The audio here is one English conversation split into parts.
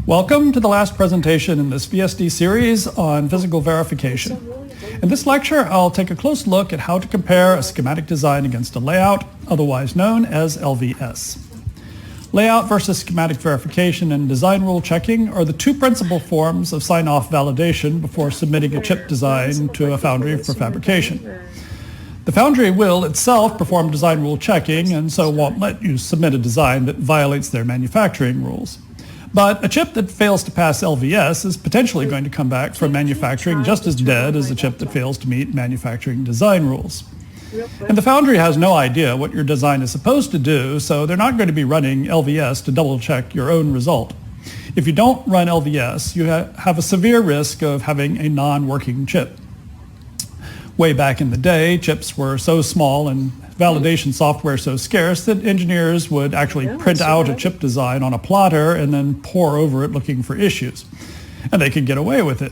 Welcome to the last presentation in this VSD series on physical verification. In this lecture, I'll take a close look at how to compare a schematic design against a layout, otherwise known as LVS. Layout versus schematic verification and design rule checking are the two principal forms of sign-off validation before submitting a chip design to a foundry for fabrication. The foundry will itself perform design rule checking and so won't let you submit a design that violates their manufacturing rules. But a chip that fails to pass LVS is potentially going to come back from manufacturing just as dead as a chip that fails to meet manufacturing design rules. And the foundry has no idea what your design is supposed to do, so they're not going to be running LVS to double-check your own result. If you don't run LVS, you have a severe risk of having a non-working chip. Way back in the day, chips were so small and validation software so scarce that engineers would actually print out a chip design on a plotter and then pore over it looking for issues. And they could get away with it.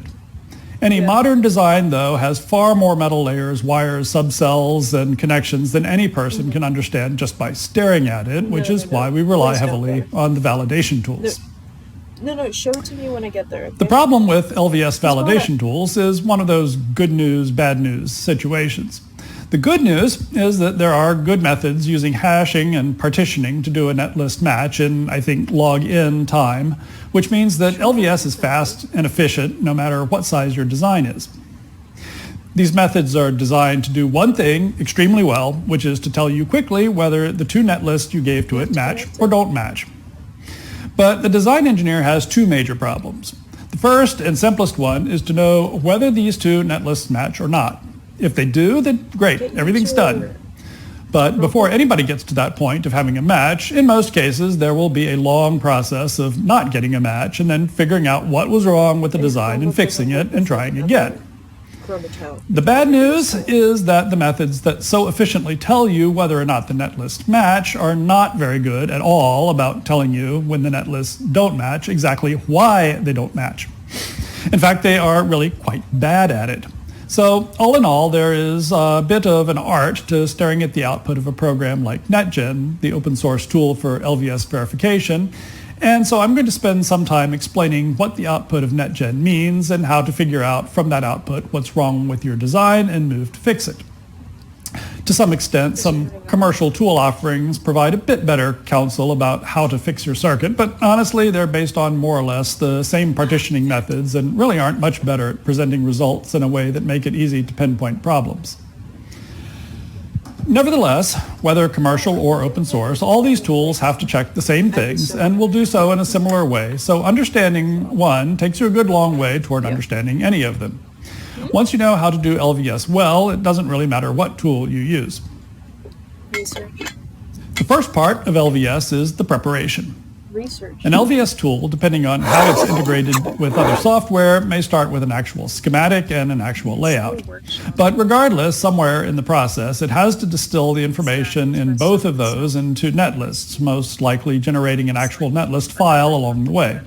Any modern design, though, has far more metal layers, wires, subcells, and connections than any person can understand just by staring at it, which is why we rely heavily on the validation tools. No, show it to me when I get there. Okay? The problem with LVS validation tools is one of those good news, bad news situations. The good news is that there are good methods using hashing and partitioning to do a netlist match in, I think, log-in time, which means that LVS is fast and efficient no matter what size your design is. These methods are designed to do one thing extremely well, which is to tell you quickly whether the two netlists you gave to it match or don't match. But the design engineer has two major problems. The first and simplest one is to know whether these two netlists match or not. If they do, then great, everything's done. But before anybody gets to that point of having a match, in most cases there will be a long process of not getting a match and then figuring out what was wrong with the design and fixing it and trying again. The bad news is that the methods that so efficiently tell you whether or not the netlists match are not very good at all about telling you when the netlists don't match exactly why they don't match. In fact, they are really quite bad at it. So all in all, there is a bit of an art to staring at the output of a program like NetGen, the open source tool for LVS verification. And so I'm going to spend some time explaining what the output of NetGen means and how to figure out from that output what's wrong with your design and move to fix it. To some extent, some commercial tool offerings provide a bit better counsel about how to fix your circuit, but honestly, they're based on more or less the same partitioning methods and really aren't much better at presenting results in a way that make it easy to pinpoint problems. Nevertheless, whether commercial or open source, all these tools have to check the same things and will do so in a similar way, so understanding one takes you a good long way toward understanding any of them. Once you know how to do LVS well, it doesn't really matter what tool you use. The first part of LVS is the preparation. An LVS tool, depending on how it's integrated with other software, may start with an actual schematic and an actual layout. But regardless, somewhere in the process, it has to distill the information in both of those into netlists, most likely generating an actual netlist file along the way.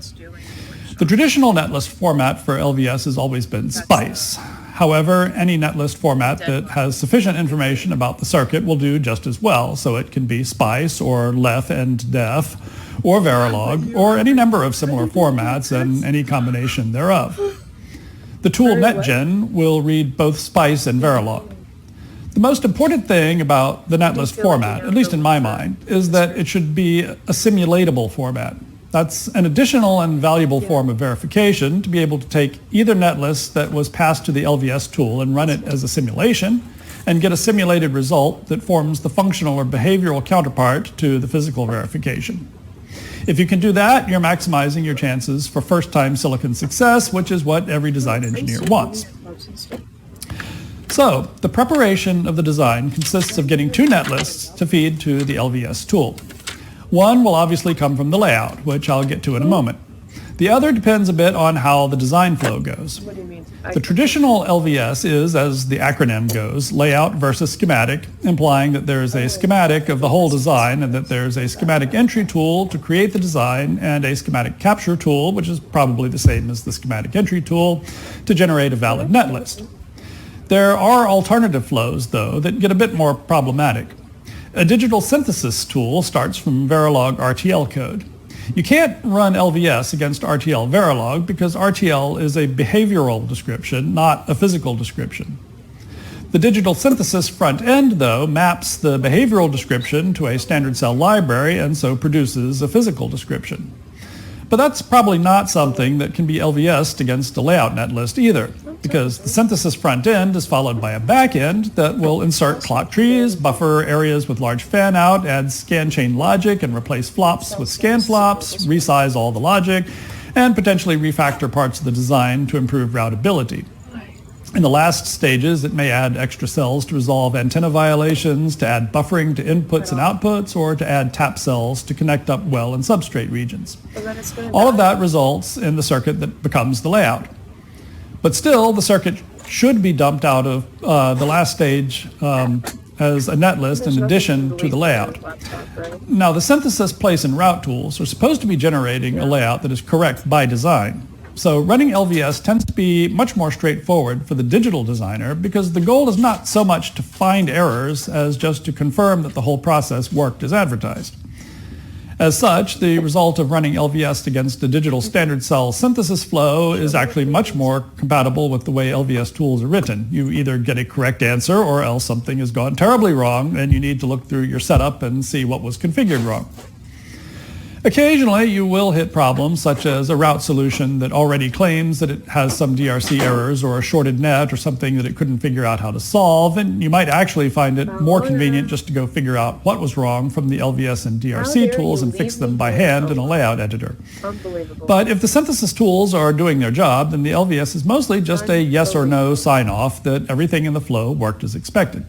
The traditional netlist format for LVS has always been SPICE. However, any netlist format that has sufficient information about the circuit will do just as well, so it can be SPICE or LEF and DEF or Verilog or any number of similar formats and any combination thereof. The tool NetGen will read both SPICE and Verilog. The most important thing about the netlist format, at least in my mind, is that it should be a simulatable format. That's an additional and valuable form of verification to be able to take either netlist that was passed to the LVS tool and run it as a simulation and get a simulated result that forms the functional or behavioral counterpart to the physical verification. If you can do that, you're maximizing your chances for first-time silicon success, which is what every design engineer wants. So, the preparation of the design consists of getting two netlists to feed to the LVS tool. One will obviously come from the layout, which I'll get to in a moment. The other depends a bit on how the design flow goes. The traditional LVS is, as the acronym goes, layout versus schematic, implying that there is a schematic of the whole design and that there's a schematic entry tool to create the design and a schematic capture tool, which is probably the same as the schematic entry tool, to generate a valid netlist. There are alternative flows, though, that get a bit more problematic. A digital synthesis tool starts from Verilog RTL code. You can't run LVS against RTL Verilog because RTL is a behavioral description, not a physical description. The digital synthesis front end, though, maps the behavioral description to a standard cell library and so produces a physical description. But that's probably not something that can be LVS'd against a layout netlist either, because the synthesis front end is followed by a back end that will insert clock trees, buffer areas with large fan out, add scan chain logic and replace flops with scan flops, resize all the logic, and potentially refactor parts of the design to improve routability. In the last stages, it may add extra cells to resolve antenna violations, to add buffering to inputs and outputs, or to add tap cells to connect up well and substrate regions. All of that results in the circuit that becomes the layout. But still, the circuit should be dumped out of the last stage as a netlist in addition to the layout. Now, the synthesis, place, and route tools are supposed to be generating a layout that is correct by design. So running LVS tends to be much more straightforward for the digital designer because the goal is not so much to find errors as just to confirm that the whole process worked as advertised. As such, the result of running LVS against the digital standard cell synthesis flow is actually much more compatible with the way LVS tools are written. You either get a correct answer or else something has gone terribly wrong and you need to look through your setup and see what was configured wrong. Occasionally, you will hit problems such as a route solution that already claims that it has some DRC errors or a shorted net or something that it couldn't figure out how to solve, and you might actually find it more convenient just to go figure out what was wrong from the LVS and DRC tools and fix them by hand in a layout editor. But if the synthesis tools are doing their job, then the LVS is mostly just a yes or no sign-off that everything in the flow worked as expected.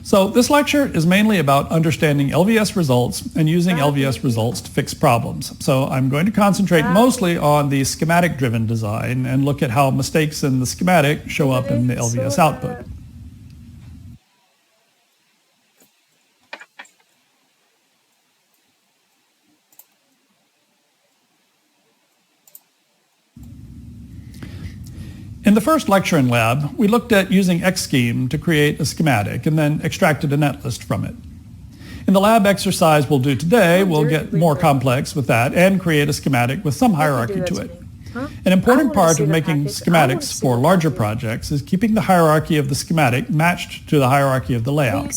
So this lecture is mainly about understanding LVS results and using LVS results to fix problems. So I'm going to concentrate mostly on the schematic-driven design and look at how mistakes in the schematic show up in the LVS output. In the first lecture in lab, we looked at using Xscheme to create a schematic and then extracted a netlist from it. In the lab exercise we'll do today, we'll get more complex with that and create a schematic with some hierarchy to it. An important part of making schematics for larger projects is keeping the hierarchy of the schematic matched to the hierarchy of the layout.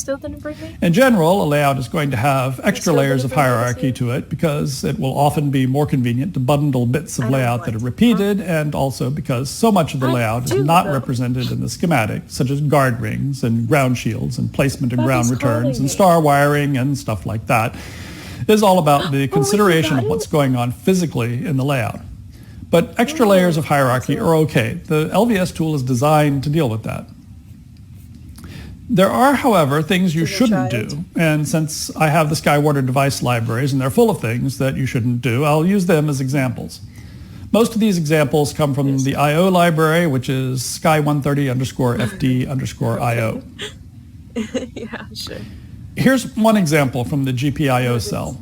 In general, a layout is going to have extra layers of hierarchy to it because it will often be more convenient to bundle bits of layout that are repeated, and also because so much of the layout is not represented in the schematic, such as guard rings and ground shields and placement of ground returns and star wiring and stuff like that. It is all about the consideration of what's going on physically in the layout. But extra layers of hierarchy are okay. The LVS tool is designed to deal with that. There are, however, things you shouldn't do, and since I have the SkyWater device libraries and they're full of things that you shouldn't do, I'll use them as examples. Most of these examples come from the IO library, which is sky130_fd_io. Yeah, sure. Here's one example from the GPIO cell.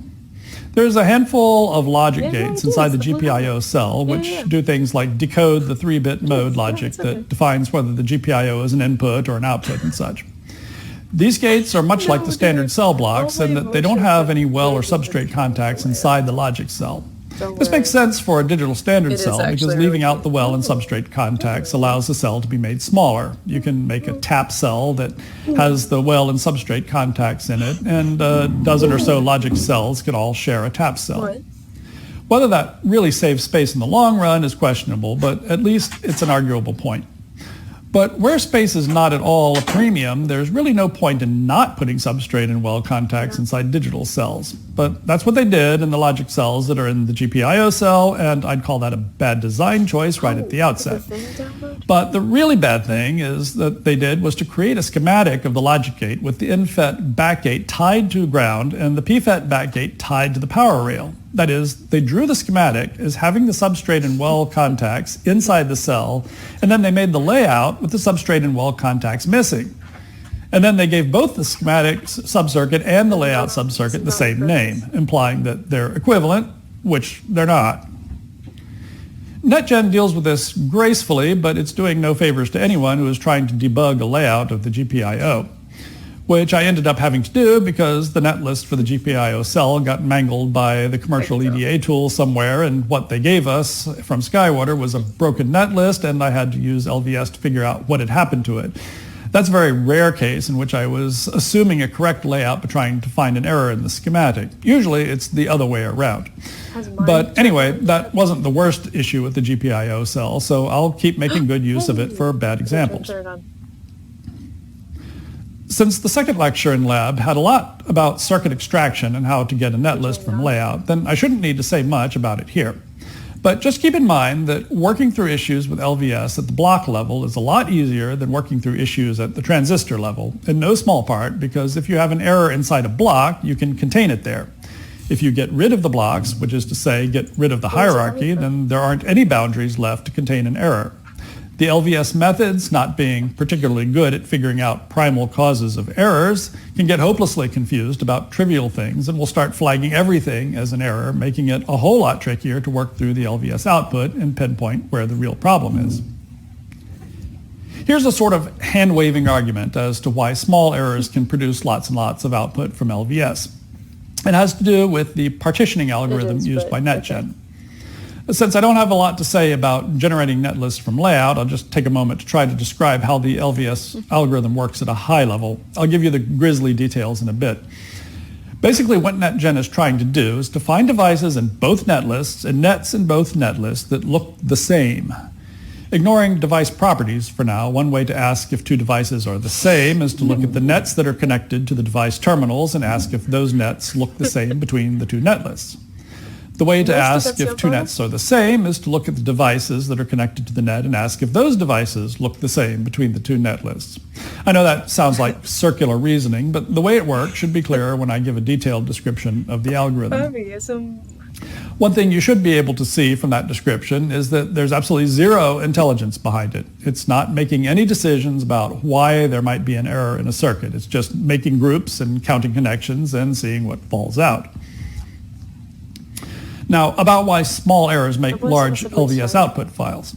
There's a handful of logic gates inside the GPIO cell which do things like decode the 3-bit mode logic that defines whether the GPIO is an input or an output and such. These gates are much like the standard cell blocks in that they don't have any well or substrate contacts inside the logic cell. This makes sense for a digital standard cell because leaving out the well and substrate contacts allows the cell to be made smaller. You can make a tap cell that has the well and substrate contacts in it, and a dozen or so logic cells can all share a tap cell. Whether that really saves space in the long run is questionable, but at least it's an arguable point. But where space is not at all a premium, there's really no point in not putting substrate and well contacts inside digital cells. But that's what they did in the logic cells that are in the GPIO cell, and I'd call that a bad design choice right at the outset. But the really bad thing is that they did was to create a schematic of the logic gate with the InFET backgate tied to ground and the PFET backgate tied to the power rail. That is, they drew the schematic as having the substrate and well contacts inside the cell, and then they made the layout with the substrate and well contacts missing. And then they gave both the schematic subcircuit and the layout subcircuit the same name, implying that they're equivalent, which they're not. NetGen deals with this gracefully, but it's doing no favors to anyone who is trying to debug a layout of the GPIO. which I ended up having to do because the netlist for the GPIO cell got mangled by the commercial EDA tool somewhere, and what they gave us from SkyWater was a broken netlist, and I had to use LVS to figure out what had happened to it. That's a very rare case in which I was assuming a correct layout but trying to find an error in the schematic. Usually it's the other way around. But anyway, that wasn't the worst issue with the GPIO cell, so I'll keep making good use of it for bad examples. Since the second lecture in lab had a lot about circuit extraction and how to get a netlist from layout, then I shouldn't need to say much about it here. But just keep in mind that working through issues with LVS at the block level is a lot easier than working through issues at the transistor level, in no small part because if you have an error inside a block, you can contain it there. If you get rid of the blocks, which is to say get rid of the hierarchy, then there aren't any boundaries left to contain an error. The LVS methods, not being particularly good at figuring out primal causes of errors, can get hopelessly confused about trivial things and will start flagging everything as an error, making it a whole lot trickier to work through the LVS output and pinpoint where the real problem is. Here's a sort of hand-waving argument as to why small errors can produce lots and lots of output from LVS. It has to do with the partitioning algorithm used by NetGen. Since I don't have a lot to say about generating netlists from layout, I'll just take a moment to try to describe how the LVS algorithm works at a high level. I'll give you the grisly details in a bit. Basically, what NetGen is trying to do is to find devices in both netlists and nets in both netlists that look the same. Ignoring device properties for now, one way to ask if two devices are the same is to look at the nets that are connected to the device terminals and ask if those nets look the same between the two netlists. The way to ask if two nets are the same is to look at the devices that are connected to the net and ask if those devices look the same between the two netlists. I know that sounds like circular reasoning, but the way it works should be clearer when I give a detailed description of the algorithm. One thing you should be able to see from that description is that there's absolutely zero intelligence behind it. It's not making any decisions about why there might be an error in a circuit. It's just making groups and counting connections and seeing what falls out. Now, about why small errors make large LVS output files.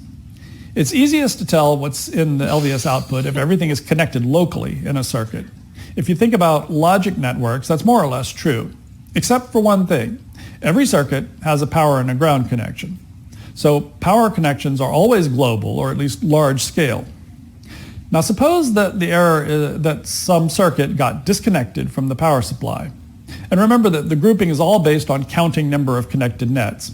It's easiest to tell what's in the LVS output if everything is connected locally in a circuit. If you think about logic networks, that's more or less true, except for one thing. Every circuit has a power and a ground connection. So power connections are always global, or at least large scale. Now suppose that the error is that some circuit got disconnected from the power supply. And remember that the grouping is all based on counting number of connected nets.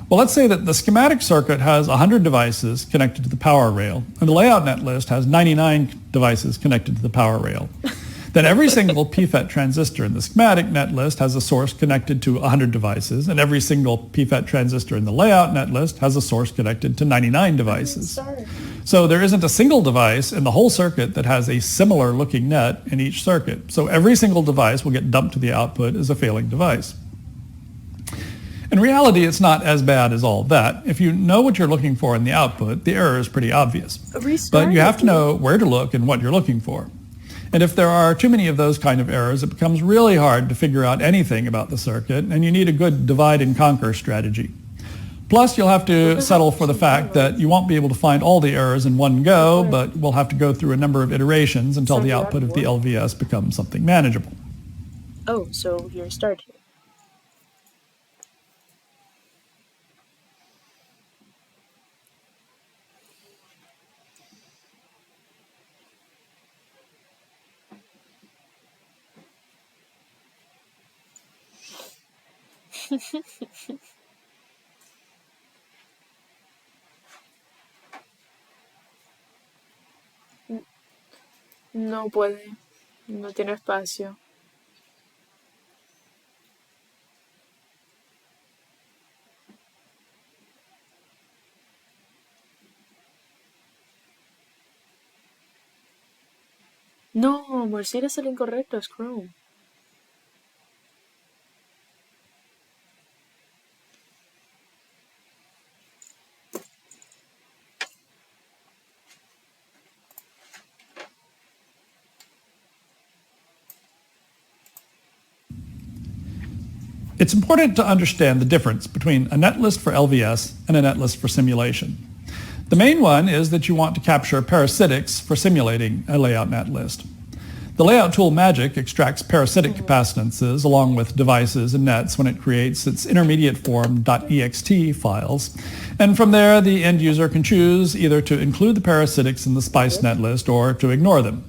Well, let's say that the schematic circuit has 100 devices connected to the power rail, and the layout netlist has 99 devices connected to the power rail. Then every single PFET transistor in the schematic netlist has a source connected to 100 devices, and every single PFET transistor in the layout netlist has a source connected to 99 devices. So there isn't a single device in the whole circuit that has a similar looking net in each circuit. So every single device will get dumped to the output as a failing device. In reality, it's not as bad as all that. If you know what you're looking for in the output, the error is pretty obvious. But you have to know where to look and what you're looking for. And if there are too many of those kind of errors, it becomes really hard to figure out anything about the circuit, and you need a good divide and conquer strategy. Plus, you'll have to settle for the fact that you won't be able to find all the errors in one go, but we'll have to go through a number of iterations until the output of the LVS becomes something manageable. Oh, so you're starting. No puede, no tiene espacio. No, amor, si eres el incorrecto, es Chrome. It's important to understand the difference between a netlist for LVS and a netlist for simulation. The main one is that you want to capture parasitics for simulating a layout netlist. The layout tool Magic extracts parasitic capacitances along with devices and nets when it creates its intermediate form .ext files. And from there, the end user can choose either to include the parasitics in the SPICE netlist or to ignore them.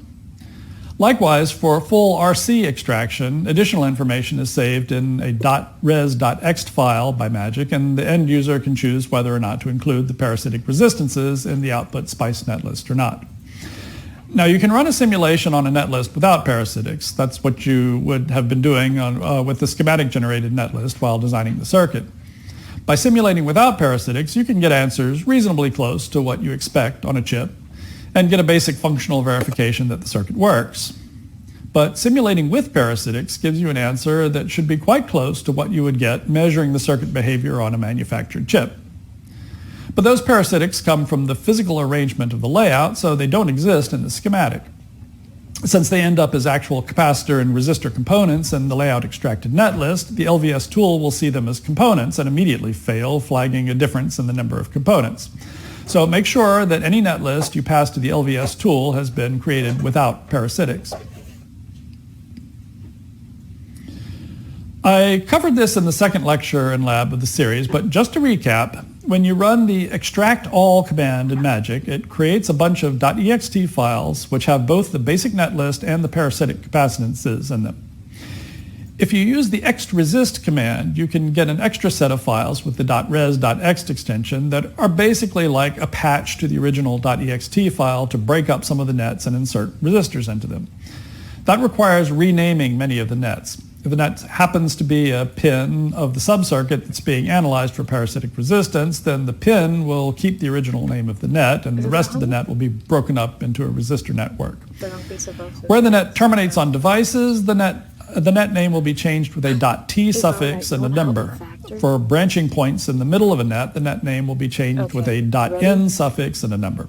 Likewise, for full RC extraction, additional information is saved in a .res.ext file by Magic, and the end user can choose whether or not to include the parasitic resistances in the output SPICE netlist or not. Now, you can run a simulation on a netlist without parasitics. That's what you would have been doing with the schematic-generated netlist while designing the circuit. By simulating without parasitics, you can get answers reasonably close to what you expect on a chip and get a basic functional verification that the circuit works. But simulating with parasitics gives you an answer that should be quite close to what you would get measuring the circuit behavior on a manufactured chip. But those parasitics come from the physical arrangement of the layout, so they don't exist in the schematic. Since they end up as actual capacitor and resistor components in the layout extracted netlist, the LVS tool will see them as components and immediately fail, flagging a difference in the number of components. So make sure that any netlist you pass to the LVS tool has been created without parasitics. I covered this in the second lecture and lab of the series, but just to recap, when you run the extract all command in Magic, it creates a bunch of .ext files which have both the basic netlist and the parasitic capacitances in them. If you use the extresist command, you can get an extra set of files with the .res.ext extension that are basically like a patch to the original .ext file to break up some of the nets and insert resistors into them. That requires renaming many of the nets. If the net happens to be a pin of the subcircuit that's being analyzed for parasitic resistance, then the pin will keep the original name of the net, and the rest of the net will be broken up into a resistor network. Where the net terminates on devices, the net name will be changed with a .t suffix and a number. For branching points in the middle of a net, the net name will be changed with a .n suffix and a number.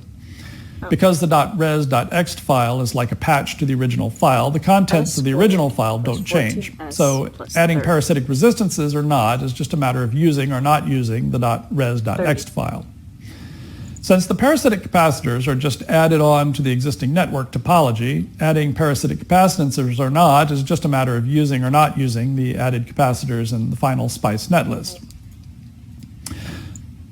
Because the .res.ext file is like a patch to the original file, the contents of the original file don't change. So adding parasitic resistances or not is just a matter of using or not using the .res.ext file. Since the parasitic capacitors are just added on to the existing network topology, adding parasitic capacitances or not is just a matter of using or not using the added capacitors in the final SPICE netlist.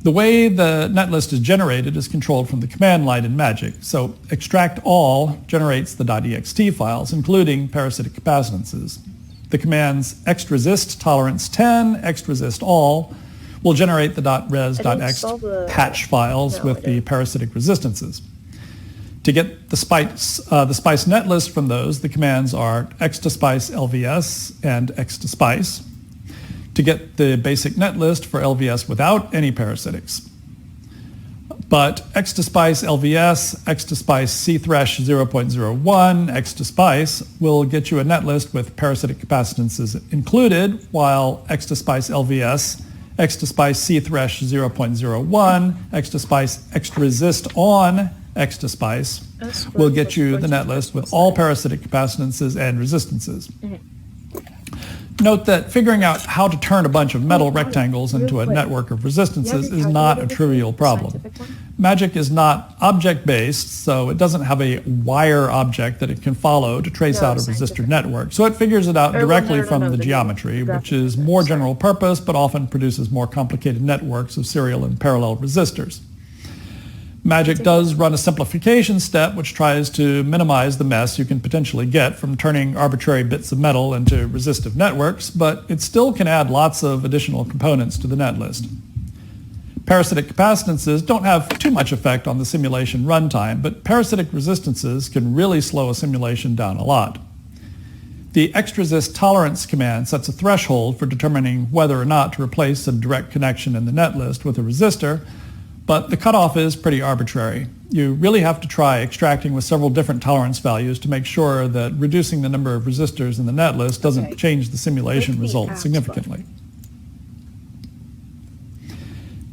The way the netlist is generated is controlled from the command line in Magic. So extract all generates the .ext files, including parasitic capacitances. The commands extresist tolerance 10, extresist all will generate the .res.ext patch files with the parasitic resistances. To get the SPICE netlist from those, the commands are xtoSPICE LVS and xtoSPICE. To get the basic netlist for LVS without any parasitics. But xtoSPICE LVS, xtoSPICE cthresh 0.01, xtoSPICE will get you a netlist with parasitic capacitances included, while xtoSPICE LVS, xtoSPICE cthresh 0.01, xtoSPICE extresist on xtoSPICE will get you the netlist with all parasitic capacitances and resistances. Note that figuring out how to turn a bunch of metal rectangles into a network of resistances is not a trivial problem. Magic is not object-based, so it doesn't have a wire object that it can follow to trace out a resistor network. So it figures it out directly from the geometry, which is more general purpose, but often produces more complicated networks of serial and parallel resistors. Magic does run a simplification step which tries to minimize the mess you can potentially get from turning arbitrary bits of metal into resistive networks, but it still can add lots of additional components to the netlist. Parasitic capacitances don't have too much effect on the simulation runtime, but parasitic resistances can really slow a simulation down a lot. The extresist tolerance command sets a threshold for determining whether or not to replace a direct connection in the netlist with a resistor, but the cutoff is pretty arbitrary. You really have to try extracting with several different tolerance values to make sure that reducing the number of resistors in the netlist doesn't change the simulation results significantly.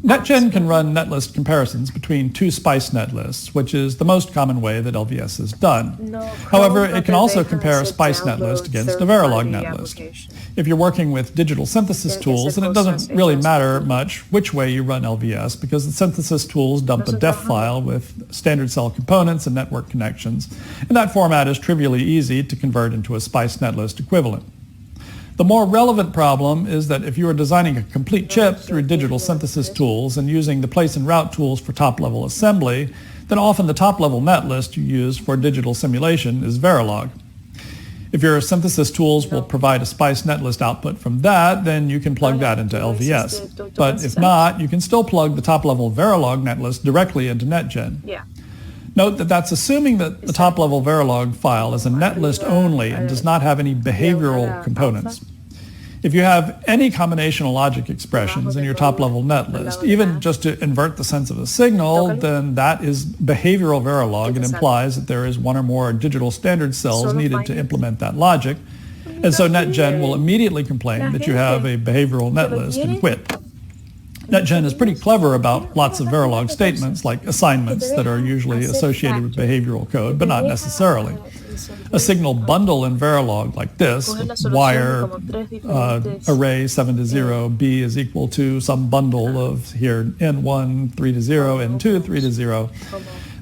NetGen can run netlist comparisons between two SPICE netlists, which is the most common way that LVS is done. However, it can also compare a SPICE netlist against a Verilog netlist. If you're working with digital synthesis tools, then it doesn't really matter much which way you run LVS, because the synthesis tools dump a def file with standard cell components and network connections, and that format is trivially easy to convert into a SPICE netlist equivalent. The more relevant problem is that if you are designing a complete chip through digital synthesis tools and using the place and route tools for top-level assembly, then often the top-level netlist you use for digital simulation is Verilog. If your synthesis tools will provide a SPICE netlist output from that, then you can plug that into LVS. But if not, you can still plug the top-level Verilog netlist directly into NetGen. Note that that's assuming that the top-level Verilog file is a netlist only and does not have any behavioral components. If you have any combinational logic expressions in your top-level netlist, even just to invert the sense of a signal, then that is behavioral Verilog and implies that there is one or more digital standard cells needed to implement that logic. And so NetGen will immediately complain that you have a behavioral netlist and quit. NetGen is pretty clever about lots of Verilog statements, like assignments that are usually associated with behavioral code, but not necessarily. A signal bundle in Verilog like this, wire array 7 to 0, B is equal to some bundle of here N1 3 to 0, N2 3 to 0.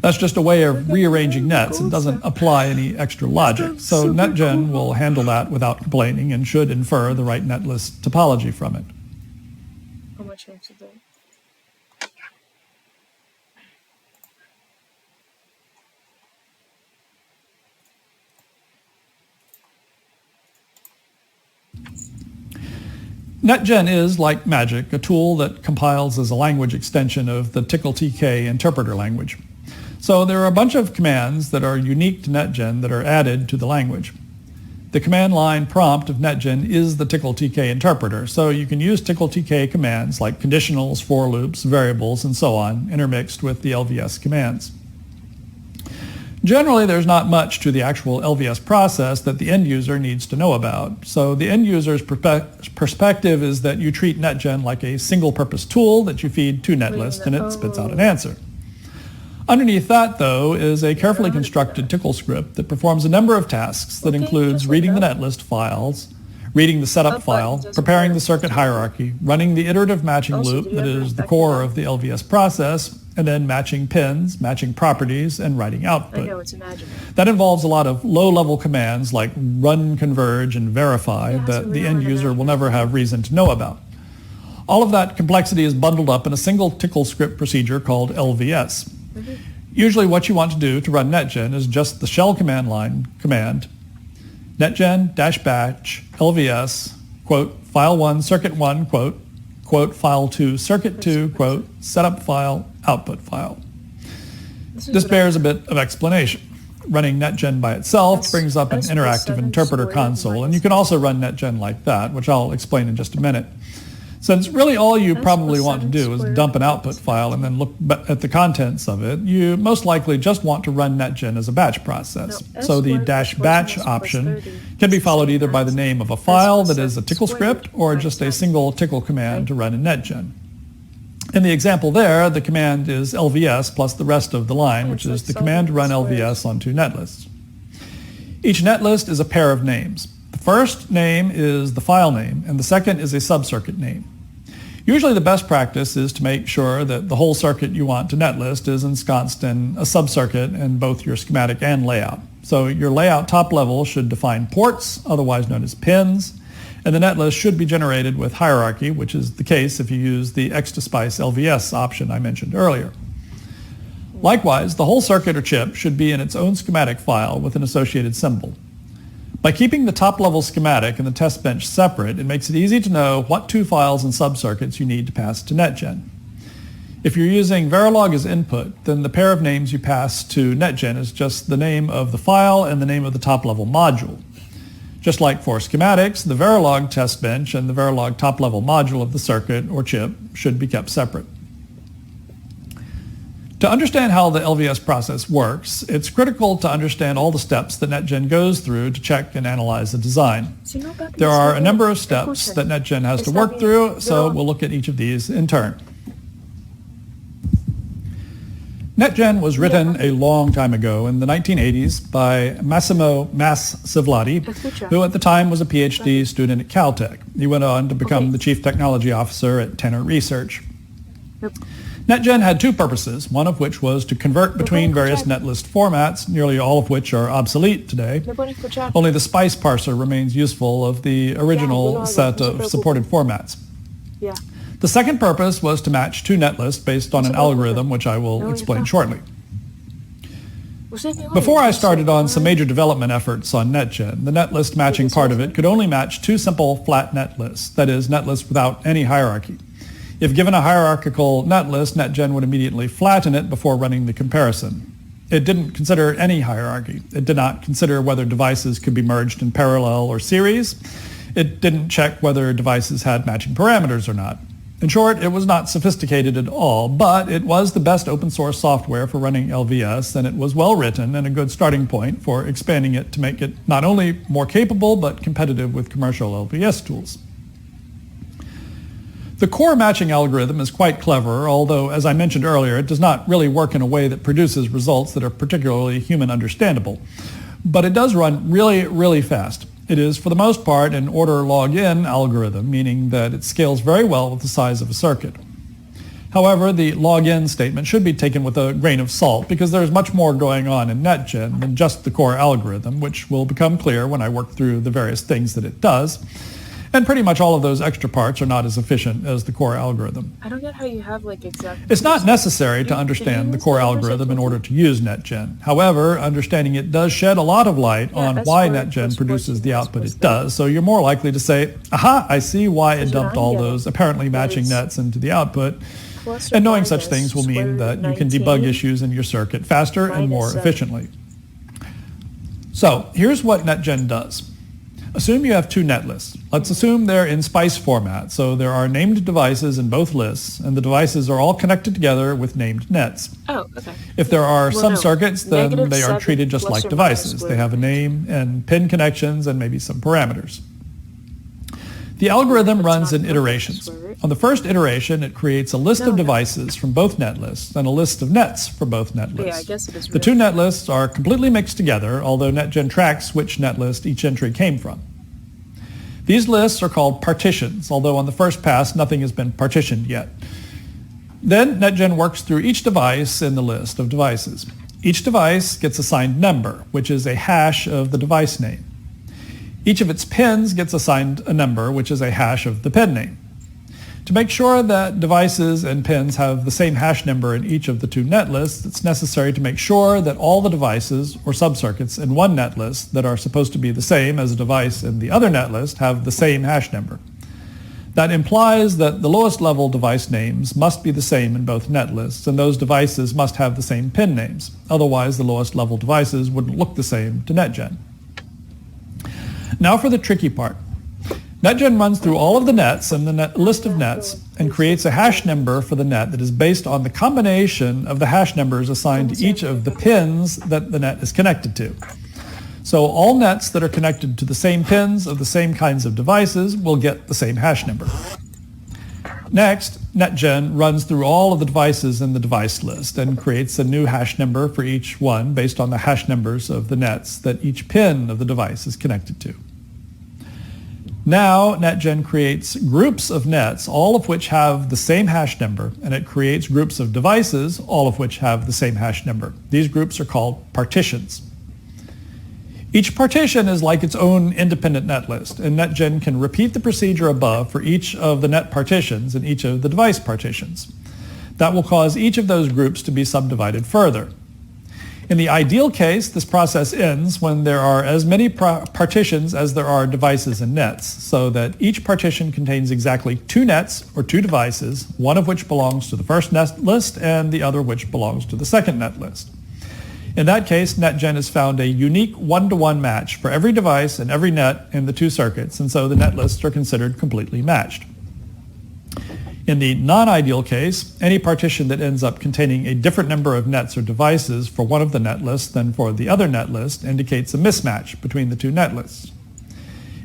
That's just a way of rearranging nets. It doesn't apply any extra logic. So NetGen will handle that without complaining and should infer the right netlist topology from it. NetGen is, like magic, a tool that compiles as a language extension of the TickleTK interpreter language. So there are a bunch of commands that are unique to NetGen that are added to the language. The command line prompt of NetGen is the TickleTK interpreter, so you can use TickleTK commands like conditionals, for loops, variables, and so on, intermixed with the LVS commands. Generally, there's not much to the actual LVS process that the end user needs to know about. So the end user's perspective is that you treat NetGen like a single-purpose tool that you feed to netlist and it spits out an answer. Underneath that, though, is a carefully constructed Tickle script that performs a number of tasks that includes reading the netlist files, reading the setup file, preparing the circuit hierarchy, running the iterative matching loop that is the core of the LVS process, and then matching pins, matching properties, and writing output. That involves a lot of low-level commands like run, converge, and verify that the end user will never have reason to know about. All of that complexity is bundled up in a single Tickle script procedure called LVS. Usually what you want to do to run NetGen is just the shell command line command netgen-batch LVS, quote, file 1, circuit 1, quote, file 2, circuit 2, quote, setup file, output file. This bears a bit of explanation. Running NetGen by itself brings up an interactive interpreter console, and you can also run NetGen like that, which I'll explain in just a minute. Since really all you probably want to do is dump an output file and then look at the contents of it, you most likely just want to run NetGen as a batch process. So the -batch option can be followed either by the name of a file that is a Tickle script or just a single Tickle command to run in NetGen. In the example there, the command is LVS plus the rest of the line, which is the command to run LVS on two netlists. Each netlist is a pair of names. The first name is the file name, and the second is a subcircuit name. Usually the best practice is to make sure that the whole circuit you want to netlist is ensconced in a subcircuit in both your schematic and layout. So your layout top level should define ports, otherwise known as pins, and the netlist should be generated with hierarchy, which is the case if you use the X2Spice LVS option I mentioned earlier. Likewise, the whole circuit or chip should be in its own schematic file with an associated symbol. By keeping the top-level schematic and the test bench separate, it makes it easy to know what two files and subcircuits you need to pass to NetGen. If you're using Verilog as input, then the pair of names you pass to NetGen is just the name of the file and the name of the top-level module. Just like for schematics, the Verilog test bench and the Verilog top-level module of the circuit or chip should be kept separate. To understand how the LVS process works, it's critical to understand all the steps that NetGen goes through to check and analyze the design. There are a number of steps that NetGen has to work through, so we'll look at each of these in turn. NetGen was written a long time ago in the 1980s by Massimo Mascivlati, who at the time was a PhD student at Caltech. He went on to become the Chief Technology Officer at Tenor Research. Yep. NetGen had two purposes, one of which was to convert between various netlist formats, nearly all of which are obsolete today. Only the SPICE parser remains useful of the original set of supported formats. Yeah. The second purpose was to match two netlists based on an algorithm, which I will explain shortly. Before I started on some major development efforts on NetGen, the netlist matching part of it could only match two simple flat netlists, that is, netlists without any hierarchy. If given a hierarchical netlist, NetGen would immediately flatten it before running the comparison. It didn't consider any hierarchy. It did not consider whether devices could be merged in parallel or series. It didn't check whether devices had matching parameters or not. In short, it was not sophisticated at all, but it was the best open source software for running LVS, and it was well written and a good starting point for expanding it to make it not only more capable, but competitive with commercial LVS tools. The core matching algorithm is quite clever, although, as I mentioned earlier, it does not really work in a way that produces results that are particularly human understandable. But it does run really, really fast. It is, for the most part, an order log-in algorithm, meaning that it scales very well with the size of a circuit. However, the log-in statement should be taken with a grain of salt because there is much more going on in NetGen than just the core algorithm, which will become clear when I work through the various things that it does. And pretty much all of those extra parts are not as efficient as the core algorithm. I don't get how you have exact... It's not necessary to understand the core algorithm in order to use NetGen. However, understanding it does shed a lot of light on why NetGen produces the output it does, so you're more likely to say, aha, I see why it dumped all those apparently matching nets into the output. And knowing such things will mean that you can debug issues in your circuit faster and more efficiently. So here's what NetGen does. Assume you have two netlists. Let's assume they're in SPICE format, so there are named devices in both lists, and the devices are all connected together with named nets. Oh, okay. If there are sub-circuits, then they are treated just like devices. They have a name and pin connections and maybe some parameters. The algorithm runs in iterations. On the first iteration, it creates a list of devices from both netlists and a list of nets for both netlists. Yeah, I guess it is. The two netlists are completely mixed together, although NetGen tracks which netlist each entry came from. These lists are called partitions, although on the first pass, nothing has been partitioned yet. Then NetGen works through each device in the list of devices. Each device gets assigned number, which is a hash of the device name. Each of its pins gets assigned a number, which is a hash of the pin name. To make sure that devices and pins have the same hash number in each of the two netlists, it's necessary to make sure that all the devices or subcircuits in one netlist that are supposed to be the same as a device in the other netlist have the same hash number. That implies that the lowest level device names must be the same in both netlists, and those devices must have the same pin names. Otherwise, the lowest level devices wouldn't look the same to NetGen. Now for the tricky part. NetGen runs through all of the nets and the list of nets and creates a hash number for the net that is based on the combination of the hash numbers assigned to each of the pins that the net is connected to. So all nets that are connected to the same pins of the same kinds of devices will get the same hash number. Next, NetGen runs through all of the devices in the device list and creates a new hash number for each one based on the hash numbers of the nets that each pin of the device is connected to. Now, NetGen creates groups of nets, all of which have the same hash number, and it creates groups of devices, all of which have the same hash number. These groups are called partitions. Each partition is like its own independent netlist, and NetGen can repeat the procedure above for each of the net partitions and each of the device partitions. That will cause each of those groups to be subdivided further. In the ideal case, this process ends when there are as many partitions as there are devices and nets, so that each partition contains exactly two nets or two devices, one of which belongs to the first net list and the other which belongs to the second net list. In that case, NetGen has found a unique one-to-one match for every device and every net in the two circuits, and so the net lists are considered completely matched. In the non-ideal case, any partition that ends up containing a different number of nets or devices for one of the net lists than for the other net list indicates a mismatch between the two net lists.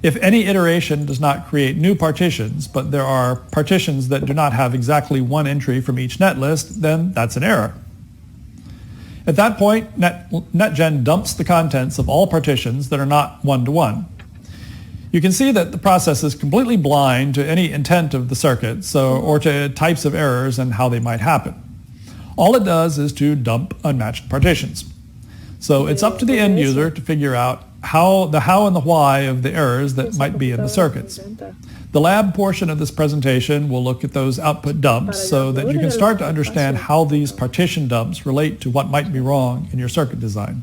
If any iteration does not create new partitions, but there are partitions that do not have exactly one entry from each net list, then that's an error. At that point, NetGen dumps the contents of all partitions that are not one-to-one. You can see that the process is completely blind to any intent of the circuit, or to types of errors and how they might happen. All it does is to dump unmatched partitions. So it's up to the end user to figure out the how and the why of the errors that might be in the circuits. The lab portion of this presentation will look at those output dumps so that you can start to understand how these partition dumps relate to what might be wrong in your circuit design.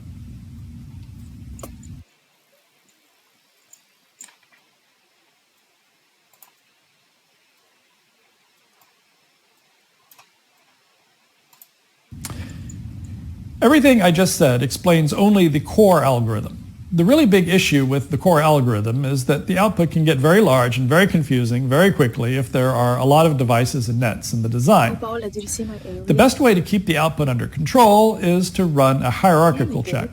Everything I just said explains only the core algorithm. The really big issue with the core algorithm is that the output can get very large and very confusing very quickly if there are a lot of devices and nets in the design. The best way to keep the output under control is to run a hierarchical check.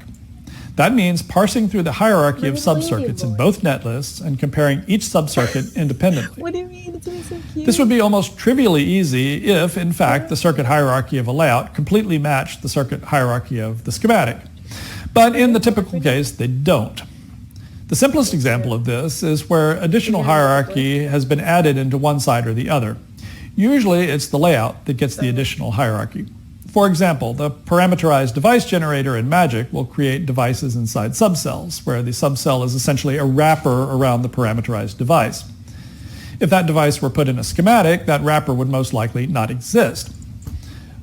That means parsing through the hierarchy of subcircuits in both netlists and comparing each subcircuit independently. What do you mean? It's so cute. This would be almost trivially easy if, in fact, the circuit hierarchy of a layout completely matched the circuit hierarchy of the schematic. But in the typical case, they don't. The simplest example of this is where additional hierarchy has been added into one side or the other. Usually, it's the layout that gets the additional hierarchy. For example, the parameterized device generator in Magic will create devices inside subcells, where the subcell is essentially a wrapper around the parameterized device. If that device were put in a schematic, that wrapper would most likely not exist.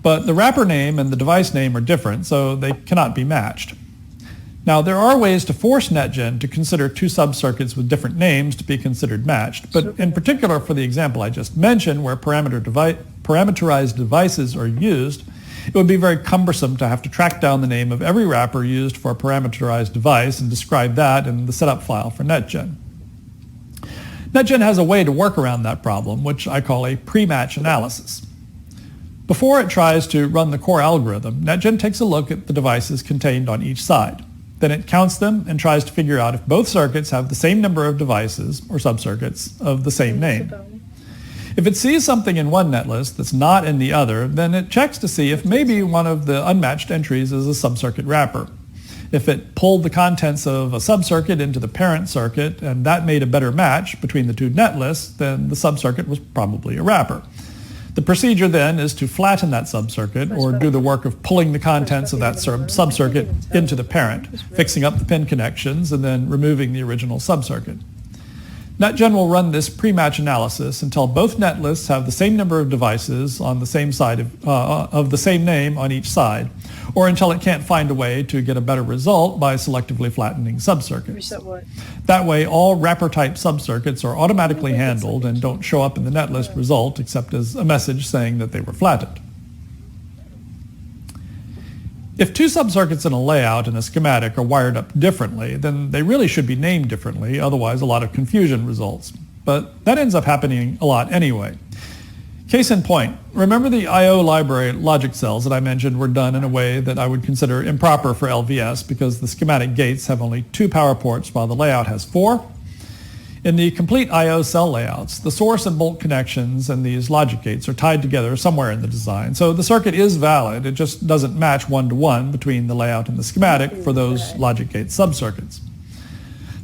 But the wrapper name and the device name are different, so they cannot be matched. Now, there are ways to force NetGen to consider two subcircuits with different names to be considered matched, but in particular for the example I just mentioned, where parameterized devices are used, it would be very cumbersome to have to track down the name of every wrapper used for a parameterized device and describe that in the setup file for NetGen. NetGen has a way to work around that problem, which I call a pre-match analysis. Before it tries to run the core algorithm, NetGen takes a look at the devices contained on each side. Then it counts them and tries to figure out if both circuits have the same number of devices, or subcircuits, of the same name. If it sees something in one netlist that's not in the other, then it checks to see if maybe one of the unmatched entries is a subcircuit wrapper. If it pulled the contents of a subcircuit into the parent circuit and that made a better match between the two netlists, then the subcircuit was probably a wrapper. The procedure then is to flatten that subcircuit or do the work of pulling the contents of that subcircuit into the parent, fixing up the pin connections, and then removing the original subcircuit. NetGen will run this pre-match analysis until both netlists have the same number of devices on the same side of the same name on each side, or until it can't find a way to get a better result by selectively flattening subcircuits. That way, all wrapper-type subcircuits are automatically handled and don't show up in the netlist result except as a message saying that they were flattened. If two subcircuits in a layout and a schematic are wired up differently, then they really should be named differently, otherwise a lot of confusion results. But that ends up happening a lot anyway. Case in point, remember the I/O library logic cells that I mentioned were done in a way that I would consider improper for LVS because the schematic gates have only 2 power ports while the layout has 4? In the complete I/O cell layouts, the source and bolt connections and these logic gates are tied together somewhere in the design. So the circuit is valid, it just doesn't match one-to-one between the layout and the schematic for those logic gate subcircuits.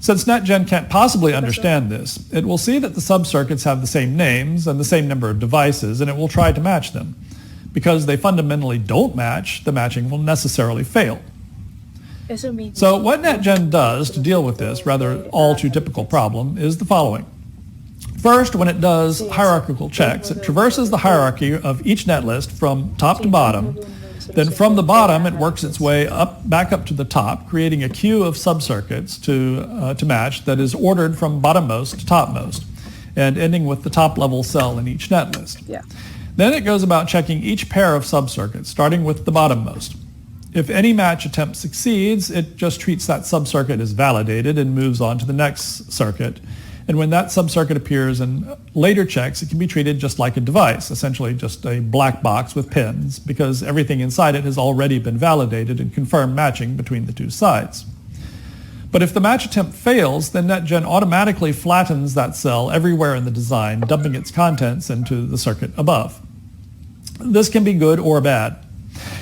Since NetGen can't possibly understand this, it will see that the subcircuits have the same names and the same number of devices, and it will try to match them. Because they fundamentally don't match, the matching will necessarily fail. So what NetGen does to deal with this rather all too typical problem is the following. First, when it does hierarchical checks, it traverses the hierarchy of each netlist from top to bottom. Then from the bottom, it works its way back up to the top, creating a queue of subcircuits to match that is ordered from bottommost to topmost, and ending with the top level cell in each netlist. Then it goes about checking each pair of subcircuits, starting with the bottommost. If any match attempt succeeds, it just treats that subcircuit as validated and moves on to the next circuit. And when that subcircuit appears in later checks, it can be treated just like a device, essentially just a black box with pins, because everything inside it has already been validated and confirmed matching between the two sides. But if the match attempt fails, then NetGen automatically flattens that cell everywhere in the design, dumping its contents into the circuit above. This can be good or bad.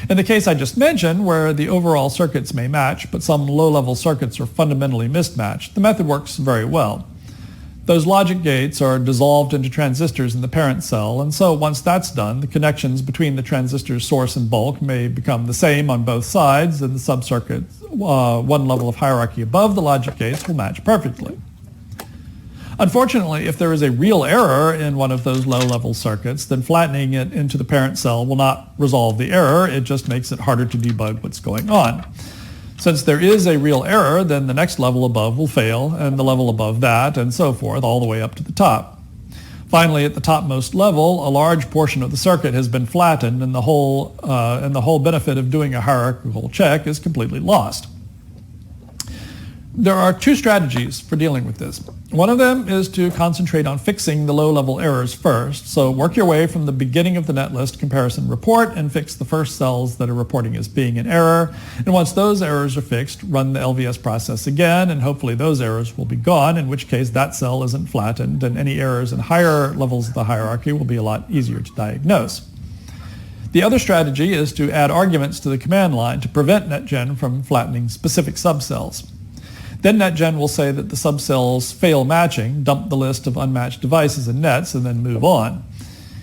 In the case I just mentioned, where the overall circuits may match, but some low-level circuits are fundamentally mismatched, the method works very well. Those logic gates are dissolved into transistors in the parent cell, and so once that's done, the connections between the transistor's source and bulk may become the same on both sides, and the subcircuit, one level of hierarchy above the logic gates, will match perfectly. Unfortunately, if there is a real error in one of those low-level circuits, then flattening it into the parent cell will not resolve the error. It just makes it harder to debug what's going on. Since there is a real error, then the next level above will fail, and the level above that, and so forth, all the way up to the top. Finally, at the topmost level, a large portion of the circuit has been flattened, and the whole benefit of doing a hierarchical check is completely lost. There are two strategies for dealing with this. One of them is to concentrate on fixing the low-level errors first. So work your way from the beginning of the netlist comparison report and fix the first cells that are reporting as being in error. And once those errors are fixed, run the LVS process again, and hopefully those errors will be gone, in which case that cell isn't flattened, and any errors in higher levels of the hierarchy will be a lot easier to diagnose. The other strategy is to add arguments to the command line to prevent NetGen from flattening specific subcells. Then NetGen will say that the subcells fail matching, dump the list of unmatched devices and nets, and then move on.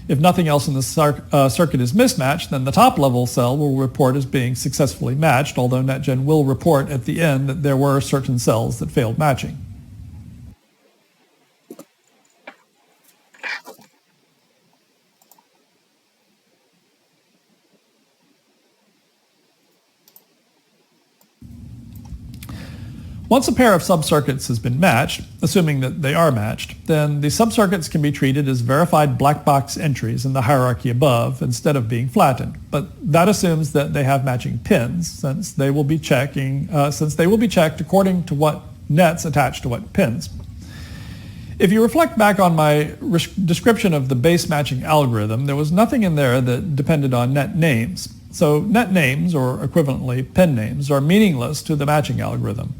If nothing else in the circuit is mismatched, then the top level cell will report as being successfully matched, although NetGen will report at the end that there were certain cells that failed matching. Once a pair of subcircuits has been matched, assuming that they are matched, then the subcircuits can be treated as verified black box entries in the hierarchy above instead of being flattened. But that assumes that they have matching pins, since they will be checked according to what nets attach to what pins. If you reflect back on my description of the base matching algorithm, there was nothing in there that depended on net names. So net names, or equivalently pin names, are meaningless to the matching algorithm.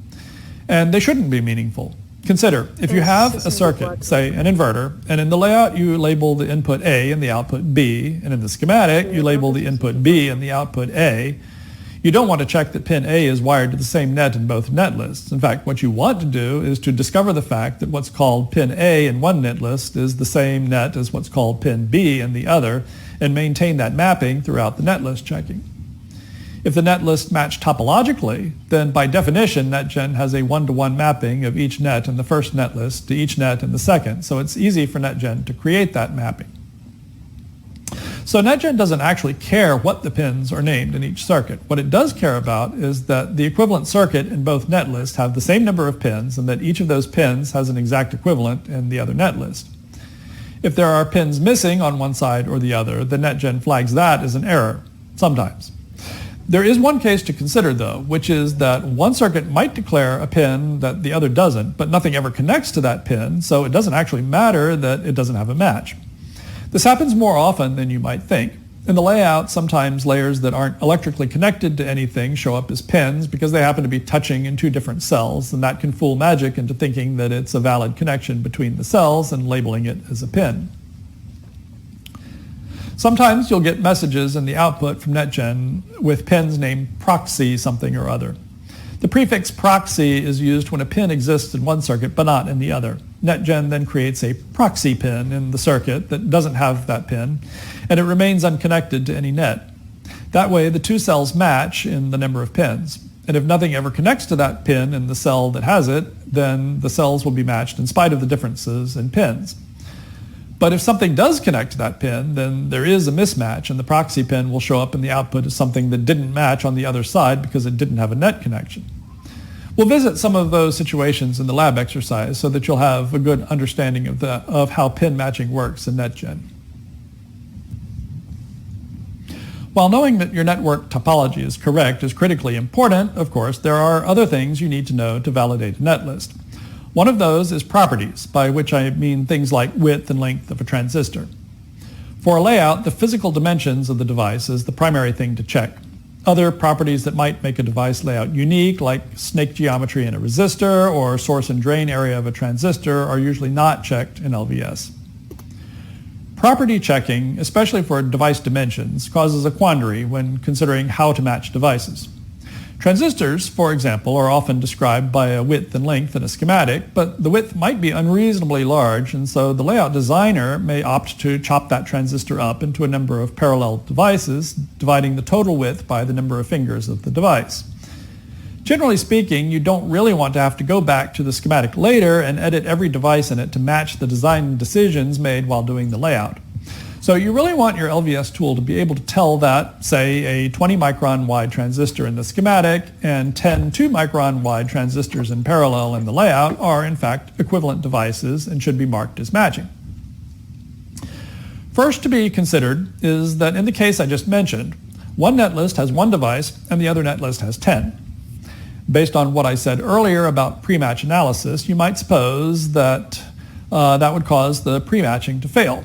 And they shouldn't be meaningful. Consider, if you have a circuit, say an inverter, and in the layout you label the input A and the output B, and in the schematic you label the input B and the output A, you don't want to check that pin A is wired to the same net in both net lists. In fact, what you want to do is to discover the fact that what's called pin A in one net list is the same net as what's called pin B in the other, and maintain that mapping throughout the net list checking. If the net lists match topologically, then by definition NetGen has a one-to-one mapping of each net in the first net list to each net in the second, so it's easy for NetGen to create that mapping. So NetGen doesn't actually care what the pins are named in each circuit. What it does care about is that the equivalent circuit in both net lists have the same number of pins, and that each of those pins has an exact equivalent in the other net list. If there are pins missing on one side or the other, then NetGen flags that as an error, sometimes. There is one case to consider, though, which is that one circuit might declare a pin that the other doesn't, but nothing ever connects to that pin, so it doesn't actually matter that it doesn't have a match. This happens more often than you might think. In the layout, sometimes layers that aren't electrically connected to anything show up as pins because they happen to be touching in two different cells, and that can fool Magic into thinking that it's a valid connection between the cells and labeling it as a pin. Sometimes you'll get messages in the output from NetGen with pins named proxy something or other. The prefix proxy is used when a pin exists in one circuit but not in the other. NetGen then creates a proxy pin in the circuit that doesn't have that pin, and it remains unconnected to any net. That way the two cells match in the number of pins. And if nothing ever connects to that pin in the cell that has it, then the cells will be matched in spite of the differences in pins. But if something does connect to that pin, then there is a mismatch, and the proxy pin will show up in the output as something that didn't match on the other side because it didn't have a net connection. We'll visit some of those situations in the lab exercise so that you'll have a good understanding of how pin matching works in NetGen. While knowing that your network topology is correct is critically important, of course, there are other things you need to know to validate a netlist. One of those is properties, by which I mean things like width and length of a transistor. For a layout, the physical dimensions of the device is the primary thing to check. Other properties that might make a device layout unique, like snake geometry in a resistor or source and drain area of a transistor, are usually not checked in LVS. property checking, especially for device dimensions, causes a quandary when considering how to match devices. Transistors, for example, are often described by a width and length in a schematic, but the width might be unreasonably large, and so the layout designer may opt to chop that transistor up into a number of parallel devices, dividing the total width by the number of fingers of the device. Generally speaking, you don't really want to have to go back to the schematic later and edit every device in it to match the design decisions made while doing the layout. So you really want your LVS tool to be able to tell that, say, a 20 micron wide transistor in the schematic and 10 2 micron wide transistors in parallel in the layout are in fact equivalent devices and should be marked as matching. First to be considered is that in the case I just mentioned, one netlist has one device and the other netlist has 10. Based on what I said earlier about pre-match analysis, you might suppose that that would cause the pre-matching to fail.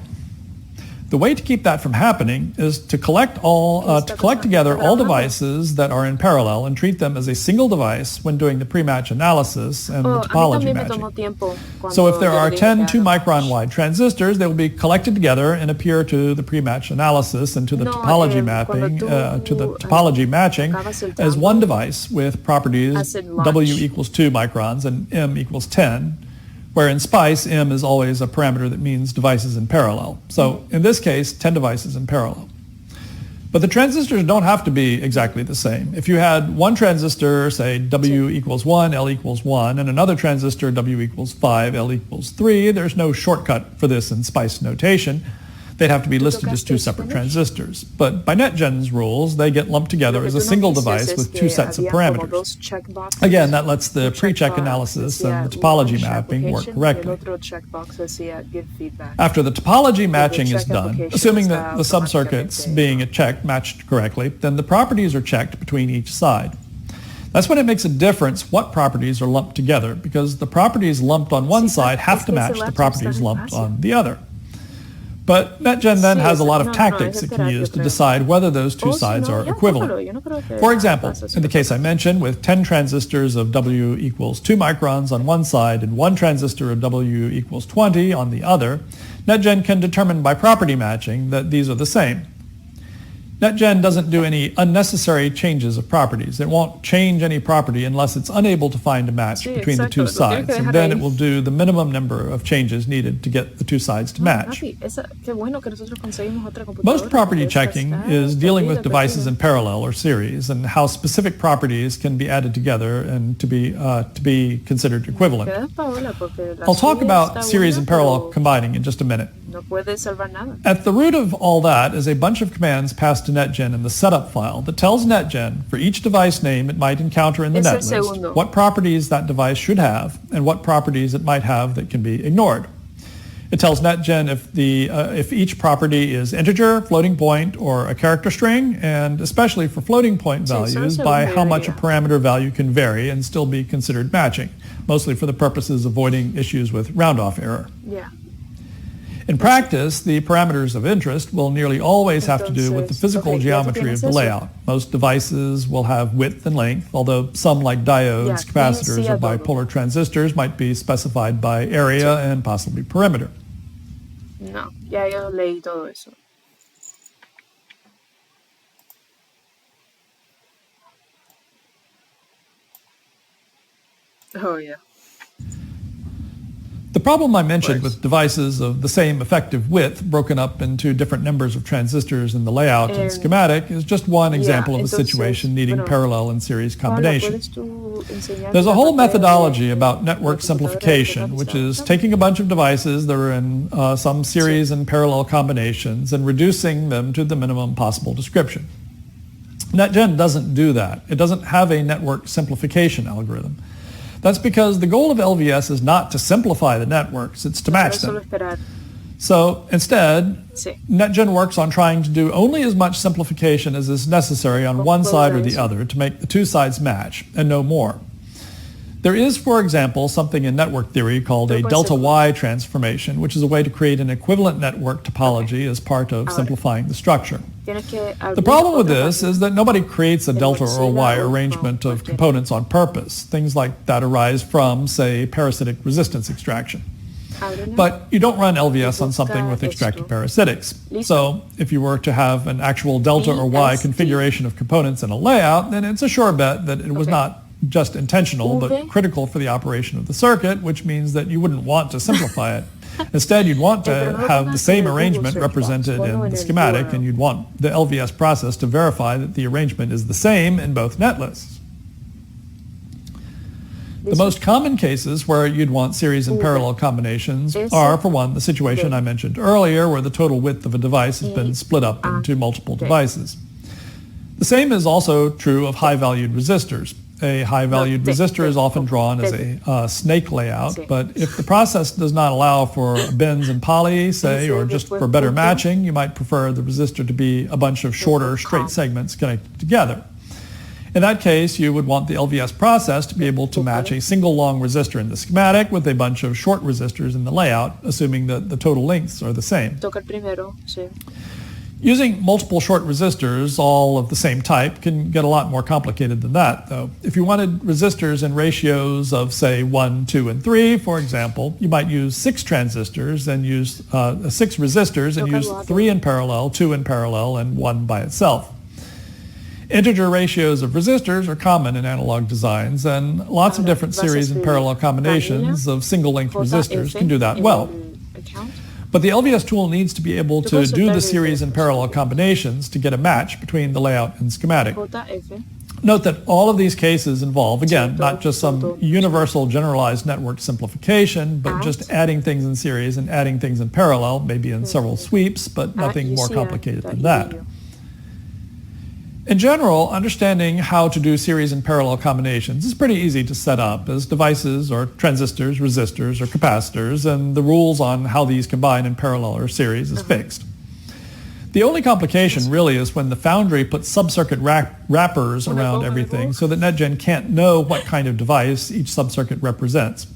The way to keep that from happening is to collect together all devices that are in parallel and treat them as a single device when doing the pre-match analysis and the topology matching. So if there are 10 2 micron wide transistors, they will be collected together and appear to the pre-match analysis and to the topology mapping, to the topology matching as one device with properties W equals 2 microns and M equals 10. Where in SPICE, M is always a parameter that means devices in parallel. So in this case, 10 devices in parallel. But the transistors don't have to be exactly the same. If you had one transistor, say W equals 1, L equals 1, and another transistor, W equals 5, L equals 3, there's no shortcut for this in SPICE notation. They'd have to be listed as two separate transistors. But by NetGen's rules, they get lumped together as a single device with two sets of parameters. Again, that lets the pre-check analysis and the topology mapping work correctly. After the topology matching is done, assuming that the subcircuits being checked matched correctly, then the properties are checked between each side. That's when it makes a difference what properties are lumped together, because the properties lumped on one side have to match the properties lumped on the other. But NetGen then has a lot of tactics it can use to decide whether those two sides are equivalent. For example, in the case I mentioned, with 10 transistors of W equals 2 microns on one side and one transistor of W equals 20 on the other, NetGen can determine by property matching that these are the same. NetGen doesn't do any unnecessary changes of properties. It won't change any property unless it's unable to find a match between the two sides, and then it will do the minimum number of changes needed to get the two sides to match. Most property checking is dealing with devices in parallel or series and how specific properties can be added together and to be considered equivalent. I'll talk about series and parallel combining in just a minute. At the root of all that is a bunch of commands passed to NetGen in the setup file that tells NetGen for each device name it might encounter in the netlist what properties that device should have and what properties it might have that can be ignored. It tells NetGen if each property is integer, floating point, or a character string, and especially for floating point values by how much a parameter value can vary and still be considered matching, mostly for the purposes of avoiding issues with round-off error. Yeah. In practice, the parameters of interest will nearly always have to do with the physical geometry of the layout. Most devices will have width and length, although some like diodes, capacitors, or bipolar transistors might be specified by area and possibly perimeter. No, ya yo leí todo eso. Oh, yeah. The problem I mentioned with devices of the same effective width broken up into different numbers of transistors in the layout and schematic is just one example of a situation needing parallel and series combination. There's a whole methodology about network simplification, which is taking a bunch of devices that are in some series and parallel combinations and reducing them to the minimum possible description. NetGen doesn't do that. It doesn't have a network simplification algorithm. That's because the goal of LVS is not to simplify the networks, it's to match them. So instead, NetGen works on trying to do only as much simplification as is necessary on one side or the other to make the two sides match, and no more. There is, for example, something in network theory called a delta Y transformation, which is a way to create an equivalent network topology as part of simplifying the structure. The problem with this is that nobody creates a delta or a Y arrangement of components on purpose. Things like that arise from, say, parasitic resistance extraction. But you don't run LVS on something with extracted parasitics. So if you were to have an actual delta or Y configuration of components in a layout, then it's a sure bet that it was not just intentional, but critical for the operation of the circuit, which means that you wouldn't want to simplify it. Instead, you'd want to have the same arrangement represented in the schematic, and you'd want the LVS process to verify that the arrangement is the same in both netlists. The most common cases where you'd want series and parallel combinations are, for one, the situation I mentioned earlier, where the total width of a device has been split up into multiple devices. The same is also true of high-valued resistors. A high-valued resistor is often drawn as a snake layout, but if the process does not allow for bins and poly, say, or just for better matching, you might prefer the resistor to be a bunch of shorter, straight segments connected together. In that case, you would want the LVS process to be able to match a single long resistor in the schematic with a bunch of short resistors in the layout, assuming that the total lengths are the same. Using multiple short resistors, all of the same type, can get a lot more complicated than that, though. If you wanted resistors in ratios of, say, 1, 2, and 3, for example, you might use 6 transistors and use 6 resistors and use 3 in parallel, 2 in parallel, and 1 by itself. Integer ratios of resistors are common in analog designs, and lots of different series and parallel combinations of single-length resistors can do that well. But the LVS tool needs to be able to do the series and parallel combinations to get a match between the layout and schematic. Note that all of these cases involve, again, not just some universal generalized network simplification, but just adding things in series and adding things in parallel, maybe in several sweeps, but nothing more complicated than that. In general, understanding how to do series and parallel combinations is pretty easy to set up as devices or transistors, resistors, or capacitors, and the rules on how these combine in parallel or series is fixed. The only complication really is when the foundry puts sub-circuit wrappers around everything so that NetGen can't know what kind of device each sub-circuit represents.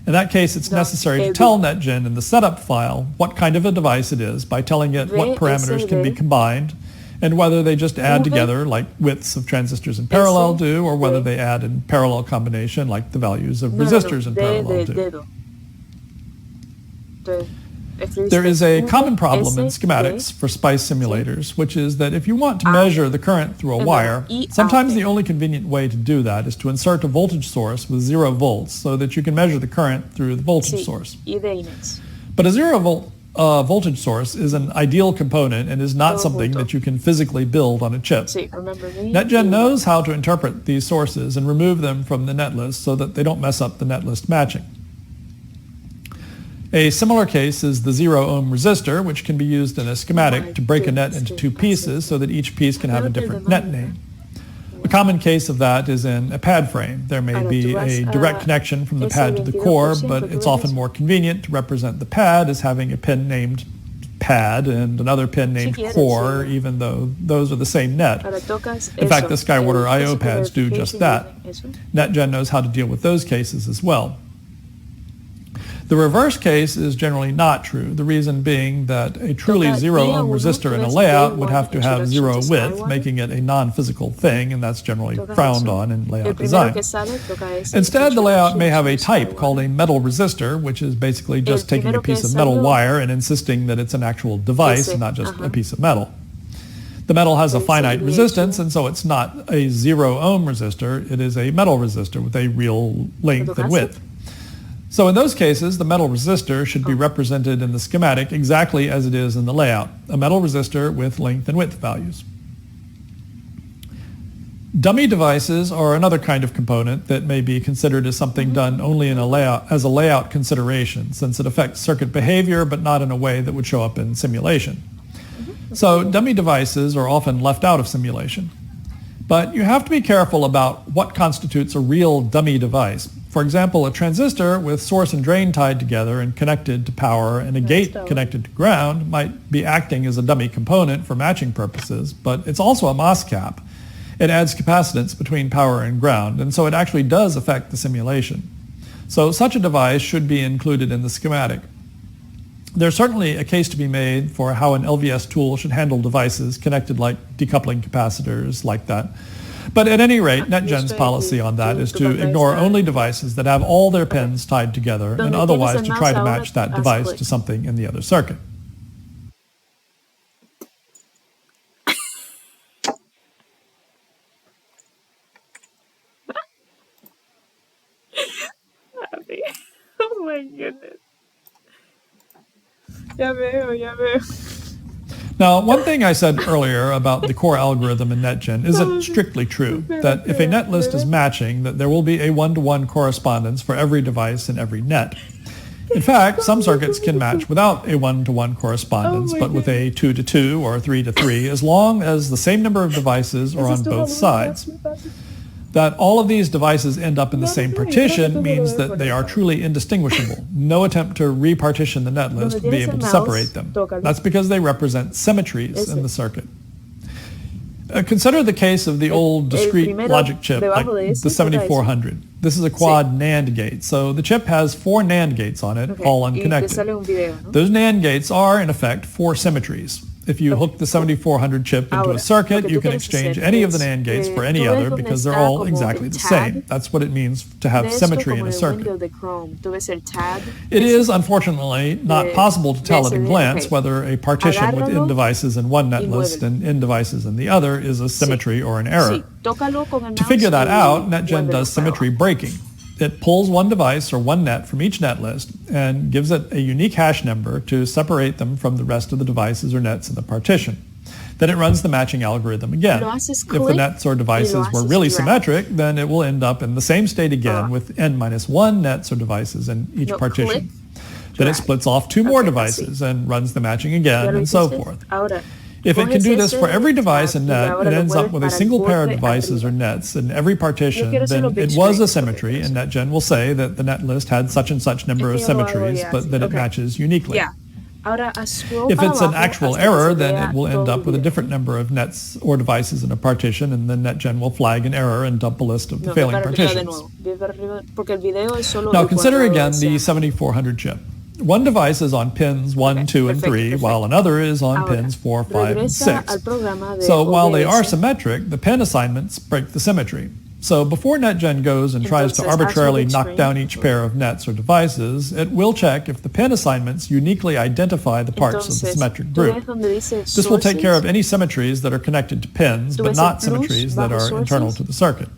In that case, it's necessary to tell NetGen in the setup file what kind of a device it is by telling it what parameters can be combined, and whether they just add together like widths of transistors in parallel do, or whether they add in parallel combination like the values of resistors in parallel do. There is a common problem in schematics for SPICE simulators, which is that if you want to measure the current through a wire, sometimes the only convenient way to do that is to insert a voltage source with 0 volts so that you can measure the current through the voltage source. But a 0 volt voltage source is an ideal component and is not something that you can physically build on a chip. NetGen knows how to interpret these sources and remove them from the netlist so that they don't mess up the netlist matching. A similar case is the 0 ohm resistor, which can be used in a schematic to break a net into 2 pieces so that each piece can have a different net name. A common case of that is in a pad frame. There may be a direct connection from the pad to the core, but it's often more convenient to represent the pad as having a pin named pad and another pin named core, even though those are the same net. In fact, the SkyWater I/O pads do just that. NetGen knows how to deal with those cases as well. The reverse case is generally not true, the reason being that a truly 0 ohm resistor in a layout would have to have 0 width, making it a non-physical thing, and that's generally frowned on in layout design. Instead, the layout may have a type called a metal resistor, which is basically just taking a piece of metal wire and insisting that it's an actual device and not just a piece of metal. The metal has a finite resistance, and so it's not a 0 ohm resistor, it is a metal resistor with a real length and width. So in those cases, the metal resistor should be represented in the schematic exactly as it is in the layout, a metal resistor with length and width values. Dummy devices are another kind of component that may be considered as something done only in a layout, as a layout consideration, since it affects circuit behavior but not in a way that would show up in simulation. So dummy devices are often left out of simulation. But you have to be careful about what constitutes a real dummy device. For example, a transistor with source and drain tied together and connected to power and a gate connected to ground might be acting as a dummy component for matching purposes, but it's also a MOS cap. It adds capacitance between power and ground, and so it actually does affect the simulation. So such a device should be included in the schematic. There's certainly a case to be made for how an LVS tool should handle devices connected like decoupling capacitors like that. But at any rate, NetGen's policy on that is to ignore only devices that have all their pins tied together and otherwise to try to match that device to something in the other circuit. Oh my goodness. Ya veo. Now, one thing I said earlier about the core algorithm in NetGen isn't strictly true, that if a net list is matching, that there will be a one-to-one correspondence for every device in every net. In fact, some circuits can match without a one-to-one correspondence, but with a 2-to-2 or 3-to-3, as long as the same number of devices are on both sides. That all of these devices end up in the same partition means that they are truly indistinguishable. No attempt to repartition the net list will be able to separate them. That's because they represent symmetries in the circuit. Consider the case of the old discrete logic chip, like the 7400. This is a quad NAND gate, so the chip has 4 NAND gates on it, all unconnected. Those NAND gates are, in effect, 4 symmetries. If you hook the 7400 chip into a circuit, you can exchange any of the NAND gates for any other because they're all exactly the same. That's what it means to have symmetry in a circuit. It is, unfortunately, not possible to tell at a glance whether a partition with in devices in one net list and in devices in the other is a symmetry or an error. To figure that out, NetGen does symmetry breaking. It pulls one device or one net from each net list and gives it a unique hash number to separate them from the rest of the devices or nets in the partition. Then it runs the matching algorithm again. If the nets or devices were really symmetric, then it will end up in the same state again with n-1 nets or devices in each partition. Then it splits off 2 more devices and runs the matching again and so forth. If it can do this for every device and net, it ends up with a single pair of devices or nets in every partition, then it was a symmetry, and NetGen will say that the net list had such and such number of symmetries, but that it matches uniquely. If it's an actual error, then it will end up with a different number of nets or devices in a partition, and then NetGen will flag an error and dump a list of the failing partitions. Now consider again the 7400 chip. One device is on pins 1, 2, and 3, while another is on pins 4, 5, and 6. So while they are symmetric, the pin assignments break the symmetry. So before NetGen goes and tries to arbitrarily knock down each pair of nets or devices, it will check if the pin assignments uniquely identify the parts of the symmetric group. This will take care of any symmetries that are connected to pins, but not symmetries that are internal to the circuit.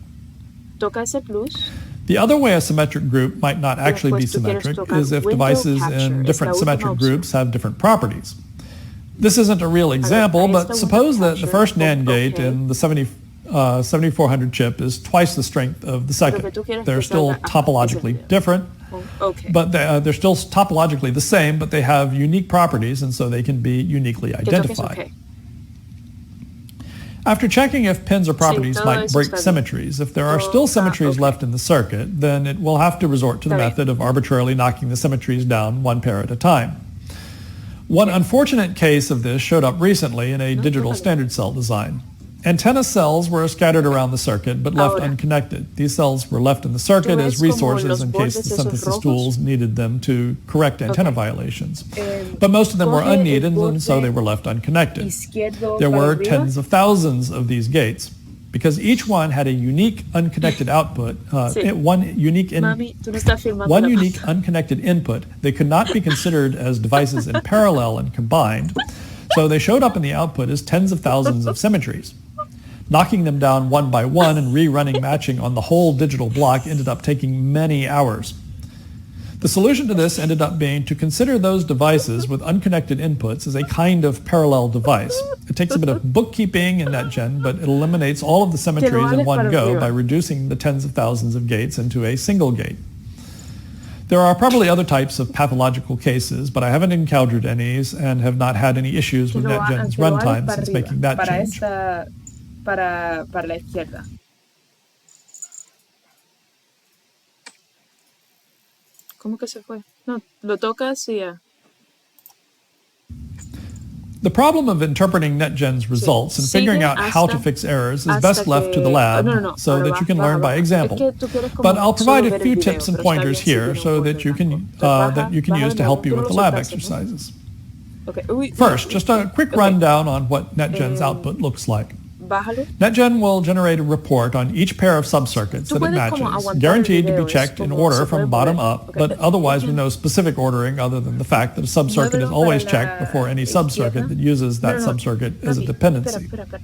The other way a symmetric group might not actually be symmetric is if devices in different symmetric groups have different properties. This isn't a real example, but suppose that the first NAND gate in the 7400 chip is twice the strength of the second. They're still topologically different, but they're still topologically the same, but they have unique properties, and so they can be uniquely identified. After checking if pins or properties might break symmetries, if there are still symmetries left in the circuit, then it will have to resort to the method of arbitrarily knocking the symmetries down one pair at a time. One unfortunate case of this showed up recently in a digital standard cell design. Antenna cells were scattered around the circuit but left unconnected. These cells were left in the circuit as resources in case the synthesis tools needed them to correct antenna violations. But most of them were unneeded, and so they were left unconnected. There were tens of thousands of these gates. Because each one had a unique unconnected output, one unique unconnected input, they could not be considered as devices in parallel and combined, so they showed up in the output as tens of thousands of symmetries. Knocking them down one by one and rerunning matching on the whole digital block ended up taking many hours. The solution to this ended up being to consider those devices with unconnected inputs as a kind of parallel device. It takes a bit of bookkeeping in NetGen, but it eliminates all of the symmetries in one go by reducing the tens of thousands of gates into a single gate. There are probably other types of pathological cases, but I haven't encountered any and have not had any issues with NetGen's runtime since making that change. Para la izquierda. ¿Cómo que se fue? No, lo tocas y ya. The problem of interpreting NetGen's results and figuring out how to fix errors is best left to the lab so that you can learn by example. But I'll provide a few tips and pointers here so that you can use to help you with the lab exercises. First, just a quick rundown on what NetGen's output looks like. bájalo. NetGen will generate a report on each pair of subcircuits Tú that it puedes como matches, aguantar el guaranteed to video, be es checked in como order se from puede bottom mover. up, Ok, but otherwise with no specific ordering other than the fact that a subcircuit is Muévelo always para la checked before any subcircuit izquierda. that uses that No, no, no. subcircuit as a Papi, dependency. espera.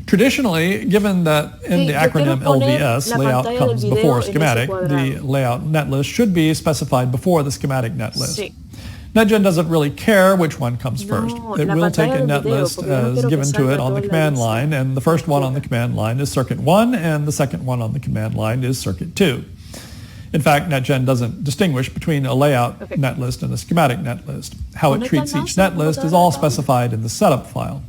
Traditionally, given that in the Sí, yo quiero acronym poner LVS, la layout pantalla del comes video before en ese schematic, the cuadrado. layout netlist should be specified before the schematic netlist. Sí. NetGen doesn't really care which one comes first. No, It la will take a pantalla del video, netlist porque yo no as quiero que given to salga it on toda the la command lista. line, and the first one on the command line is circuit 1, and the second one on the command line is circuit 2. In fact, NetGen doesn't distinguish between a layout netlist and a schematic netlist. How it Conecta treats el each mouse a la netlist is all computadora. specified in the setup file.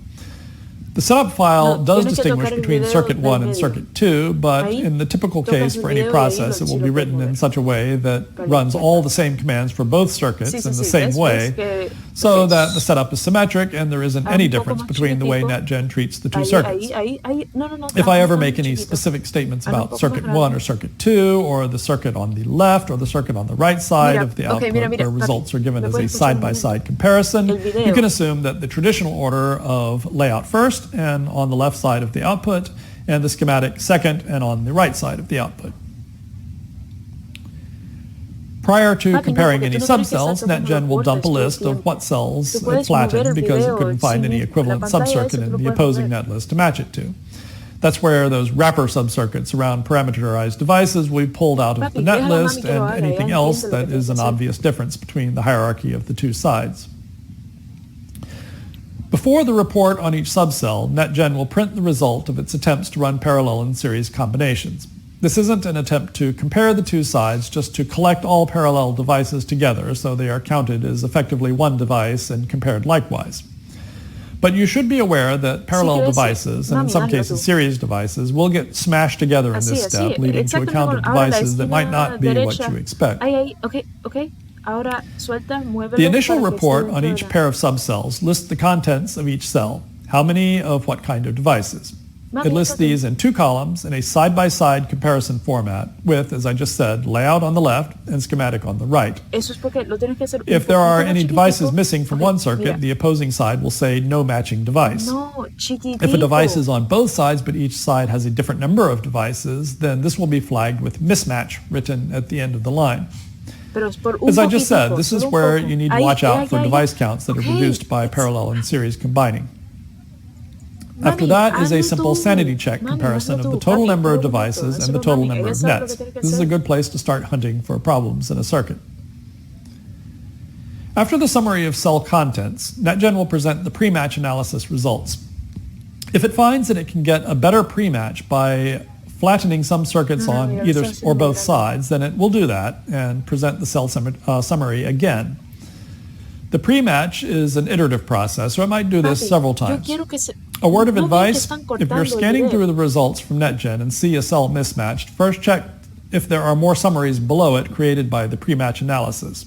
The setup file No, does tienes que distinguish tocar el between video circuit del 1 and medio. circuit 2, but Ahí, in the typical tocas case el for any video y ahí process, lo- it will sí be lo puedes written in mover. such a way that Para la runs izquierda. all the same commands for both circuits Sí, in the sí, same ves way, que- so ok. that the setup is symmetric and there isn't any Un poco difference más between the way chiquitico. NetGen treats the two Ahí, circuits. ahí. No. If I ever más make any chiquito. specific statements Ah, no, un about poco circuit más 1 grande. or circuit 2, or the circuit on the left or the circuit on the right side Mira, of the ok, output, mira, where papi, results are given ¿me as a puedes escuchar un side-by-side momento? comparison, El video. you can assume that the traditional order of layout first and on the left side of the output, and the schematic second and on the right side of the output. Prior to Papi, comparing no, any porque tú no tienes que subcells, estar tocando NetGen will los dump a bordes todo el list of tiempo. what cells Tú it puedes mover flattened el because it video couldn't find sin any ir. equivalent La pantalla subcircuit esa tú in lo the puedes opposing mover. netlist to match it to. That's where those wrapper subcircuits around parameterized devices will be pulled out of the Papi, déjalo a mami netlist que lo and haga, anything ella else entiende lo que that tiene is que an hacer. obvious difference between the hierarchy of the two sides. Before the report on each subcell, NetGen will print the result of its attempts to run parallel and series combinations. This isn't an attempt to compare the two sides, just to collect all parallel devices together so they are counted as effectively one device and compared likewise. But you should be aware that parallel quiero decir, devices, and in mami, some hazlo cases tú. series devices, will get smashed together in Así, this step, leading to a exactamente count of igual. Ahora la devices that might esquina not be what derecha. you expect. Ahí, ok. Ahora suelta, muévelo. The initial para que report esté on dentro each de la- pair of subcells lists the contents of each cell, how many of what kind of devices. Mami, It lists espérate. these in two columns in a side-by-side comparison format with, as I just said, layout on the left and schematic on the right. Eso es porque lo tienes que hacer un If there are poquito más any devices chiquitico. missing from Ok, one circuit, mira. the opposing side will say no matching device. No, chiquitito. If a device is on both sides but each side has a different number of devices, then this will be flagged with mismatch written at the end of the line. Pero es por un As I just said, poquitico, this is solo un where poco. you need to Ahí, watch out ahí, for ahí. device counts that are Okay, produced by it's- parallel and series combining. After Mami, that is a hazlo simple tú. sanity check Mami, comparison hazlo of the tú. total Papi, number of hazlo tú. devices and the Hazlo, total mami. number Ella of sabe lo nets. que tiene que This is a hacer. good place to start hunting for problems in a circuit. After the summary of cell contents, NetGen will present the pre-match analysis results. If it finds that it can get a better pre-match by flattening some circuits on ya either lo estoy or both haciendo. sides, then it will do that and present the cell summary again. The pre-match is an iterative process, so it might do this Papi, several yo times. quiero que se- A word of No ven que advice, están if cortando you're el scanning video. through the results from NetGen and see a cell mismatched, first check if there are more summaries below it created by the pre-match analysis.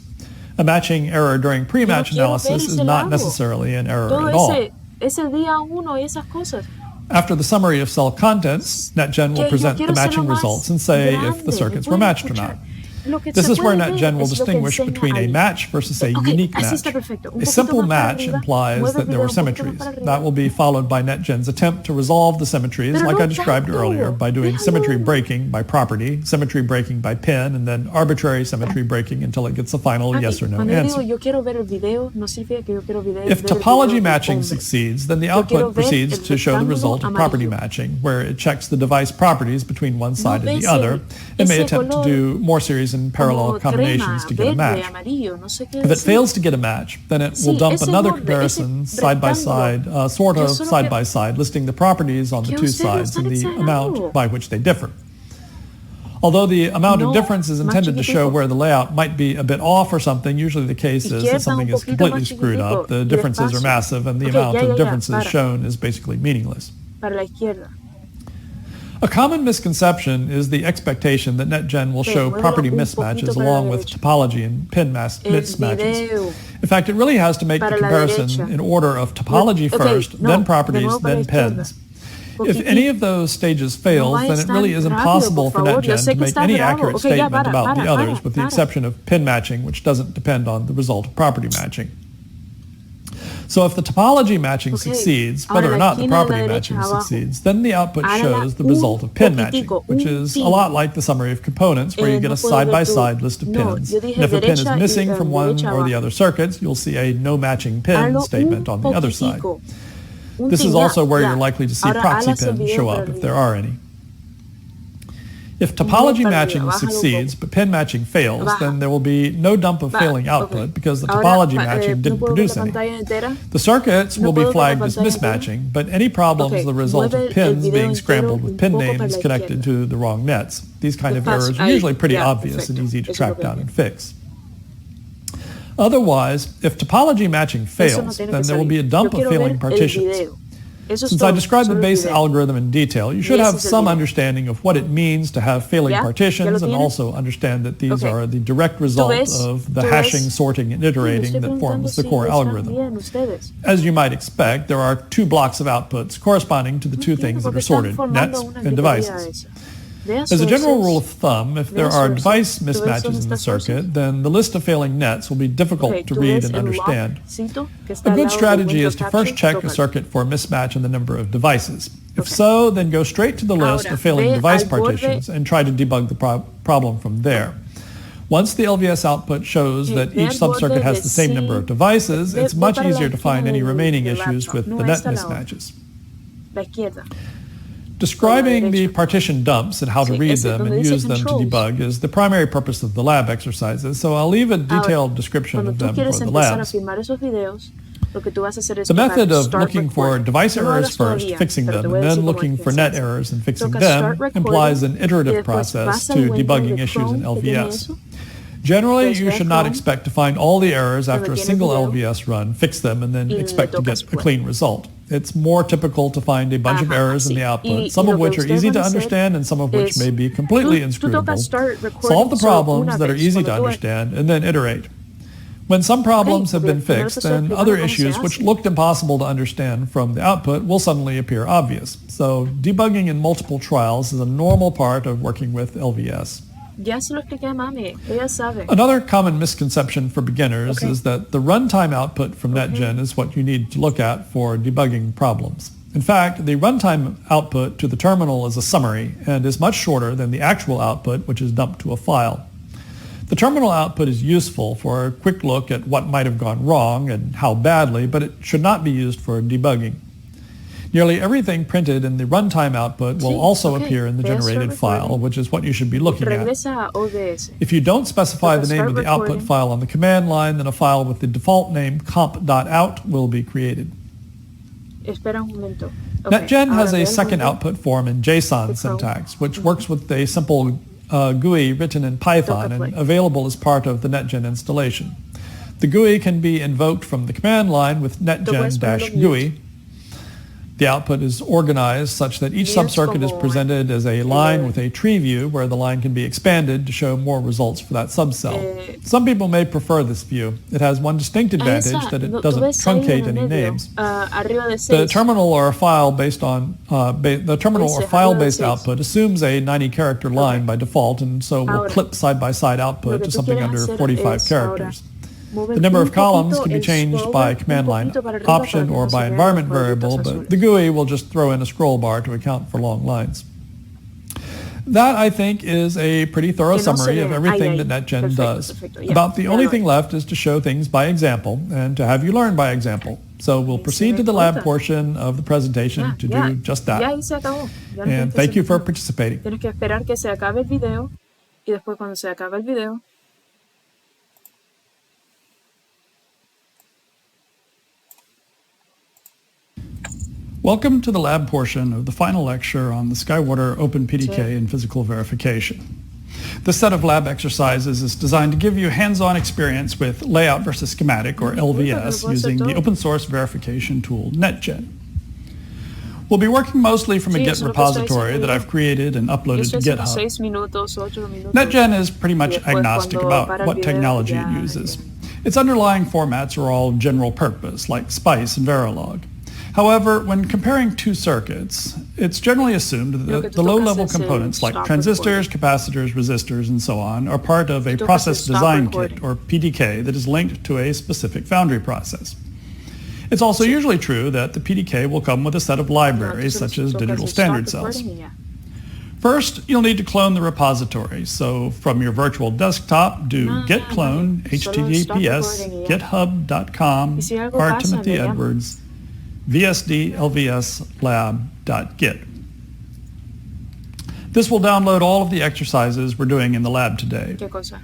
A matching error during pre-match Yo no quiero ver analysis is ese not lado. necessarily an error Todo at all. ese día uno y esas cosas. After the summary of cell contents, NetGen will Que yo present the quiero ser matching lo más results and say if grande, the circuits ¿me were pueden matched or escuchar? not. Lo que This se is where puede ver NetGen will es lo que distinguish enseña between a ahí. match versus a Ok, unique así match. está perfecto. Un A poquito simple más para match arriba, implies mueve el that there were video un poquito más symmetries. para arriba. That will be followed by NetGen's attempt to resolve the symmetries, Pero like no I described tanto. earlier, by doing Déjalo. symmetry breaking by property, symmetry breaking by pin, and then arbitrary symmetry breaking until it gets a final Papi, yes or no cuando yo answer. digo yo quiero ver el video, no significa que yo quiero ver If ver el topology video del matching hombre. succeeds, then the Yo quiero output ver proceeds el to show the rectángulo result of property amarillo. matching, where it checks the device properties between one side and ves the other, and may ese attempt to color do more series and parallel Como combinations crema, to get a verde, match. amarillo, no sé qué If it decir. fails to get a match, then it will Sí, dump ese another borde, comparison ese side by side, rectángulo. sort Yo of solo side quiero- by side, listing the properties on the Que two ustedes sides and están the exagerados. amount by which they differ. Although the amount of No, difference is más intended to show chiquitico. where the layout might be a bit off or something, usually the case is that Izquierda, something un is poquito completely más screwed up. chiquitico, The y differences are despacio. massive and the Ok, amount ya, of ya, differences para. shown is basically meaningless. Para la izquierda. A common misconception is the expectation that NetGen will Okay, show muévelo property un mismatches poquito para la along with derecha. topology and pin El mismatches. video. In fact, it really has to make the Para la comparison derecha. in order of topology Okay, first, no, then de properties, nuevo para then la izquierda. pins. If any of those stages fails, No then it vayas really tan is rápido, impossible por for favor. Yo NetGen sé to que make estás any bravo. accurate Okay, ya, statement about the others, with the para. exception of pin matching, which doesn't depend on the result of property matching. So if the topology matching Okay. succeeds, Ahora, whether or la not the esquina de la property derecha matching abajo. succeeds, then the output Hágala shows the un result of pin matching, poquitico, which un is a pin. lot like the summary of components where you get No a puedo ver side-by-side tu- list of No, pins. yo dije And if a pin is derecha y, missing from one derecha or the abajo. other circuits, you'll see a no matching pin Hazlo statement un on the other side. poquitico. Un This is tin, also where ya. you're likely to see Ahora, proxy hágase pins bien show para up if arriba. there are any. If bien topology para matching arriba, bájalo un succeeds poco. but pin matching fails, Baja. then there will be no dump of Va, failing output okay. because the Ahora, topology no matching didn't puedo ver produce la any. pantalla entera. The circuits No will be puedo ver la flagged as pantalla entera. mismatching, but any problems Okay, are the result mueve of el pins video being entero scrambled with un pin poco para names la connected izquierda. to the wrong nets. These kind of Despacio, errors are ahí. usually pretty Ya, obvious and perfecto. easy to Eso es track lo que down and entiendo. fix. Otherwise, if topology matching Eso no fails, tiene then que there will salir. be a Yo dump of quiero failing ver el partitions. video. Eso es Since I todo, described the solo el base video. algorithm in detail, you should Y ese have es el some video. understanding of what it means to have failing ¿Ya? ¿Ya partitions lo and tienes? also understand that these Okay. are the direct result ves? of the ¿Tú hashing, ves? sorting, and Sí, le iterating estoy that preguntando forms the si core están algorithm. bien ustedes. As you might expect, there are two blocks of outputs corresponding to the two Entiendo things that por are qué están sorted, formando nets una and gritería devices. esa. Vea As a general sources. rule of thumb, if there Vea are sources. device ¿Tú ves dónde mismatches in the está sources? circuit, then the list of failing nets will be difficult Okay, to ¿tú read ves and el understand. lockcito que está A al good lado del strategy window is to first capture? check a Tócalo. circuit for a mismatch in the number of devices. If Okay. so, then go straight to the list Ahora, of failing ve device al borde. partitions and try to debug the problem from there. Once the LVS output shows Okay, that ve each al borde subcircuit has de the same C. number of devices, Ve it's much para la easier to find esquina any del remaining laptop. issues with No, the net esta la otra. mismatches. La izquierda. Describing the derecha. partition dumps and how to Sí, read ese them donde and dice use them to controls. debug is the primary purpose of the lab exercises, so I'll leave a detailed description Cuando of tú them quieres for the empezar a labs. filmar esos videos, lo que tú vas a hacer es The tocar method of Start looking for Recording. device No lo errors hagas first, todavía, fixing pero te them, voy and a then decir cómo looking es que for se net hace. errors and fixing Toca them Start Recording implies an y iterative después process vas al to window debugging de issues in Chrome que tiene LVS. eso. Generally, Entonces, you ve a should not Chrome, expect to find all the errors donde after a tiene single video, LVS run, fix them, and then y le expect to get tocas a play. clean result. It's more typical to find a bunch of Ajá, errors in así. the output, Y some of lo que which are ustedes easy van to a hacer understand and some of which es, may be completely tú inscrutable. tocas Start Recording Solve the solo problems una that are vez. easy to Cuando tú understand and then iterate. When some problems have porque been primero te fixed, estoy then explicando other cómo se issues which hace. looked impossible to understand from the output will suddenly appear obvious. So debugging in multiple trials is a normal part of working with LVS. Ya se lo expliqué a mami, ella sabe. Another common misconception for beginners Okay. is that the runtime output from NetGen is what you need to look at for debugging problems. In fact, the runtime output to the terminal is a summary and is much shorter than the actual output, which is dumped to a file. The terminal output is useful for a quick look at what might have gone wrong and how badly, but it should not be used for debugging. Nearly everything printed in the runtime output will Sí, also okay. appear in the Ve a Start generated file, Recording. which is what you should be looking at. Regresa a ODS. If you don't specify Toca the name Start of the output Recording. file on the command line, then a file with the default name comp.out will be created. Espera un momento. Okay, NetGen has ahora ve a el second window. output form in JSON Chrome. syntax, which works with a simple GUI written in Python Toca and play. available as part of the NetGen installation. The GUI can be invoked from the command line with puedes ponerlo netgen-GUI. The output is organized such that each Mute subcircuit is como presented as a line with a tree view where the line can be expanded to show more results for that subcell. Some people may prefer this view. It has one distinct advantage Esa, that it no, tú doesn't ves ahí en truncate el any medio, names. arriba de The 6. terminal or file-based Ese, file-based arriba de output assumes a 90-character line by default, and so will Ahora, clip side-by-side Lo output que to tú something quieres under hacer 45 es characters. mover The number un of columns poquito can be el changed scroll by bar, command un line poquito para arriba option para que or no se by vean environment los variable, cuadritos but the azules. GUI will just throw in a scroll bar to account for long lines. That, I think, is a pretty thorough Que no se summary of vean. everything Ahí, that NetGen perfecto, does. perfecto. Ya, About the ya only lo thing hay. left is to show things by example and to have you learn by example. So we'll Ahí se proceed ve to the lab corta. portion of the presentation Ya, to ya, do just ya that. ahí se acabó. Ya no tienes And que thank hacer you for nada. participating. Tienes que esperar que se acabe el video y después cuando se acabe el video Welcome to the lab portion of the final lecture on the SkyWater Open PDK and physical verification. This set of lab exercises is designed to give you hands-on experience with layout versus schematic, or LVS, using the open source verification tool NetGen. We'll be working mostly from a Sí, Git eso es lo que estoy repository that haciendo I've created and yo. uploaded to Estoy haciendo GitHub. 6 minutos, 8 minutos. NetGen is pretty much Y después, agnostic cuando about para el what video, technology ya, it uses. Its underlying formats are all general purpose, like SPICE and Verilog. However, when comparing two circuits, it's generally assumed Lo que that tú the low-level tocas es el components like stop transistors, capacitors, resistors, and so on are part of a Tú tocas process el stop design recording. kit, or PDK, that is linked to a specific foundry process. It's also usually true that the PDK will come with a set of libraries such as digital standard cells. First, you'll need to clone the repository. So from your virtual desktop, do git clone https github.com /TimothyEdwards vsd lvs lab.git. This will download all of the exercises we're doing in the lab today. ¿Qué cosa?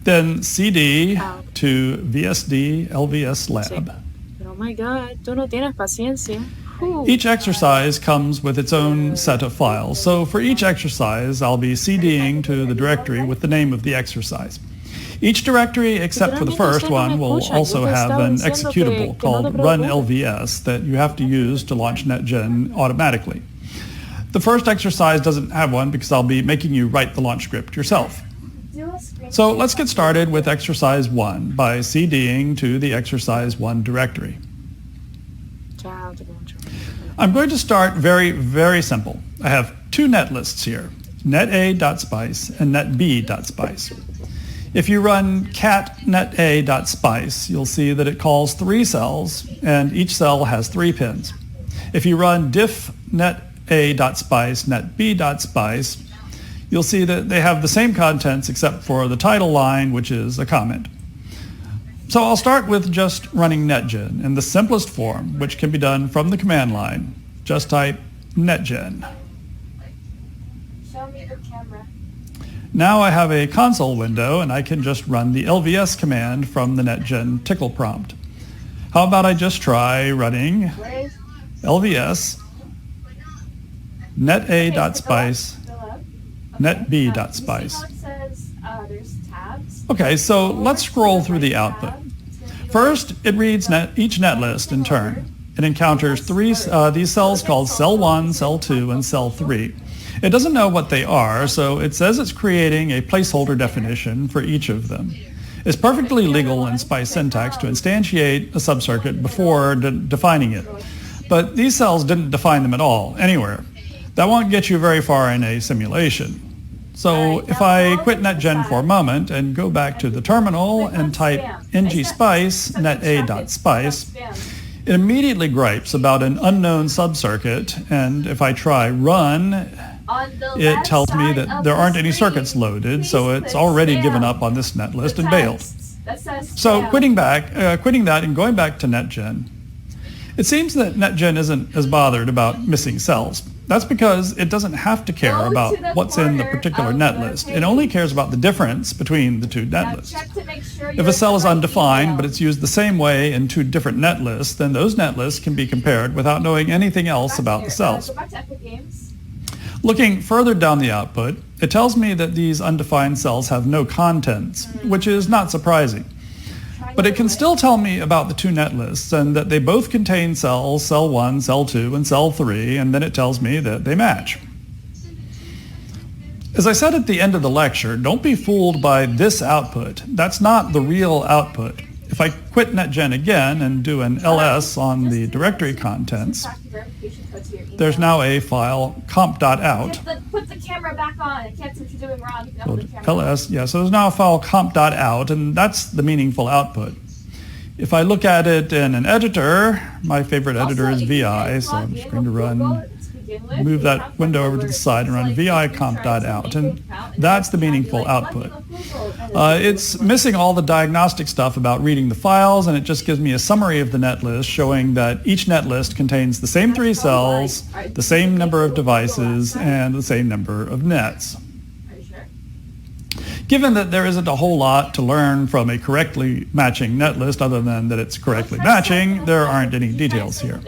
Then cd to vsd lvs lab. Sí. Pero, oh my God, tú no tienes paciencia. Each exercise comes with its own set of files. So for each exercise, I'll be CDing to the directory with the name of the exercise. Each directory, except for the first one, will also have an executable called run-lvs that you have to use to launch NetGen automatically. The first exercise doesn't have one because I'll be making you write the launch script yourself. So let's get started with exercise 1 by CDing to the exercise 1 directory. I'm going to start very, very simple. I have two net lists here, neta.spice and netb.spice. If you run cat neta.spice, you'll see that it calls 3 cells, and each cell has 3 pins. If you run diff neta.spice, netb.spice, you'll see that they have the same contents except for the title line, which is a comment. So I'll start with just running NetGen in the simplest form, which can be done from the command line. Just type NetGen. Show me the camera. Now I have a console window and I can just run the LVS command from the NetGen tickle prompt. How about I just try running LVS neta.spice netb.spice. Okay, so let's scroll through the output. First, it reads each net list in turn. It encounters these cells called cell 1, cell 2, and cell 3. It doesn't know what they are, so it says it's creating a placeholder definition for each of them. It's perfectly legal in SPICE syntax to instantiate a subcircuit before defining it. But these cells didn't define them at all, anywhere. That won't get you very far in a simulation. So if I quit NetGen for a moment and go back to the terminal and type ngspice neta.spice, it immediately gripes about an unknown subcircuit, and if I try run, it tells me that there aren't any circuits loaded, so it's already given up on this netlist and bailed. So quitting that and going back to NetGen, it seems that NetGen isn't as bothered about missing cells. That's because it doesn't have to care about what's in the particular netlist. It only cares about the difference between the two netlists. If a cell is undefined, but it's used the same way in 2 different netlists, then those netlists can be compared without knowing anything else about the cells. Looking further down the output, it tells me that these undefined cells have no contents, which is not surprising. But it can still tell me about the 2 netlists and that they both contain cells, cell 1, cell 2, and cell 3, and then it tells me that they match. As I said at the end of the lecture, don't be fooled by this output. That's not the real output. If I quit NetGen again and do an ls on the directory contents, there's now a file comp.out. Put the camera back on. I can't see what you're doing wrong. ls, yeah, so there's now a file comp.out, and that's the meaningful output. If I look at it in an editor, my favorite editor is VI, so I'm just going to move that window over to the side and run vi comp.out, and that's the meaningful output. It's missing all the diagnostic stuff about reading the files, and it just gives me a summary of the netlist showing that each netlist contains the same 3 cells, the same number of devices, and the same number of nets. Given that there isn't a whole lot to learn from a correctly matching netlist other than that it's correctly matching, there aren't any details here.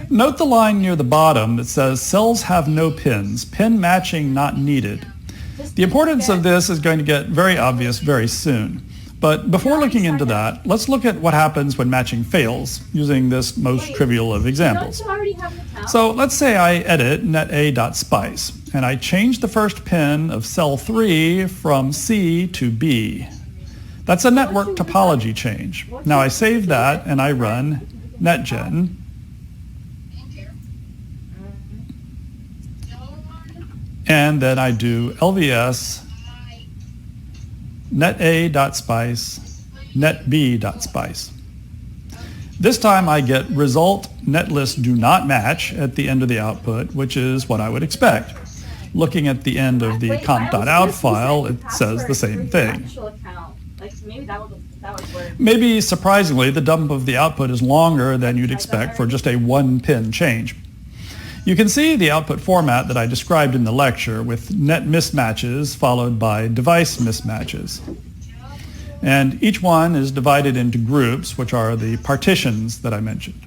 Note the line near the bottom that says cells have no pins, pin matching not needed. The importance of this is going to get very obvious very soon. But before looking into that, let's look at what happens when matching fails using this most trivial of examples. So let's say I edit neta.spice and I change the first pin of cell 3 from C to B. That's a network topology change. Now I save that and I run NetGen. And then I do LVS neta.spice netb.spice. This time I get result netlist do not match at the end of the output, which is what I would expect. Looking at the end of the comp.out file, it says the same thing. Maybe surprisingly, the dump of the output is longer than you'd expect for just a one-pin change. You can see the output format that I described in the lecture with net mismatches followed by device mismatches. And each one is divided into groups, which are the partitions that I mentioned.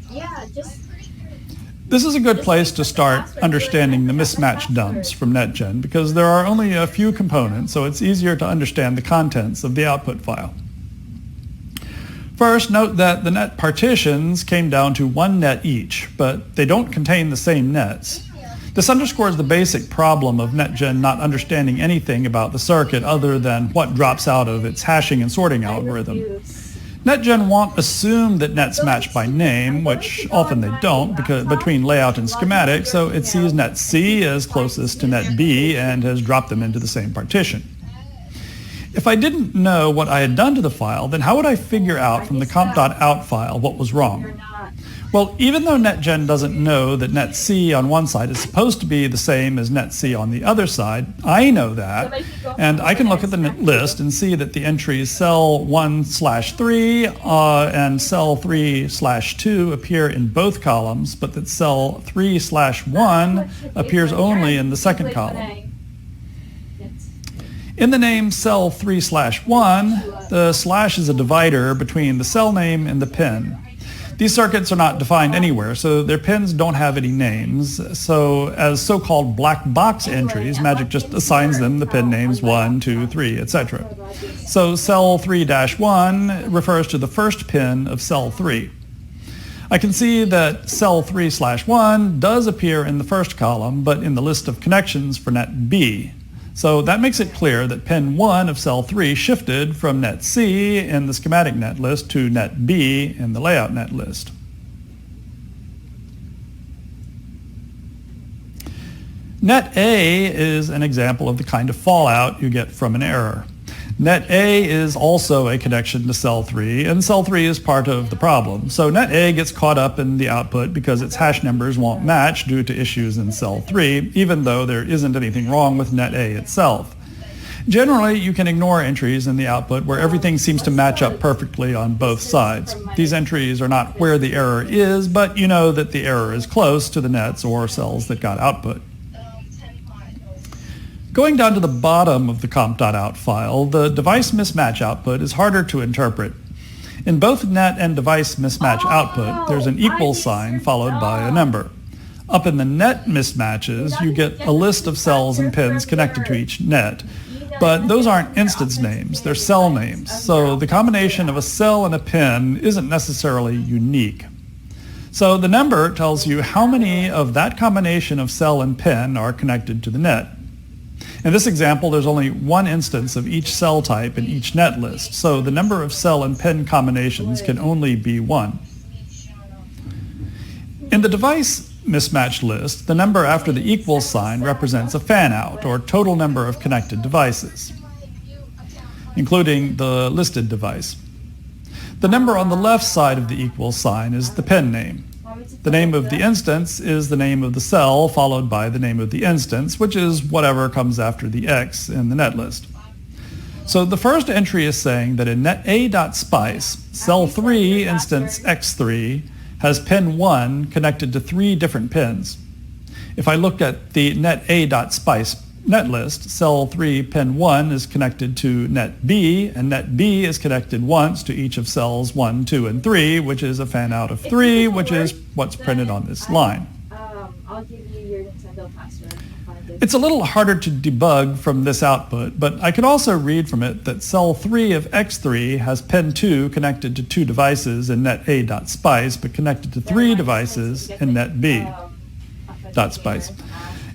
This is a good place to start understanding the mismatch dumps from NetGen because there are only a few components, so it's easier to understand the contents of the output file. First, note that the net partitions came down to one net each, but they don't contain the same nets. This underscores the basic problem of NetGen not understanding anything about the circuit other than what drops out of its hashing and sorting algorithm. NetGen won't assume that nets match by name, which often they don't because between layout and schematic, so it sees net C as closest to net B and has dropped them into the same partition. If I didn't know what I had done to the file, then how would I figure out from the comp.out file what was wrong? Well, even though NetGen doesn't know that net C on one side is supposed to be the same as net C on the other side, I know that, and I can look at the list and see that the entries cell 1/3 and cell 3/2 appear in both columns, but that cell 3/1 appears only in the second column. In the name cell 3/1, the slash is a divider between the cell name and the pin. These circuits are not defined anywhere, so their pins don't have any names. So as so-called black box entries, Magic just assigns them the pin names 1, 2, 3, etc. So cell 3-1 refers to the first pin of cell 3. I can see that cell 3/1 does appear in the first column, but in the list of connections for net B. So that makes it clear that pin 1 of cell 3 shifted from net C in the schematic netlist to net B in the layout netlist. Net A is an example of the kind of fallout you get from an error. Net A is also a connection to cell 3, and cell 3 is part of the problem. So net A gets caught up in the output because its hash numbers won't match due to issues in cell 3, even though there isn't anything wrong with net A itself. Generally, you can ignore entries in the output where everything seems to match up perfectly on both sides. These entries are not where the error is, but you know that the error is close to the nets or cells that got output. Going down to the bottom of the comp.out file, the device mismatch output is harder to interpret. In both net and device mismatch output, there's an equal sign followed by a number. Up in the net mismatches, you get a list of cells and pins connected to each net, but those aren't instance names, they're cell names, so the combination of a cell and a pin isn't necessarily unique. So the number tells you how many of that combination of cell and pin are connected to the net. In this example, there's only one instance of each cell type in each net list, so the number of cell and pin combinations can only be 1. In the device mismatch list, the number after the equal sign represents a fan-out, or total number of connected devices, including the listed device. The number on the left side of the equal sign is the pin name. The name of the instance is the name of the cell followed by the name of the instance, which is whatever comes after the X in the netlist. So the first entry is saying that in net A.spice, cell 3 instance X3 has pin 1 connected to 3 different pins. If I look at the net A.spice netlist, cell 3 pin 1 is connected to net B, and net B is connected once to each of cells 1, 2, and 3, which is a fan out of 3, which is what's printed on this line. I'll give you your Nintendo password. It's a little harder to debug from this output, but I can also read from it that cell 3 of X3 has pin 2 connected to 2 devices in net A.spice, but connected to 3 devices in net B.spice.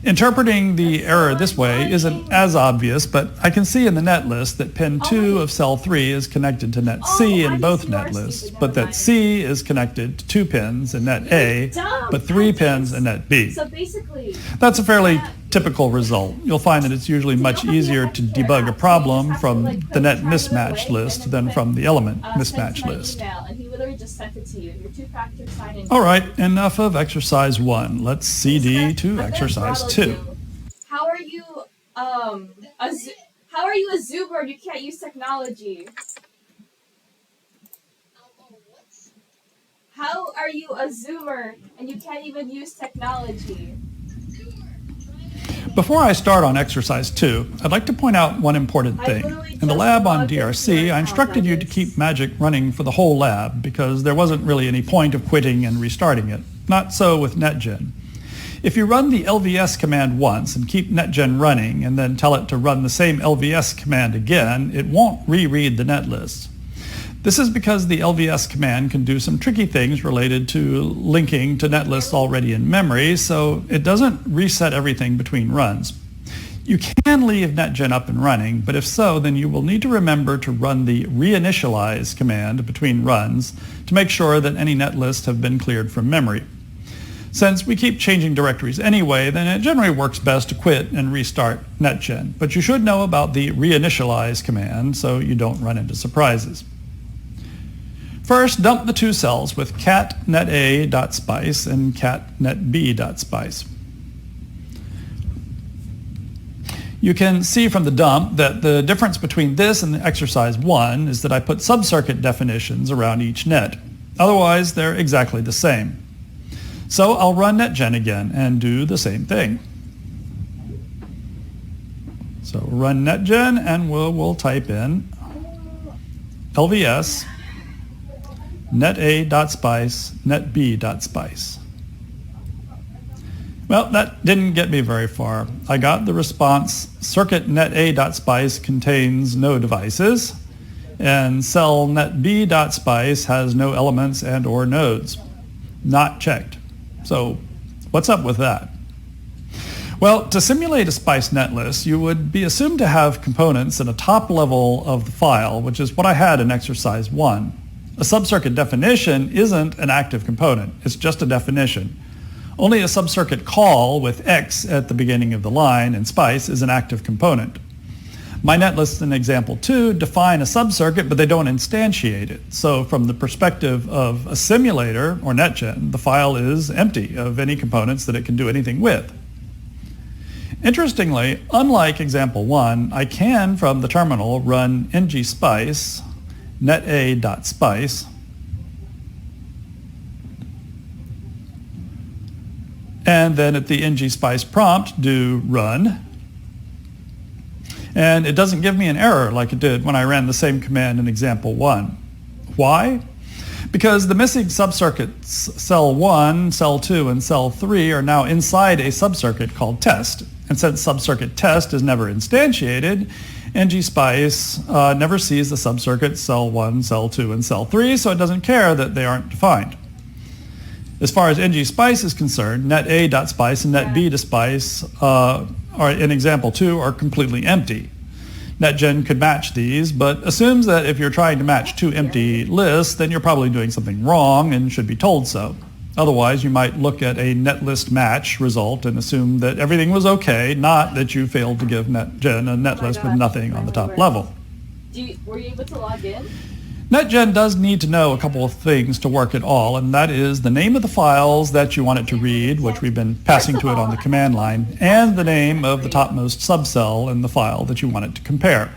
Interpreting the error this way isn't as obvious, but I can see in the net list that pin 2 of cell 3 is connected to net C in both net lists, but that C is connected to 2 pins in net A, but 3 pins in net B. So basically, That's a fairly typical result. You'll find that it's usually much easier to debug a problem from the net mismatch list than from the element mismatch list. All right, enough of exercise 1. Let's CD to exercise 2. How are you a zoomer and you can't use technology? How are you a zoomer and you can't even use technology? Before I start on exercise 2, I'd like to point out one important thing. In the lab on DRC, I instructed you to keep Magic running for the whole lab because there wasn't really any point of quitting and restarting it. Not so with NetGen. If you run the LVS command once and keep NetGen running and then tell it to run the same LVS command again, it won't reread the netlist. This is because the LVS command can do some tricky things related to linking to netlists already in memory, so it doesn't reset everything between runs. You can leave NetGen up and running, but if so, then you will need to remember to run the reinitialize command between runs to make sure that any netlists have been cleared from memory. Since we keep changing directories anyway, then it generally works best to quit and restart NetGen. But you should know about the reinitialize command so you don't run into surprises. First, dump the two cells with cat.neta.spice and cat.netb.spice. You can see from the dump that the difference between this and the exercise 1 is that I put subcircuit definitions around each net. Otherwise, they're exactly the same. So I'll run NetGen again and do the same thing. So run NetGen and we'll type in LVS neta.spice netb.spice. Well, that didn't get me very far. I got the response circuit neta.spice contains no devices and cell netb.spice has no elements and or nodes. Not checked. So what's up with that? Well, to simulate a SPICE netlist, you would be assumed to have components at a top level of the file, which is what I had in exercise 1. A subcircuit definition isn't an active component. It's just a definition. Only a subcircuit call with X at the beginning of the line in SPICE is an active component. My netlists in example 2 define a subcircuit, but they don't instantiate it. So from the perspective of a simulator or NetGen, the file is empty of any components that it can do anything with. Interestingly, unlike example 1, I can from the terminal run ngspice neta.spice and then at the ngspice prompt do run. And it doesn't give me an error like it did when I ran the same command in example 1. Why? Because the missing subcircuits cell 1, cell 2, and cell 3 are now inside a subcircuit called test. And since subcircuit test is never instantiated, ngspice never sees the subcircuits cell 1, cell 2, and cell 3, so it doesn't care that they aren't defined. As far as ngspice is concerned, neta.spice and netb.spice are in example 2 are completely empty. NetGen could match these, but assumes that if you're trying to match two empty lists, then you're probably doing something wrong and should be told so. Otherwise, you might look at a netlist match result and assume that everything was okay, not that you failed to give NetGen a netlist with nothing on the top level. Were you able to log in? NetGen does need to know a couple of things to work at all, and that is the name of the files that you want it to read, which we've been passing to it on the command line, and the name of the topmost subcell in the file that you want it to compare.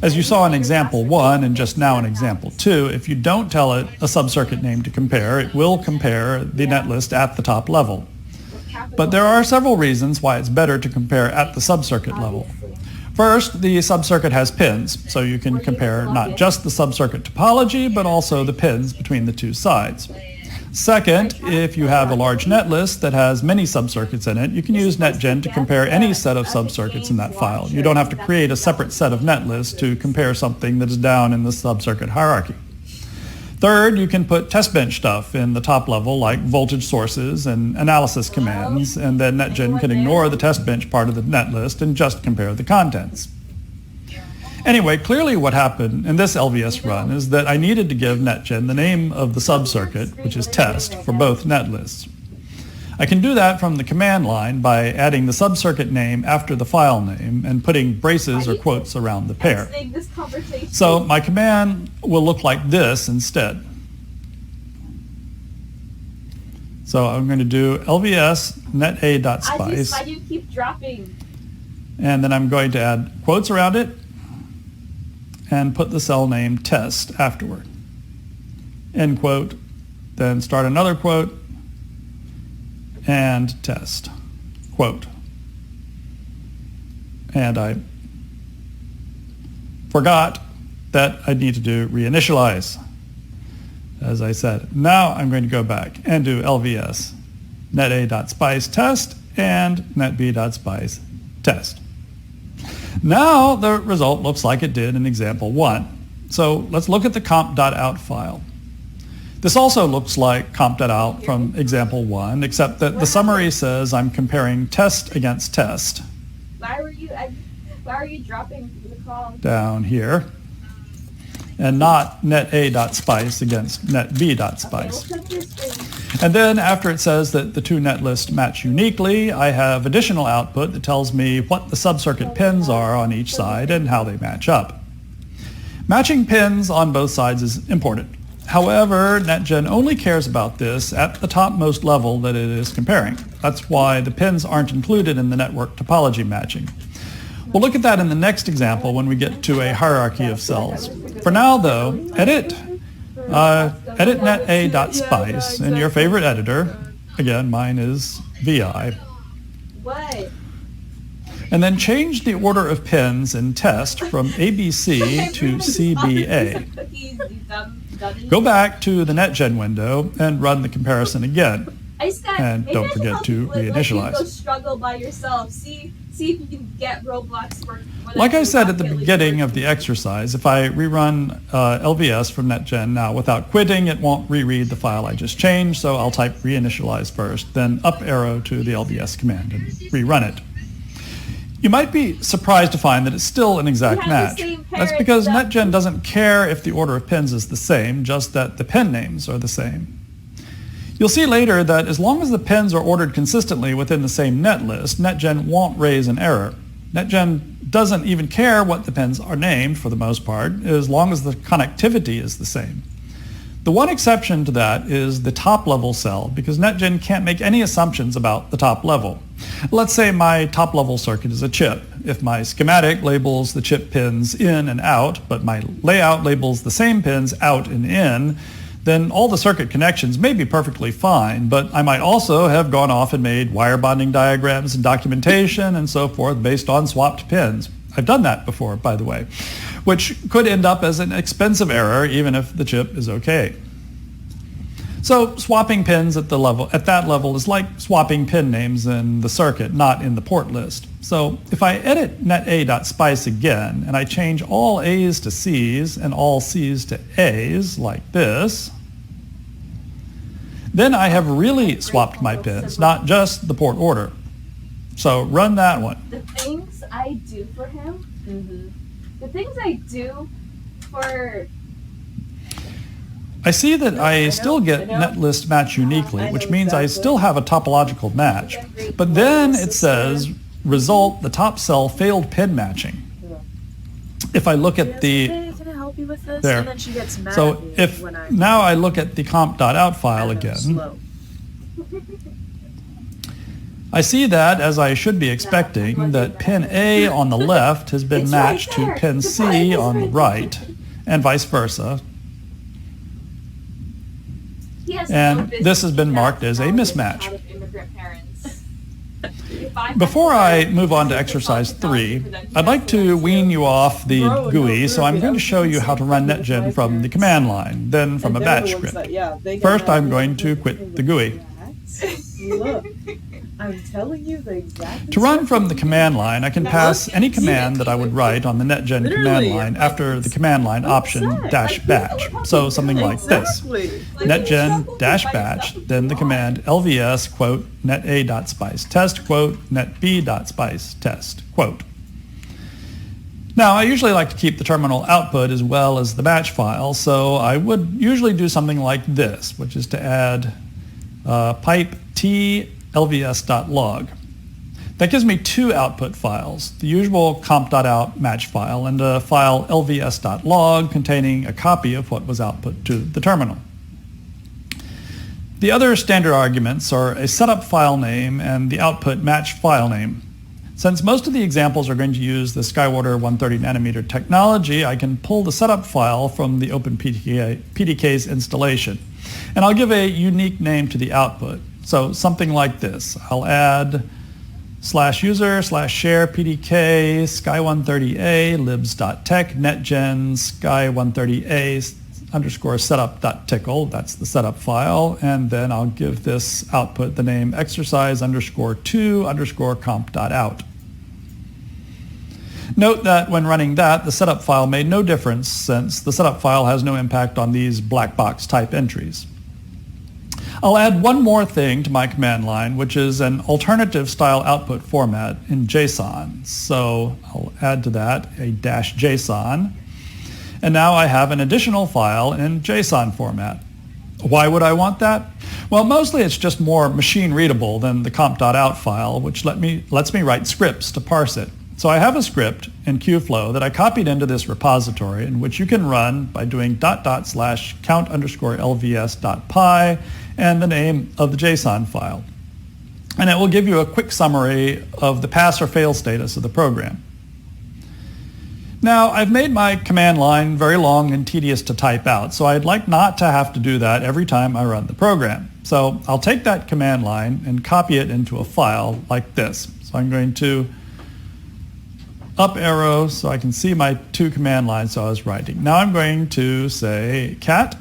As you saw in example 1 and just now in example 2, if you don't tell it a subcircuit name to compare, it will compare the netlist at the top level. But there are several reasons why it's better to compare at the subcircuit level. First, the subcircuit has pins, so you can compare not just the subcircuit topology, but also the pins between the two sides. Second, if you have a large netlist that has many subcircuits in it, you can use NetGen to compare any set of subcircuits in that file. You don't have to create a separate set of netlists to compare something that is down in the subcircuit hierarchy. Third, you can put test bench stuff in the top level like voltage sources and analysis commands, and then NetGen can ignore the test bench part of the netlist and just compare the contents. Anyway, clearly what happened in this LVS run is that I needed to give NetGen the name of the subcircuit, which is test, for both netlists. I can do that from the command line by adding the subcircuit name after the file name and putting braces or quotes around the pair. This conversation. So my command will look like this instead. So I'm going to do lvs neta.spice. Why do you keep dropping? And then I'm going to add quotes around it and put the cell name test afterward. End quote, then start another quote, and test, quote. And I forgot that I need to do reinitialize, as I said. Now I'm going to go back and do lvs neta.spice test and netb.spice test. Now the result looks like it did in example 1. So let's look at the comp.out file. This also looks like comp.out from example 1, except that the summary says I'm comparing test against test. Why were you dropping the call? Down here. And not neta.spice against netb.spice. And then after it says that the two net lists match uniquely, I have additional output that tells me what the subcircuit pins are on each side and how they match up. Matching pins on both sides is important. However, NetGen only cares about this at the topmost level that it is comparing. That's why the pins aren't included in the network topology matching. We'll look at that in the next example when we get to a hierarchy of cells. For now, though, edit neta.spice in your favorite editor. Again, mine is VI. What? And then change the order of pins in test from ABC to CBA. Go back to the NetGen window and run the comparison again. And don't forget to reinitialize. Go struggle by yourself. See if you can get Roblox work. Like I said at the beginning of the exercise, if I rerun LVS from NetGen now without quitting, it won't reread the file I just changed, so I'll type reinitialize first, then up arrow to the LVS command and rerun it. You might be surprised to find that it's still an exact match. That's because NetGen doesn't care if the order of pins is the same, just that the pin names are the same. You'll see later that as long as the pins are ordered consistently within the same net list, NetGen won't raise an error. NetGen doesn't even care what the pins are named for the most part, as long as the connectivity is the same. The one exception to that is the top level cell, because NetGen can't make any assumptions about the top level. Let's say my top level circuit is a chip. If my schematic labels the chip pins in and out, but my layout labels the same pins out and in, then all the circuit connections may be perfectly fine, but I might also have gone off and made wire bonding diagrams and documentation and so forth based on swapped pins. I've done that before, by the way, which could end up as an expensive error even if the chip is okay. So swapping pins at that level is like swapping pin names in the circuit, not in the port list. So if I edit neta.spice again and I change all A's to C's and all C's to A's like this, then I have really swapped my pins, not just the port order. So run that one. The things I do for him, the things I do for... I see that I still get netlist match uniquely, which means I still have a topological match. But then it says, result, the top cell failed pin matching. If I look at the... Can I help you with this? There. And then she gets mad So at me if when I now I look at the comp.out file again, slow. I see that, as I should be expecting, that pin A on the left has been matched to pin C on the right, and vice versa. And this has been marked as a mismatch. Before I move on to exercise 3, I'd like to wean you off the GUI, so I'm going to show you how to run NetGen from the command line, then from a batch script. First, I'm going to quit the GUI. Look, I'm telling you the exact... To run from the command line, I can pass any command that I would write on the NetGen command line after the command line option -batch. So something like this. NetGen -batch, then the command lvs, quote, neta.spice test, quote, netb.spice test, quote. Now, I usually like to keep the terminal output as well as the batch file, so I would usually do something like this, which is to add pipe T lvs.log. That gives me two output files, the usual comp.out match file and a file lvs.log containing a copy of what was output to the terminal. The other standard arguments are a setup file name and the output match file name. Since most of the examples are going to use the SkyWater 130 nanometer technology, I can pull the setup file from the PDK's installation. And I'll give a unique name to the output. So something like this. I'll add /user/share PDK sky130a libs.tech netgen sky130a _setup.tickle, that's the setup file, and then I'll give this output the name exercise_2_comp.out. Note that when running that, the setup file made no difference since the setup file has no impact on these black box type entries. I'll add one more thing to my command line, which is an alternative style output format in JSON. So I'll add to that a -JSON. And now I have an additional file in JSON format. Why would I want that? Well, mostly it's just more machine readable than the comp.out file, which lets me write scripts to parse it. So I have a script in Qflow that I copied into this repository, in which you can run by doing /count_lvs.py and the name of the JSON file. And it will give you a quick summary of the pass or fail status of the program. Now, I've made my command line very long and tedious to type out, so I'd like not to have to do that every time I run the program. So I'll take that command line and copy it into a file like this. So I'm going to up arrow so I can see my two command lines I was writing. Now I'm going to say cat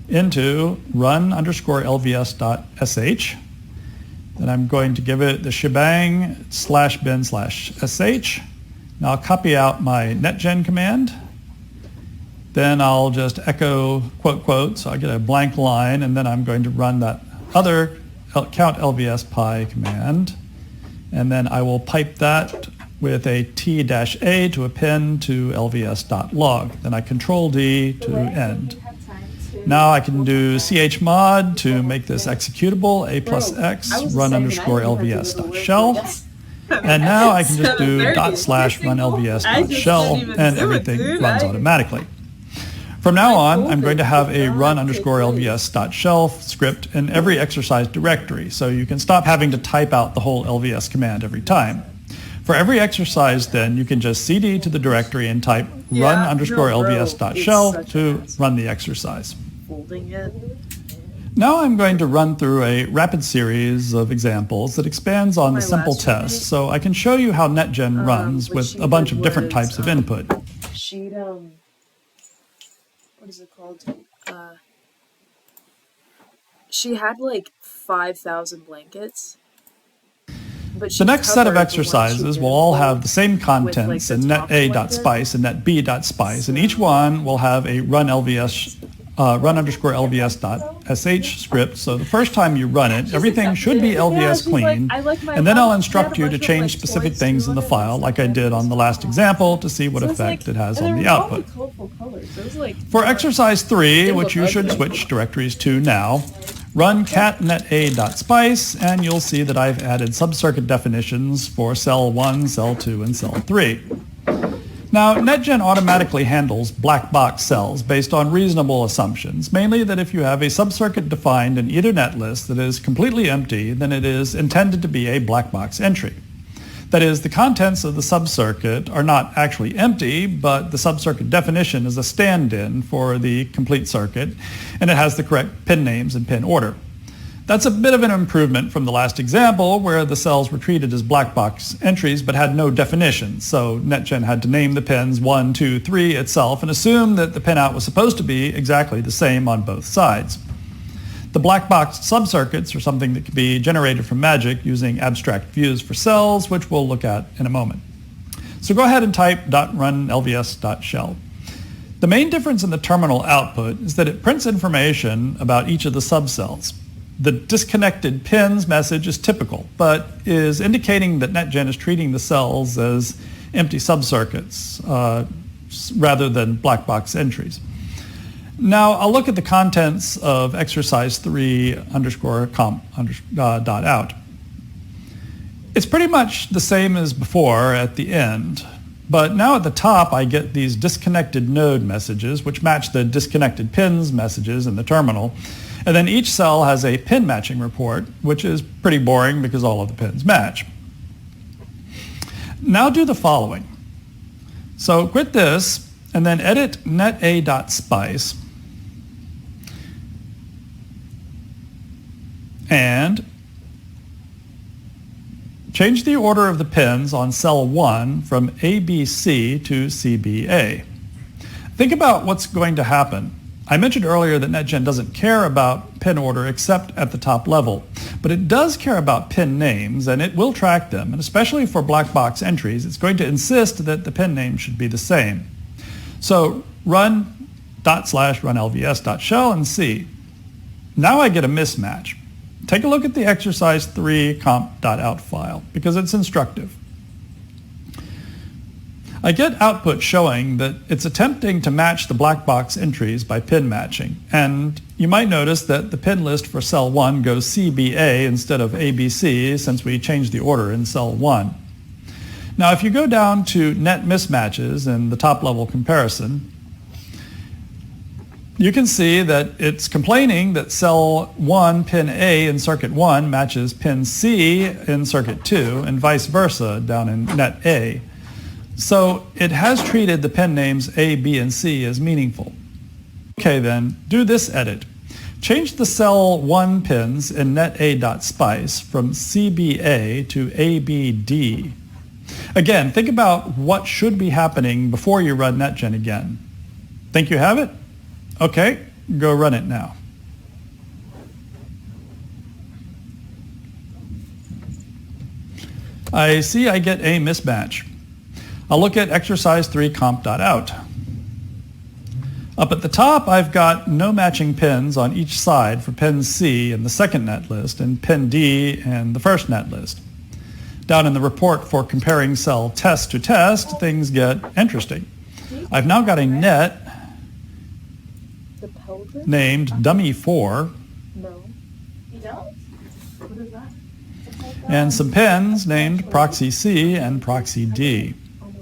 into run_lvs.sh. Then I'm going to give it the shebang /bin/sh. Now I'll copy out my netgen command. Then I'll just echo quote, so I get a blank line, and then I'm going to run that other count lvs.py command. And then I will pipe that with a t-a to append to lvs.log. Then I control D to end. Now I can do chmod to make this executable, a+x run_lvs.shell. And now I can just do /run_lvs.shell and everything runs automatically. From now on, I'm going to have a run_lvs.shell script in every exercise directory, so you can stop having to type out the whole lvs command every time. For every exercise, then, you can just cd to the directory and type run_lvs.shell to run the exercise. Folding it. Now I'm going to run through a rapid series of examples that expands on the simple test, so I can show you how netgen runs with a bunch of different types of input. She'd, what is it called? She had like 5,000 blankets. But the next set of exercises will all have the same contents in net_a.spice and net_b.spice, and each one will have a run_lvs.sh script. So the first time you run it, everything should be LVS clean, and then I'll instruct you to change specific things in the file, like I did on the last example, to see what effect it has on the output. For exercise 3, which you should switch directories to now, run cat net_a.spice, and you'll see that I've added subcircuit definitions for cell 1, cell 2, and cell 3. Now, netgen automatically handles black box cells based on reasonable assumptions, mainly that if you have a subcircuit defined in either netlist that is completely empty, then it is intended to be a black box entry. That is, the contents of the subcircuit are not actually empty, but the subcircuit definition is a stand-in for the complete circuit, and it has the correct pin names and pin order. That's a bit of an improvement from the last example, where the cells were treated as black box entries but had no definition. So netgen had to name the pins 1, 2, 3 itself and assume that the pinout was supposed to be exactly the same on both sides. The black box subcircuits are something that can be generated from magic using abstract views for cells, which we'll look at in a moment. So go ahead and type .runLVS.shell. The main difference in the terminal output is that it prints information about each of the subcells. The disconnected pins message is typical, but is indicating that netgen is treating the cells as empty subcircuits rather than black box entries. Now I'll look at the contents of exercise 3 underscore comp dot out. It's pretty much the same as before at the end, but now at the top I get these disconnected node messages which match the disconnected pins messages in the terminal, and then each cell has a pin matching report, which is pretty boring because all of the pins match. Now do the following. So quit this and then edit neta.spice and change the order of the pins on cell 1 from ABC to CBA. Think about what's going to happen. I mentioned earlier that NetGen doesn't care about pin order except at the top level, but it does care about pin names, and it will track them, and especially for black box entries, it's going to insist that the pin name should be the same. So run /runlvs.shell and see. Now I get a mismatch. Take a look at the exercise 3 comp.out file because it's instructive. I get output showing that it's attempting to match the black box entries by pin matching, and you might notice that the pin list for cell 1 goes CBA instead of ABC since we changed the order in cell 1. Now if you go down to net mismatches in the top level comparison, you can see that it's complaining that cell 1 pin A in circuit 1 matches pin C in circuit 2 and vice versa down in net A. So it has treated the pin names A, B, and C as meaningful. Okay then, do this edit. Change the cell 1 pins in neta.spice from CBA to ABD. Again, think about what should be happening before you run NetGen again. Think you have it? Okay, go run it now. I see I get a mismatch. I'll look at exercise 3 comp.out. Up at the top, I've got no matching pins on each side for pin C in the second net list and pin D in the first net list. Down in the report for comparing cell test to test, things get interesting. I've now got a net named dummy4 No. You don't? What is that? and some pins named proxy C and proxy D.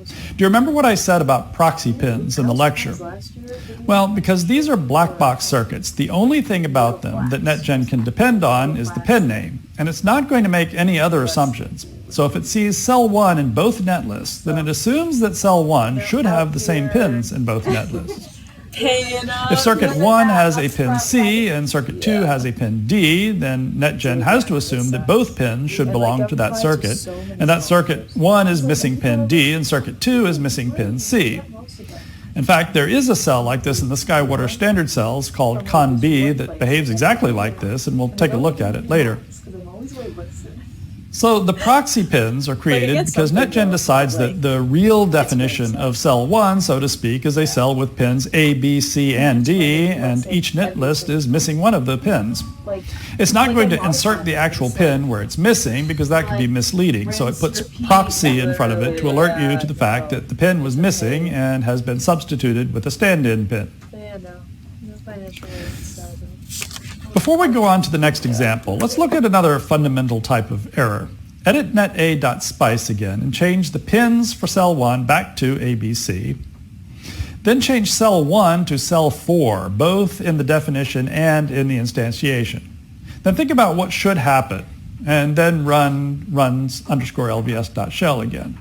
Do you remember what I said about proxy pins in the lecture? Last year? Well, because these are black box circuits, the only thing about them that NetGen can depend on is the pin name, and it's not going to make any other assumptions. So if it sees cell 1 in both net lists, then it assumes that cell 1 should have the same pins in both net lists. If circuit 1 has a pin C and circuit 2 has a pin D, then NetGen has to assume that both pins should belong to that circuit, and that circuit 1 is missing pin D and circuit 2 is missing pin C. In fact, there is a cell like this in the SkyWater standard cells called ConB that behaves exactly like this, and we'll take a look at it later. So the proxy pins are created because NetGen decides that the real definition of cell 1, so to speak, is a cell with pins A, B, C, and D, and each net list is missing one of the pins. It's not going to insert the actual pin where it's missing because that could be misleading, so it puts proxy in front of it to alert you to the fact that the pin was missing and has been substituted with a stand-in pin. Yeah, no. No financial aid. Before we go on to the next example, let's look at another fundamental type of error. Edit neta.spice again and change the pins for cell 1 back to ABC. Then change cell 1 to cell 4, both in the definition and in the instantiation. Then think about what should happen, and then run runs_lvs.shell again.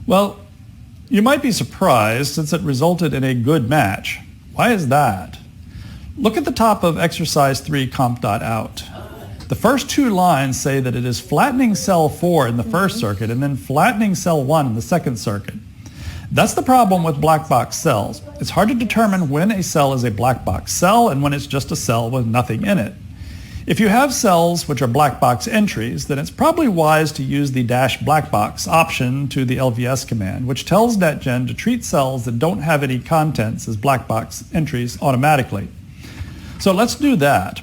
Well, you might be surprised since it resulted in a good match. Why is that? Look at the top of exercise 3 comp.out. The first two lines say that it is flattening cell 4 in the first circuit and then flattening cell 1 in the second circuit. That's the problem with black box cells. It's hard to determine when a cell is a black box cell and when it's just a cell with nothing in it. If you have cells which are black box entries, then it's probably wise to use the -blackbox option to the LVS command, which tells NetGen to treat cells that don't have any contents as black box entries automatically. So let's do that.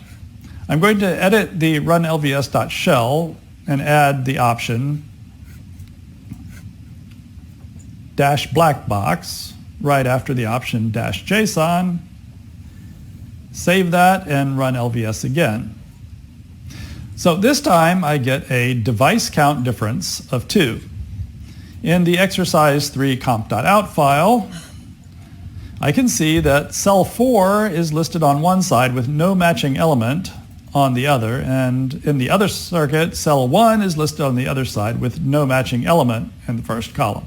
I'm going to edit the runLVS.shell and add the option -blackbox right after the option -JSON. Save that and run LVS again. So this time I get a device count difference of 2. In the exercise 3 comp.out file, I can see that cell 4 is listed on one side with no matching element on the other, and in the other circuit, cell 1 is listed on the other side with no matching element in the first column.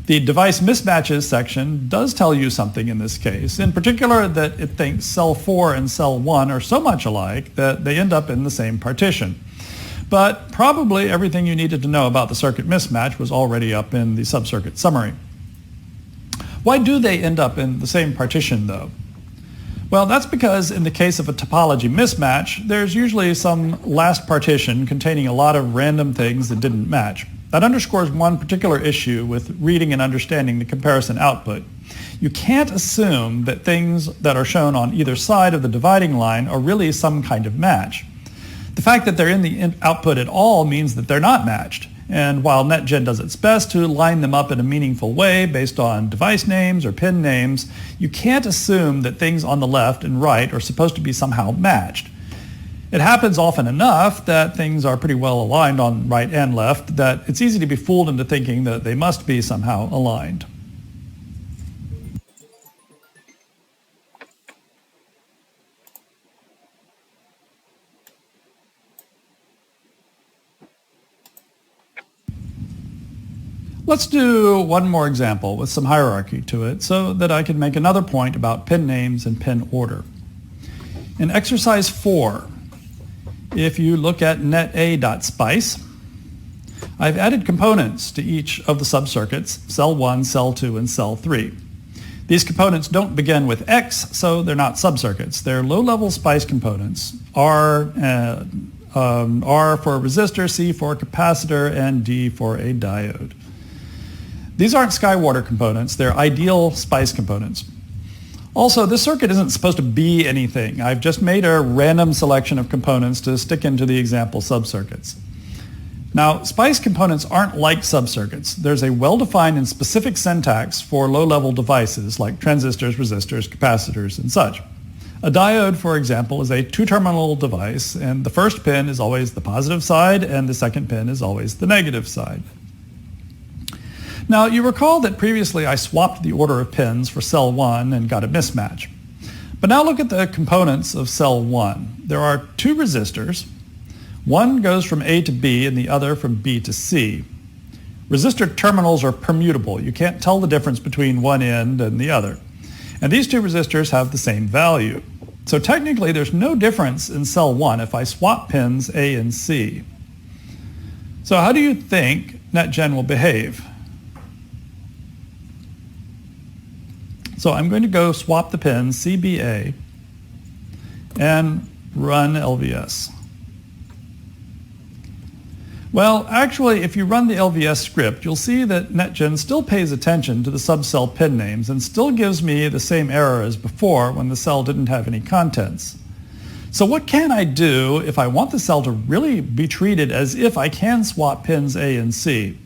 The device mismatches section does tell you something in this case, in particular that it thinks cell 4 and cell 1 are so much alike that they end up in the same partition. But probably everything you needed to know about the circuit mismatch was already up in the subcircuit summary. Why do they end up in the same partition though? Well, that's because in the case of a topology mismatch, there's usually some last partition containing a lot of random things that didn't match. That underscores one particular issue with reading and understanding the comparison output. You can't assume that things that are shown on either side of the dividing line are really some kind of match. The fact that they're in the output at all means that they're not matched. And while NetGen does its best to line them up in a meaningful way based on device names or pin names, you can't assume that things on the left and right are supposed to be somehow matched. It happens often enough that things are pretty well aligned on right and left that it's easy to be fooled into thinking that they must be somehow aligned. Let's do one more example with some hierarchy to it so that I can make another point about pin names and pin order. In exercise 4, if you look at neta.spice, I've added components to each of the subcircuits, cell 1, cell 2, and cell 3. These components don't begin with X, so they're not subcircuits. They're low-level SPICE components, R for a resistor, C for a capacitor, and D for a diode. These aren't SkyWater components, they're ideal SPICE components. Also, this circuit isn't supposed to be anything. I've just made a random selection of components to stick into the example subcircuits. Now, SPICE components aren't like subcircuits. There's a well-defined and specific syntax for low-level devices like transistors, resistors, capacitors, and such. A diode, for example, is a two-terminal device, and the first pin is always the positive side, and the second pin is always the negative side. Now, you recall that previously I swapped the order of pins for cell 1 and got a mismatch. But now look at the components of cell 1. There are two resistors. One goes from A to B and the other from B to C. Resistor terminals are permutable. You can't tell the difference between one end and the other. And these two resistors have the same value. So technically there's no difference in cell 1 if I swap pins A and C. So how do you think NetGen will behave? So I'm going to go swap the pins CBA and run LVS. Well, actually, if you run the LVS script, you'll see that NetGen still pays attention to the subcell pin names and still gives me the same error as before when the cell didn't have any contents. So what can I do if I want the cell to really be treated as if I can swap pins A and C?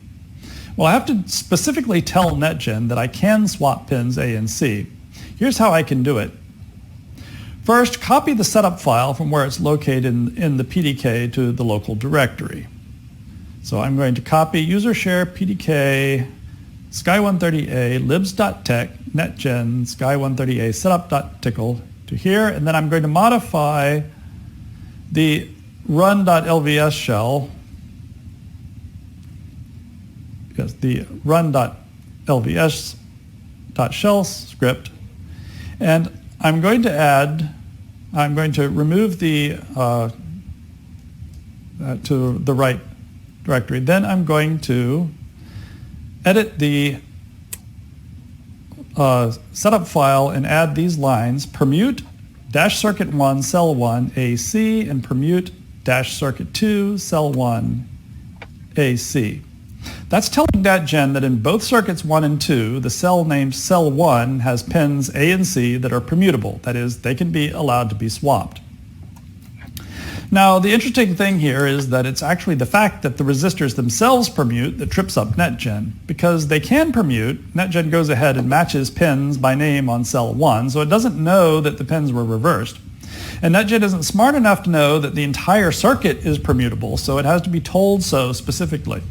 Well, I have to specifically tell NetGen that I can swap pins A and C. Here's how I can do it. First, copy the setup file from where it's located in the PDK to the local directory. So I'm going to copy user share PDK sky130a libs.tech netgen sky130a setup.tcl to here, and then I'm going to modify the run.lvs shell, yes, the run.lvs.shell script, and I'm going to remove the to the right directory. Then I'm going to edit the setup file and add these lines: permute -circuit 1 cell 1 AC and permute -circuit 2 cell 1 AC. That's telling NetGen that in both circuits 1 and 2, the cell named cell 1 has pins A and C that are permutable. That is, they can be allowed to be swapped. Now, the interesting thing here is that it's actually the fact that the resistors themselves permute that trips up NetGen. Because they can permute, NetGen goes ahead and matches pins by name on cell 1, so it doesn't know that the pins were reversed. And NetGen isn't smart enough to know that the entire circuit is permutable, so it has to be told so specifically.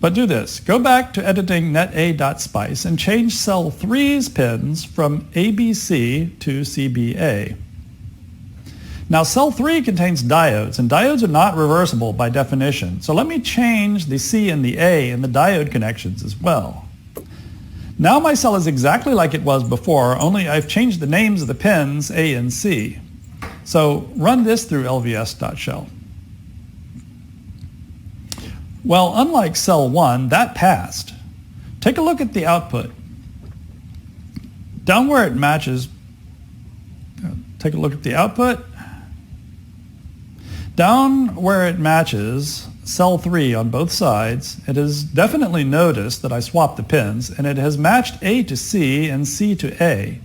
But do this. Go back to editing neta.spice and change cell 3's pins from ABC to CBA. Now cell 3 contains diodes, and diodes are not reversible by definition. So let me change the C and the A in the diode connections as well. Now my cell is exactly like it was before, only I've changed the names of the pins A and C. So run this through lvs.shell. Well, unlike cell 1, that passed. Take a look at the output. Down where it matches, take a look at the output. Down where it matches cell 3 on both sides, it has definitely noticed that I swapped the pins, and it has matched A to C and C to A.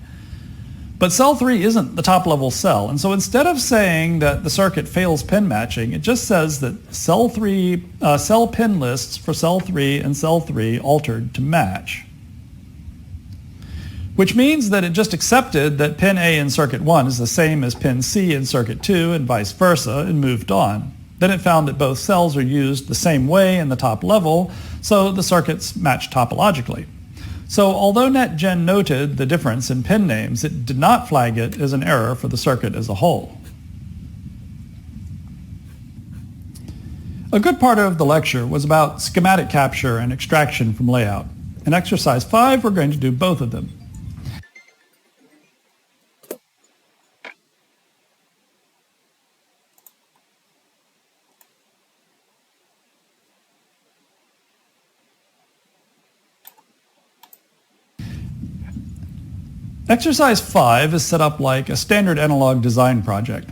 But cell 3 isn't the top level cell, and so instead of saying that the circuit fails pin matching, it just says that cell pin lists for cell 3 and cell 3 altered to match. Which means that it just accepted that pin A in circuit 1 is the same as pin C in circuit 2 and vice versa, and moved on. Then it found that both cells are used the same way in the top level, so the circuits match topologically. So although NetGen noted the difference in pin names, it did not flag it as an error for the circuit as a whole. A good part of the lecture was about schematic capture and extraction from layout. In exercise 5, we're going to do both of them. Exercise 5 is set up like a standard analog design project.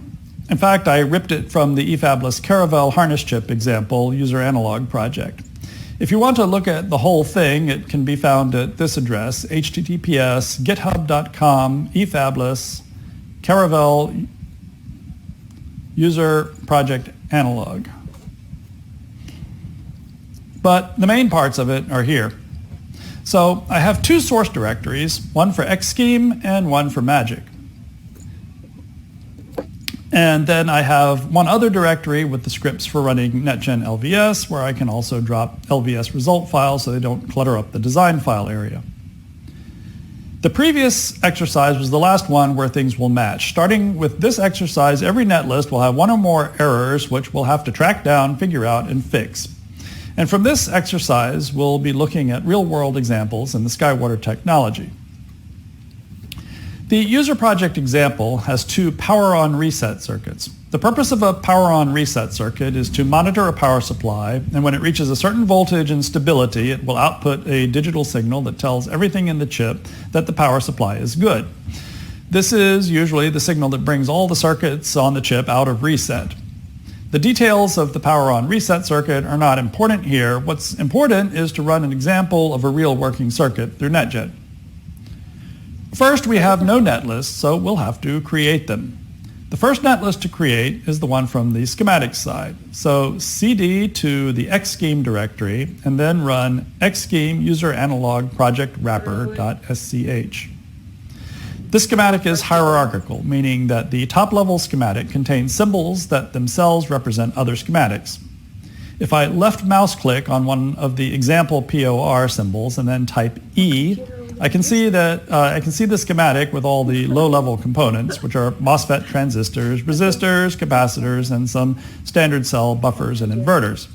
In fact, I ripped it from the eFabless Caravelle harness chip example user analog project. If you want to look at the whole thing, it can be found at this address, https://github.com eFabless Caravelle user project analog. But the main parts of it are here. So I have two source directories, one for Xscheme and one for Magic. And then I have one other directory with the scripts for running NetGen LVS, where I can also drop LVS result files so they don't clutter up the design file area. The previous exercise was the last one where things will match. Starting with this exercise, every netlist will have one or more errors which we'll have to track down, figure out, and fix. And from this exercise, we'll be looking at real-world examples in the SkyWater technology. The user project example has two power-on reset circuits. The purpose of a power-on reset circuit is to monitor a power supply, and when it reaches a certain voltage and stability, it will output a digital signal that tells everything in the chip that the power supply is good. This is usually the signal that brings all the circuits on the chip out of reset. The details of the power-on reset circuit are not important here. What's important is to run an example of a real working circuit through NetGen. First, we have no netlists, so we'll have to create them. The first netlist to create is the one from the schematics side. So cd to the Xscheme directory, and then run xscheme user analog project wrapper.sch. This schematic is hierarchical, meaning that the top-level schematic contains symbols that themselves represent other schematics. If I left mouse click on one of the example POR symbols and then type E, I can see the schematic with all the low-level components, which are MOSFET transistors, resistors, capacitors, and some standard cell buffers and inverters.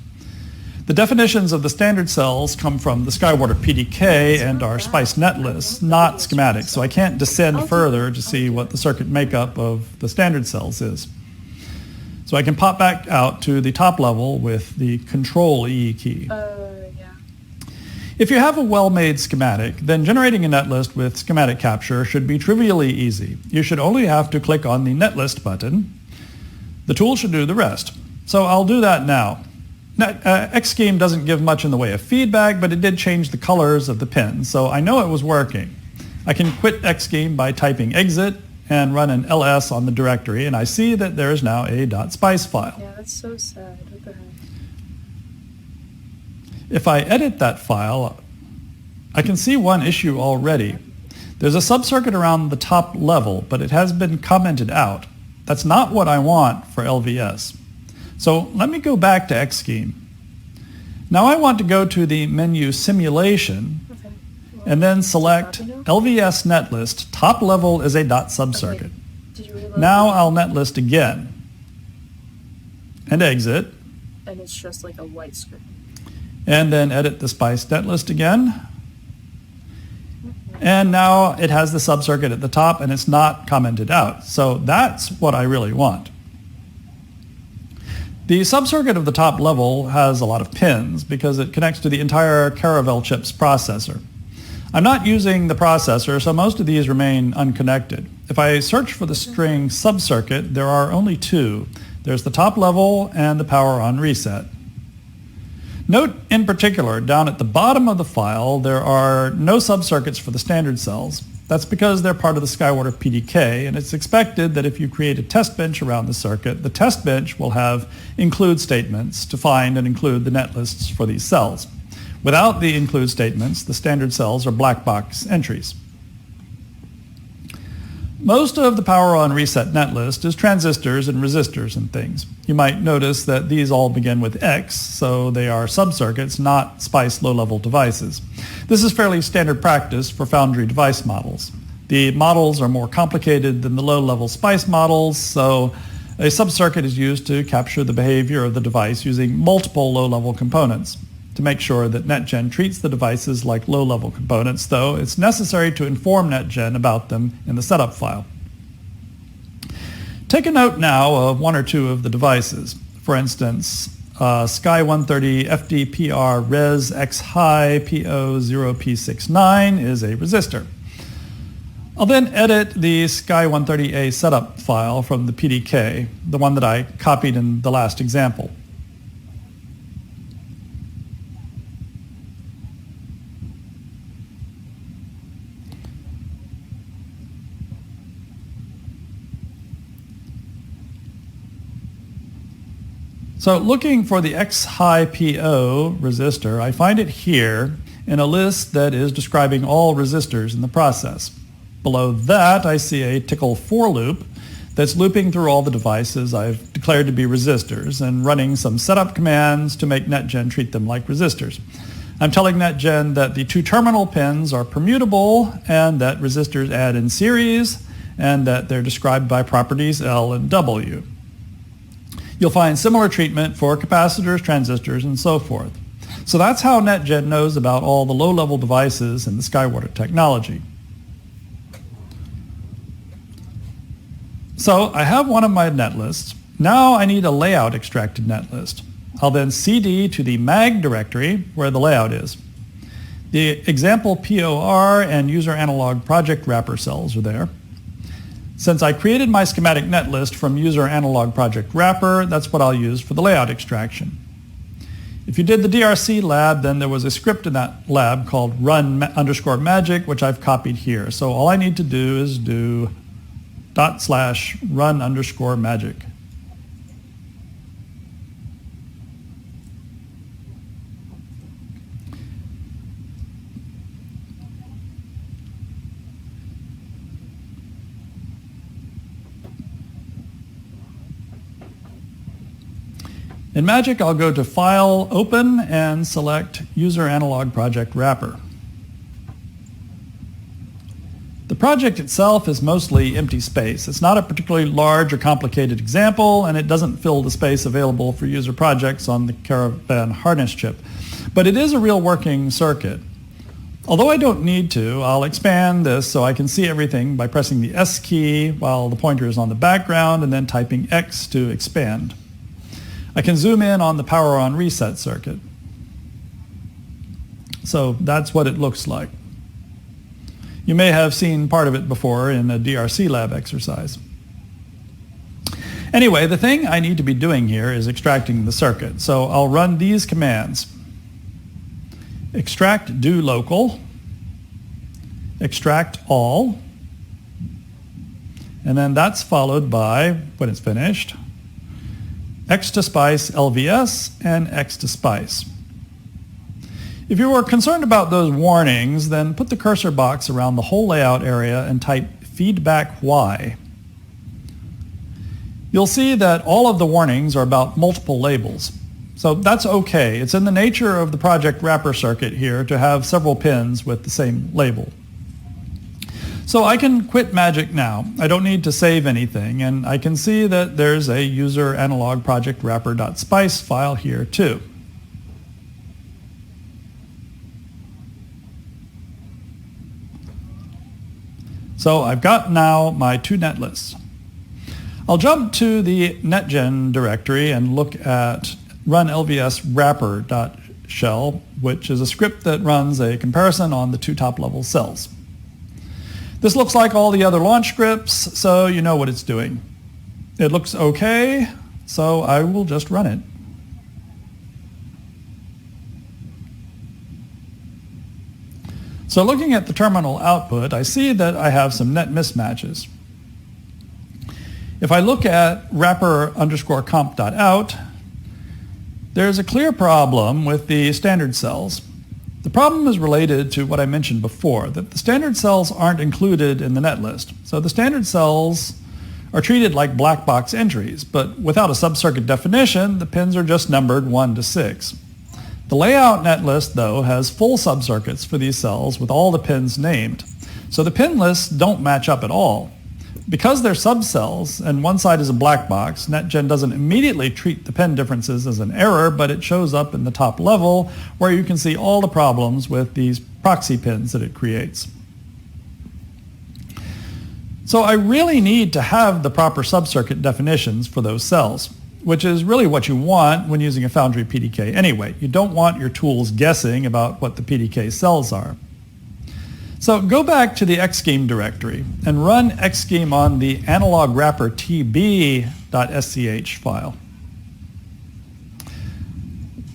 The definitions of the standard cells come from the SkyWater PDK and our SPICE netlists, not schematics, so I can't descend further to see what the circuit makeup of the standard cells is. So I can pop back out to the top level with the Control E key. If you have a well-made schematic, then generating a netlist with schematic capture should be trivially easy. You should only have to click on the netlist button. The tool should do the rest. So I'll do that now. Xscheme doesn't give much in the way of feedback, but it did change the colors of the pins, so I know it was working. I can quit Xscheme by typing exit, and run an ls on the directory, and I see that there is now a .spice file. Yeah, that's so sad. What the heck? If I edit that file, I can see one issue already. There's a subcircuit around the top level, but it has been commented out. That's not what I want for LVS. So let me go back to Xscheme. Now I want to go to the menu Simulation, Okay. and then select Copy now? LVS netlist. Top level is a .subcircuit. Okay. Did you reload? Now I'll netlist again and exit, And it's just like a white screen. and then edit the Spice netlist again. And now it has the subcircuit at the top and it's not commented out. So that's what I really want. The subcircuit of the top level has a lot of pins because it connects to the entire Caravelle chip's processor. I'm not using the processor, so most of these remain unconnected. If I search for the string subcircuit, there are only two. There's the top level and the power on reset. Note in particular, down at the bottom of the file, there are no subcircuits for the standard cells. That's because they're part of the SkyWater PDK, and it's expected that if you create a test bench around the circuit, the test bench will have include statements to find and include the netlists for these cells. Without the include statements, the standard cells are black box entries. Most of the power on reset netlist is transistors and resistors and things. You might notice that these all begin with X, so they are subcircuits, not SPICE low-level devices. This is fairly standard practice for Foundry device models. The models are more complicated than the low-level SPICE models, so a subcircuit is used to capture the behavior of the device using multiple low-level components. To make sure that NetGen treats the devices like low-level components, though, it's necessary to inform NetGen about them in the setup file. Take a note now of one or two of the devices. For instance, Sky130 FDPR Res X High PO0P69 is a resistor. I'll then edit the Sky130A setup file from the PDK, the one that I copied in the last example. So looking for the X-high PO resistor, I find it here in a list that is describing all resistors in the process. Below that, I see a tickle for loop that's looping through all the devices I've declared to be resistors and running some setup commands to make NetGen treat them like resistors. I'm telling NetGen that the two terminal pins are permutable and that resistors add in series and that they're described by properties L and W. You'll find similar treatment for capacitors, transistors, and so forth. So that's how NetGen knows about all the low-level devices in the SkyWater technology. So I have one of my netlists. Now I need a layout extracted netlist. I'll then CD to the mag directory where the layout is. The example POR and user analog project wrapper cells are there. Since I created my schematic netlist from user analog project wrapper, that's what I'll use for the layout extraction. If you did the DRC lab, then there was a script in that lab called run_magic, which I've copied here. So all I need to do is do /run_magic. In Magic, I'll go to File, Open, and select User Analog Project Wrapper. The project itself is mostly empty space. It's not a particularly large or complicated example, and it doesn't fill the space available for user projects on the Caravan harness chip. But it is a real working circuit. Although I don't need to, I'll expand this so I can see everything by pressing the S key while the pointer is on the background and then typing X to expand. I can zoom in on the power on reset circuit. So that's what it looks like. You may have seen part of it before in a DRC lab exercise. Anyway, the thing I need to be doing here is extracting the circuit. So I'll run these commands. Extract do local, extract all, And then that's followed by, when it's finished, X to Spice LVS and X to Spice. If you were concerned about those warnings, then put the cursor box around the whole layout area and type feedback Y. You'll see that all of the warnings are about multiple labels. So that's okay. It's in the nature of the project wrapper circuit here to have several pins with the same label. So I can quit Magic now. I don't need to save anything, and I can see that there's a user analog project wrapper.spice file here too. So I've got now my two netlists. I'll jump to the netgen directory and look at run lvs wrapper.shell, which is a script that runs a comparison on the two top level cells. This looks like all the other launch scripts, so you know what it's doing. It looks okay, so I will just run it. So looking at the terminal output, I see that I have some net mismatches. If I look at wrapper_comp.out, there's a clear problem with the standard cells. The problem is related to what I mentioned before, that the standard cells aren't included in the netlist. So the standard cells are treated like black box entries, but without a subcircuit definition, the pins are just numbered 1 to 6. The layout netlist, though, has full subcircuits for these cells with all the pins named. So the pin lists don't match up at all. Because they're subcells and one side is a black box, NetGen doesn't immediately treat the pin differences as an error, but it shows up in the top level where you can see all the problems with these proxy pins that it creates. So I really need to have the proper subcircuit definitions for those cells, which is really what you want when using a Foundry PDK anyway. You don't want your tools guessing about what the PDK cells are. So go back to the xscheme directory and run xscheme on the analog wrapper tb.sch file.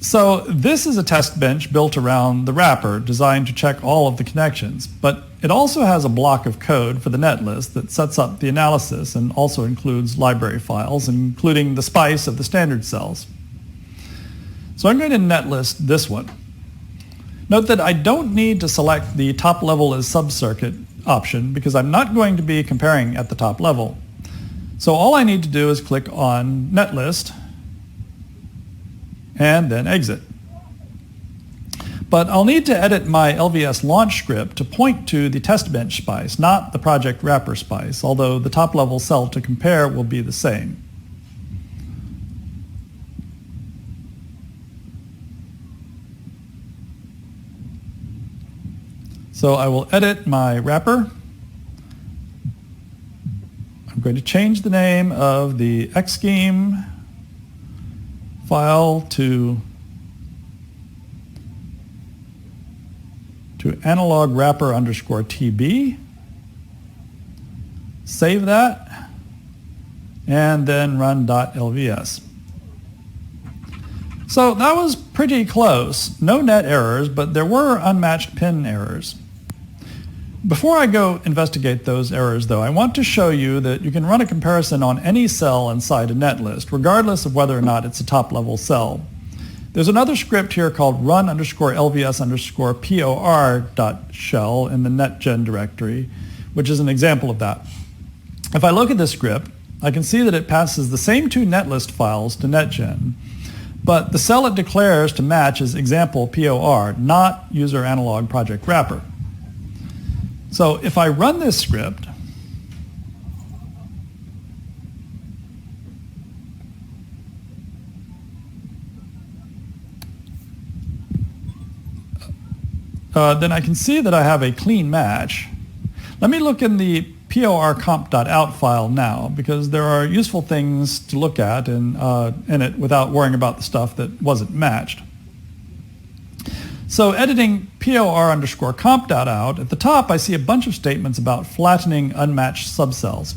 So this is a test bench built around the wrapper designed to check all of the connections, but it also has a block of code for the netlist that sets up the analysis and also includes library files, including the spice of the standard cells. So I'm going to netlist this one. Note that I don't need to select the top level as subcircuit option because I'm not going to be comparing at the top level. So all I need to do is click on netlist and then exit. But I'll need to edit my LVS launch script to point to the test bench spice, not the project wrapper spice, although the top level cell to compare will be the same. So I will edit my wrapper. I'm going to change the name of the xscheme file to analog wrapper _tb. Save that and then run .lvs. So that was pretty close. No net errors, but there were unmatched pin errors. Before I go investigate those errors, though, I want to show you that you can run a comparison on any cell inside a netlist, regardless of whether or not it's a top-level cell. There's another script here called run_lvs_por.shell in the netgen directory, which is an example of that. If I look at this script, I can see that it passes the same two netlist files to netgen, but the cell it declares to match is example POR, not user analog project wrapper. So if I run this script, then I can see that I have a clean match. Let me look in the por.comp.out file now, because there are useful things to look at in it without worrying about the stuff that wasn't matched. So editing por_comp.out, at the top I see a bunch of statements about flattening unmatched subcells.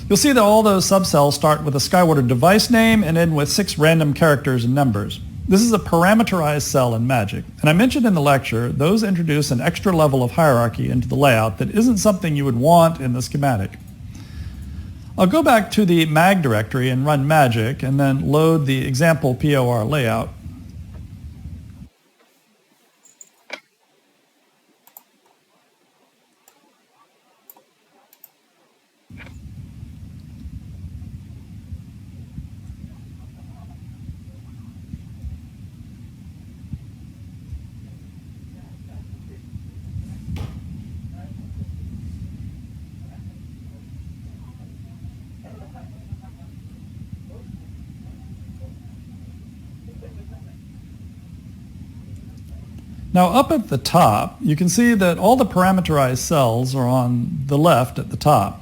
You'll see that all those subcells start with a SkyWater device name and end with 6 random characters and numbers. This is a parameterized cell in Magic, and I mentioned in the lecture, those introduce an extra level of hierarchy into the layout that isn't something you would want in the schematic. I'll go back to the mag directory and run magic and then load the example POR layout. Now up at the top, you can see that all the parameterized cells are on the left at the top.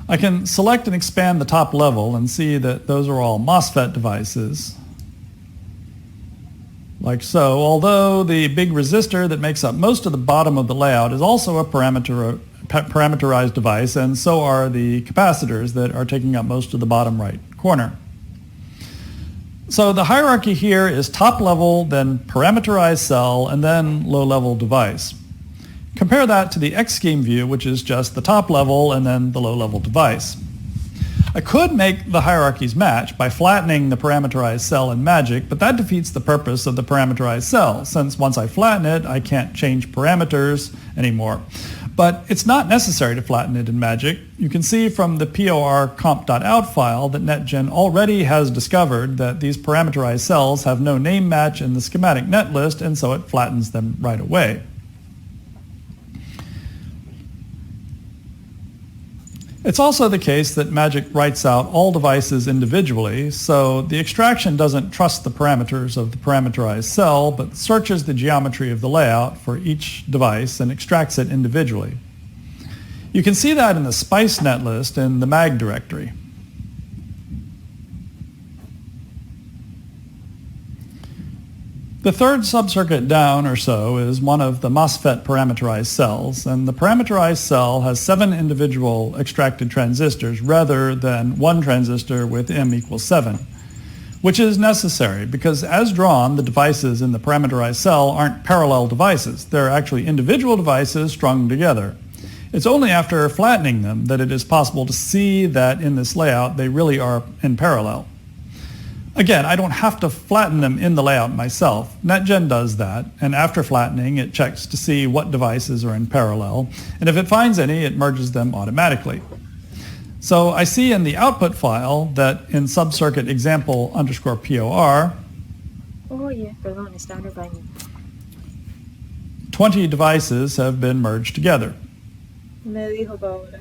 I can select and expand the top level and see that those are all MOSFET devices, like so, although the big resistor that makes up most of the bottom of the layout is also a parameterized device, and so are the capacitors that are taking up most of the bottom right corner. So the hierarchy here is top level, then parameterized cell, and then low level device. Compare that to the X-scheme view, which is just the top level and then the low level device. I could make the hierarchies match by flattening the parameterized cell in magic, but that defeats the purpose of the parameterized cell, since once I flatten it, I can't change parameters anymore. But it's not necessary to flatten it in magic. You can see from the POR comp.out file that NetGen already has discovered that these parameterized cells have no name match in the schematic netlist, and so it flattens them right away. It's also the case that magic writes out all devices individually, so the extraction doesn't trust the parameters of the parameterized cell, but searches the geometry of the layout for each device and extracts it individually. You can see that in the SPICE netlist in the mag directory. The third subcircuit down or so is one of the MOSFET parameterized cells, and the parameterized cell has 7 individual extracted transistors rather than 1 transistor with M equals 7, which is necessary because as drawn, the devices in the parameterized cell aren't parallel devices. They're actually individual devices strung together. It's only after flattening them that it is possible to see that in this layout they really are in parallel. Again, I don't have to flatten them in the layout myself. NetGen does that, and after flattening, it checks to see what devices are in parallel, and if it finds any, it merges them automatically. So I see in the output file that in subcircuit example underscore POR, 20 devices have been merged together. Me dijo pa ahora.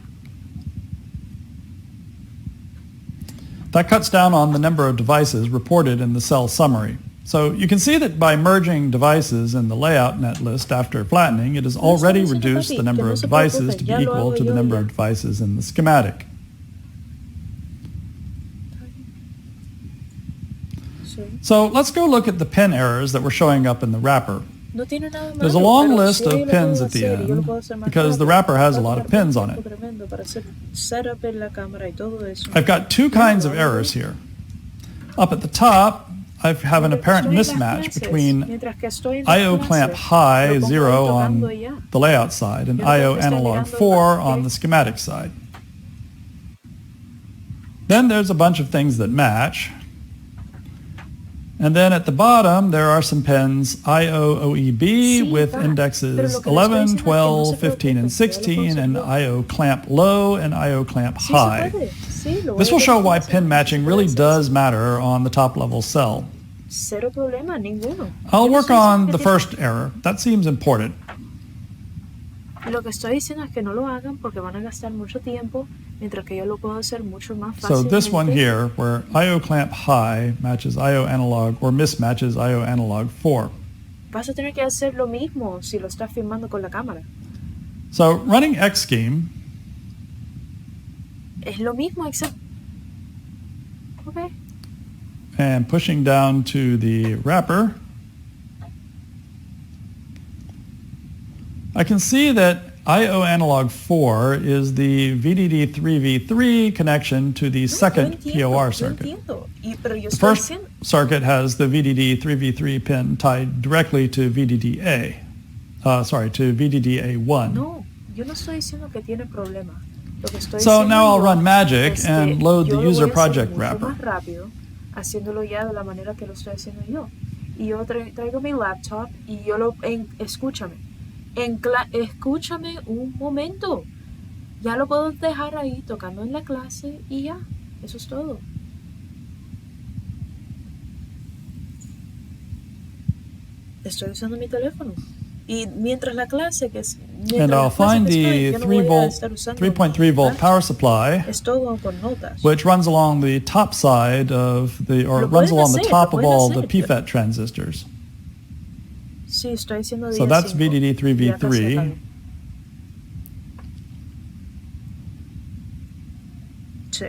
That cuts down on the number of devices reported in the cell summary. So you can see that by merging devices in the layout netlist after flattening, it has already reduced the number of devices to be equal to the number of devices in the schematic. So let's go look at the pin errors that were showing up in the wrapper. There's a long list of pins at the end because the wrapper has a lot of pins on it. I've got 2 kinds of errors here. Up at the top, I have an apparent mismatch between I/O clamp high 0 on the layout side and I/O analog 4 on the schematic side. Then there's a bunch of things that match. And then at the bottom, there are some pins IO-OEB with indexes 11, 12, 15, and 16, and IO clamp low and IO clamp high. This will show why pin matching really does matter on the top level cell. I'll work on the first error. That seems important. Lo que estoy diciendo es que no lo hagan porque van a gastar mucho tiempo, mientras que yo lo puedo hacer mucho más fácilmente. So this one here, where IO clamp high matches IO analog or mismatches IO analog 4. Vas a tener que hacer lo mismo si lo estás filmando con la cámara. So running X-scheme. Es lo mismo, except... Okay. And pushing down to the wrapper. I can see that IO analog 4 is the VDD3V3 connection to the second POR circuit. The first circuit has the VDD3V3 pin tied directly to VDDA. To VDDA1. No, yo no estoy diciendo que tiene problema. Lo que estoy So diciendo now I'll yo run Magic es and que load yo the lo user voy a hacer project mucho wrapper. más rápido, haciéndolo ya de la manera que lo estoy haciendo yo. Y yo traigo mi laptop y yo escúchame, escúchame un momento. Ya lo puedo dejar ahí tocando en la clase y ya, eso es todo. Estoy usando mi teléfono. Y mientras la clase, And I'll find the yo no voy a estar usando 3.3 volt power supply, es todo con notas. which runs along the top side of Lo runs pueden along the hacer, top lo of pueden all the hacer, pero- PFET transistors. Sí, estoy haciendo So día that's 5, ya casi VDD3V3. acabé. Sí.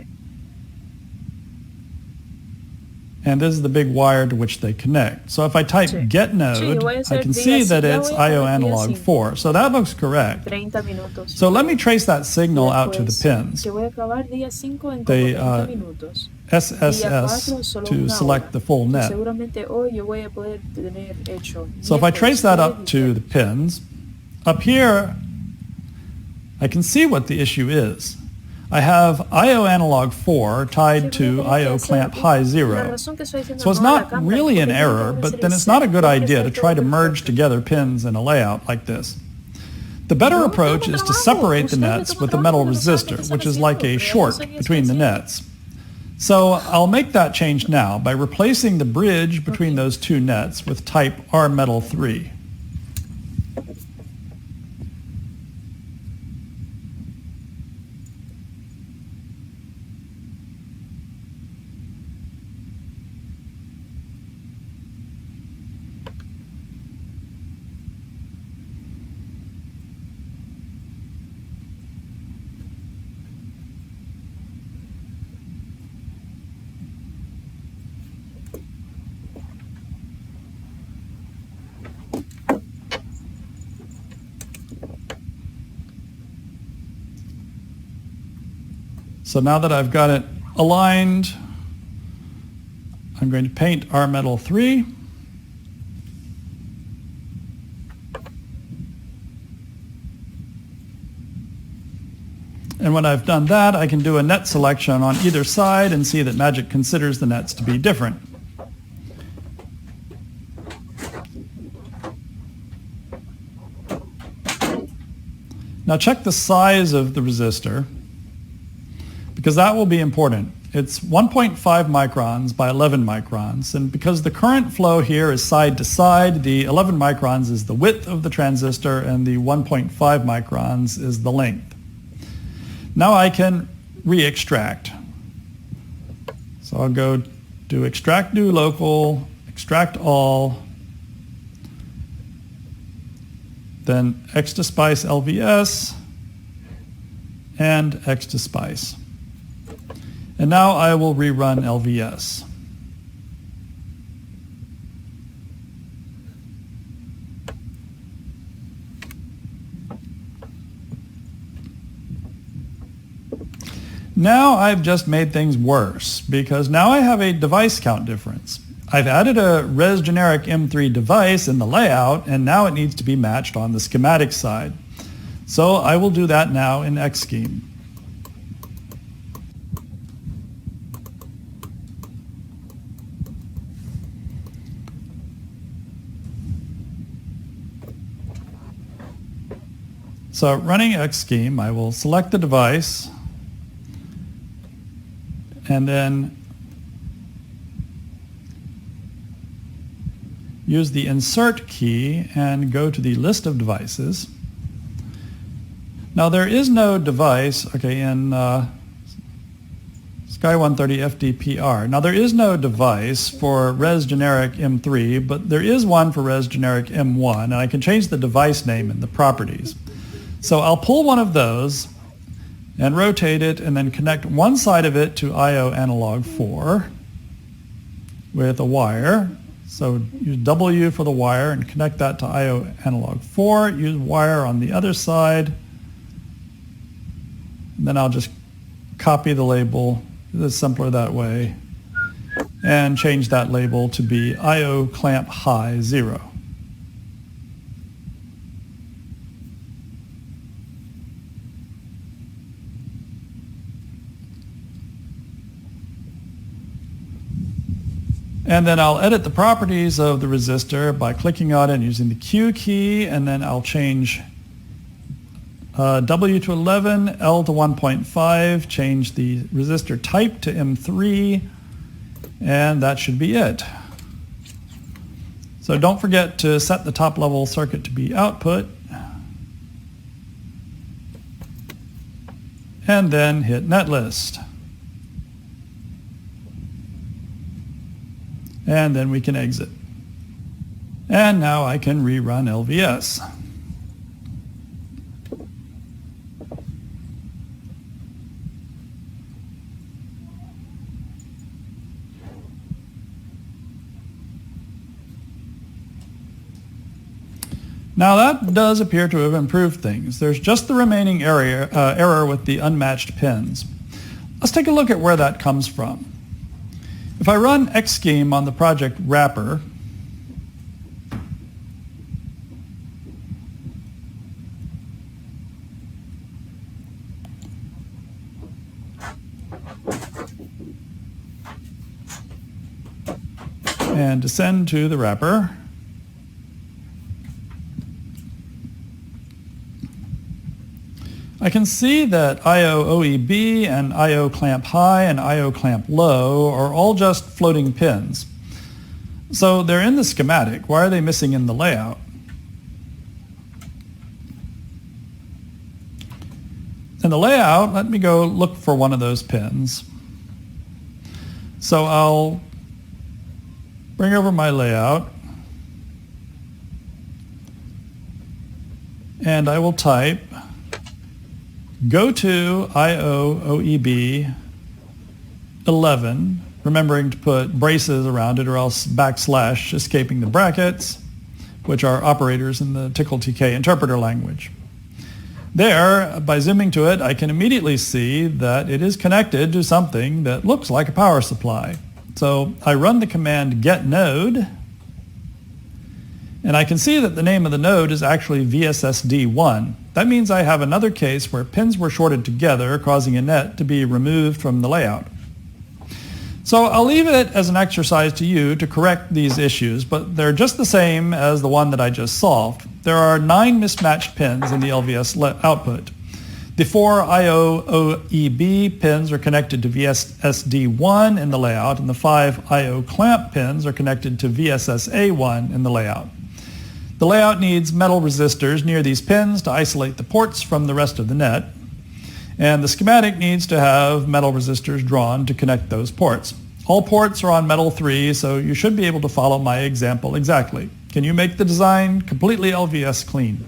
And this is the big wire to which they connect. So if I type Sí. get Sí, node, voy a I hacer can día see ci- that ya it's voy a IO poner día analog 5. 4. So that looks correct. 30 minutos. So let me trace that signal out to the Después, pins. que voy a acabar día 5 en como They, 30 minutos. Día 4 SSS solo to una select hora. the full Y net. seguramente hoy yo voy a poder tener hecho. So if I trace that up to the pins, up here, I can see what the issue is. I have IO analog 4 tied to IO clamp high 0. So it's not really an error, but then it's not a good idea to try to merge together pins in a layout like this. The better approach is to separate the nets with a metal resistor, which is like a short between the nets. So I'll make that change now by replacing the bridge between those two nets with type R metal 3. So now that I've got it aligned, I'm going to paint R metal 3. And when I've done that, I can do a net selection on either side and see that Magic considers the nets to be different. Now check the size of the resistor, because that will be important. It's 1.5 microns by 11 microns, and because the current flow here is side to side, the 11 microns is the width of the transistor and the 1.5 microns is the length. Now I can re-extract. So I'll go do extract new local, extract all, then X to Spice LVS, and X to Spice. And now I will rerun LVS. Now I've just made things worse, because now I have a device count difference. I've added a res generic M3 device in the layout, and now it needs to be matched on the schematic side. So I will do that now in Xscheme. So running Xscheme, I will select the device and then use the insert key and go to the list of devices. Now there is no device, in Sky130 FDPR. Now there is no device for res generic M3, but there is one for res generic M1, and I can change the device name in the properties. So I'll pull one of those and rotate it and then connect one side of it to IO analog 4 with a wire. So use W for the wire and connect that to IO analog 4. Use wire on the other side. And then I'll just copy the label. It's simpler that way. And change that label to be IO clamp high 0. And then I'll edit the properties of the resistor by clicking on it and using the Q key, and then I'll change W to 11, L to 1.5, change the resistor type to M3, and that should be it. So don't forget to set the top level circuit to be output, and then hit netlist. And then we can exit. And now I can rerun LVS. Now that does appear to have improved things. There's just the remaining error with the unmatched pins. Let's take a look at where that comes from. If I run Xscheme on the project wrapper, and descend to the wrapper, I can see that IO OEB and IO clamp high and IO clamp low are all just floating pins. So they're in the schematic. Why are they missing in the layout? In the layout, let me go look for one of those pins. So I'll bring over my layout, and I will type go to IO OEB 11, remembering to put braces around it or else backslash escaping the brackets, which are operators in the TickleTK interpreter language. There, by zooming to it, I can immediately see that it is connected to something that looks like a power supply. So I run the command get node, and I can see that the name of the node is actually VSSD1. That means I have another case where pins were shorted together, causing a net to be removed from the layout. So I'll leave it as an exercise to you to correct these issues, but they're just the same as the one that I just solved. There are 9 mismatched pins in the LVS output. The 4 IO OEB pins are connected to VSSD1 in the layout, and the 5 IO clamp pins are connected to VSSA1 in the layout. The layout needs metal resistors near these pins to isolate the ports from the rest of the net, and the schematic needs to have metal resistors drawn to connect those ports. All ports are on metal 3, so you should be able to follow my example exactly. Can you make the design completely LVS clean?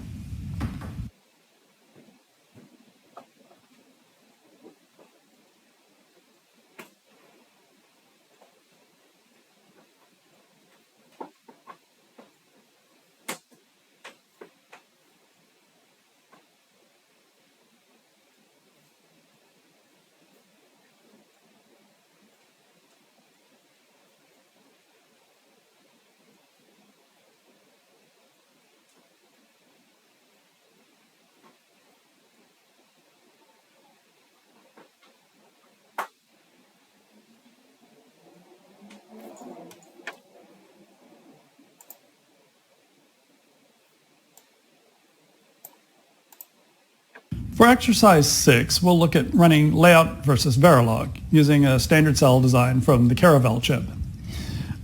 For exercise 6, we'll look at running layout versus Verilog using a standard cell design from the Caravelle chip.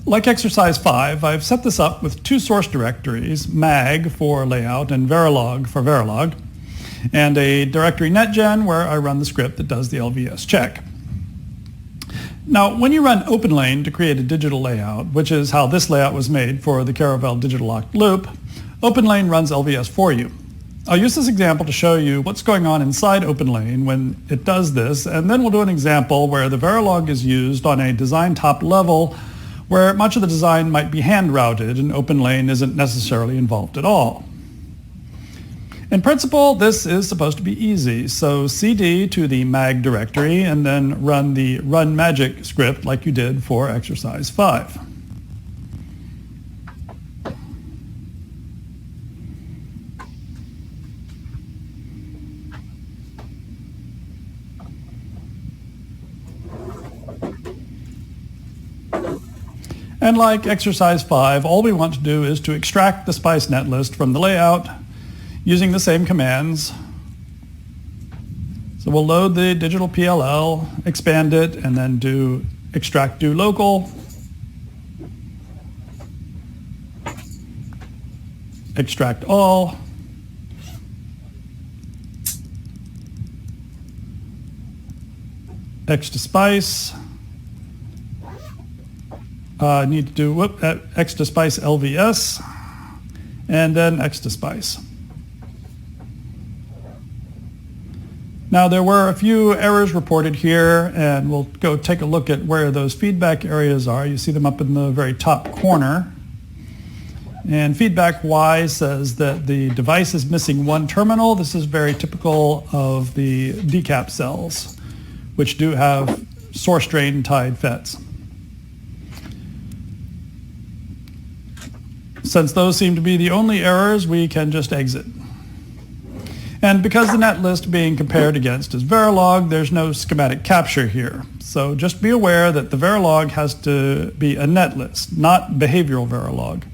Like exercise 5, I've set this up with 2 source directories, mag for layout and Verilog for Verilog, and a directory netgen where I run the script that does the LVS check. Now, when you run OpenLane to create a digital layout, which is how this layout was made for the Caravelle digital locked loop, OpenLane runs LVS for you. I'll use this example to show you what's going on inside OpenLane when it does this, and then we'll do an example where the Verilog is used on a design top level where much of the design might be hand routed and OpenLane isn't necessarily involved at all. In principle, this is supposed to be easy, so cd to the mag directory and then run the run magic script like you did for exercise 5. And like exercise 5, all we want to do is to extract the SPICE netlist from the layout using the same commands. So we'll load the digital PLL, expand it, and then do extract do local, extract all, X to SPICE. Need to do X to SPICE LVS, and then X to SPICE. Now there were a few errors reported here, and we'll go take a look at where those feedback areas are. You see them up in the very top corner. And feedback Y says that the device is missing one terminal. This is very typical of the decap cells, which do have source drain tied FETs. Since those seem to be the only errors, we can just exit. And because the net list being compared against is Verilog, there's no schematic capture here. So just be aware that the Verilog has to be a net list, not behavioral Verilog.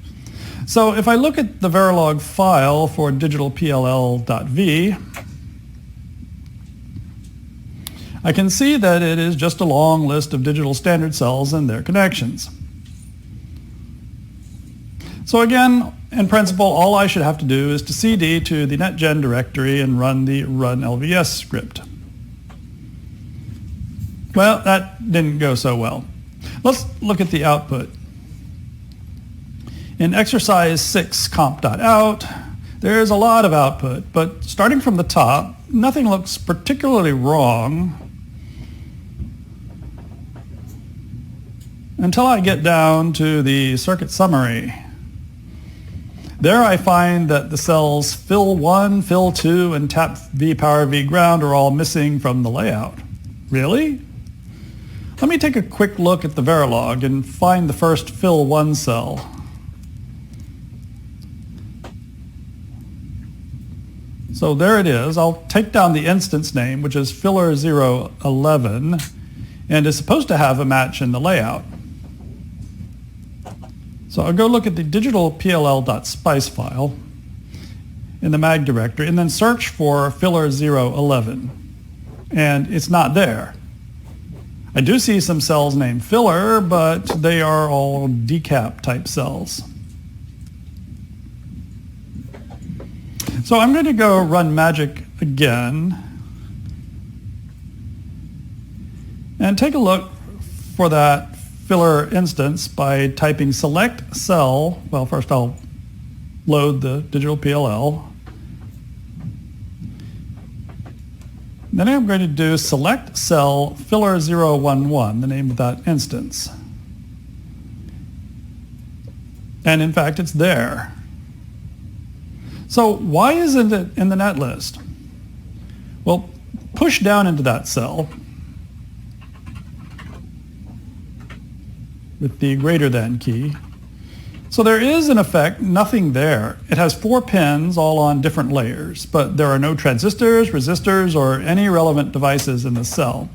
So if I look at the Verilog file for digitalpll.v, I can see that it is just a long list of digital standard cells and their connections. So again, in principle, all I should have to do is to cd to the netgen directory and run the run LVS script. Well, that didn't go so well. Let's look at the output. In exercise 6 comp.out, there's a lot of output, but starting from the top, nothing looks particularly wrong until I get down to the circuit summary. There I find that the cells fill1, fill2, and tap V power V ground are all missing from the layout. Really? Let me take a quick look at the Verilog and find the first fill1 cell. So there it is. I'll take down the instance name, which is filler011, and is supposed to have a match in the layout. So I'll go look at the digital pll.spice file in the mag directory and then search for filler011. And it's not there. I do see some cells named filler, but they are all decap type cells. So I'm going to go run magic again and take a look for that filler instance by typing select cell. Well, first I'll load the digital PLL. Then I'm going to do select cell filler011, the name of that instance. And in fact, it's there. So why isn't it in the net list? Well, push down into that cell with the greater than key. So there is, in effect, nothing there. It has 4 pins all on different layers, but there are no transistors, resistors, or any relevant devices in the cell.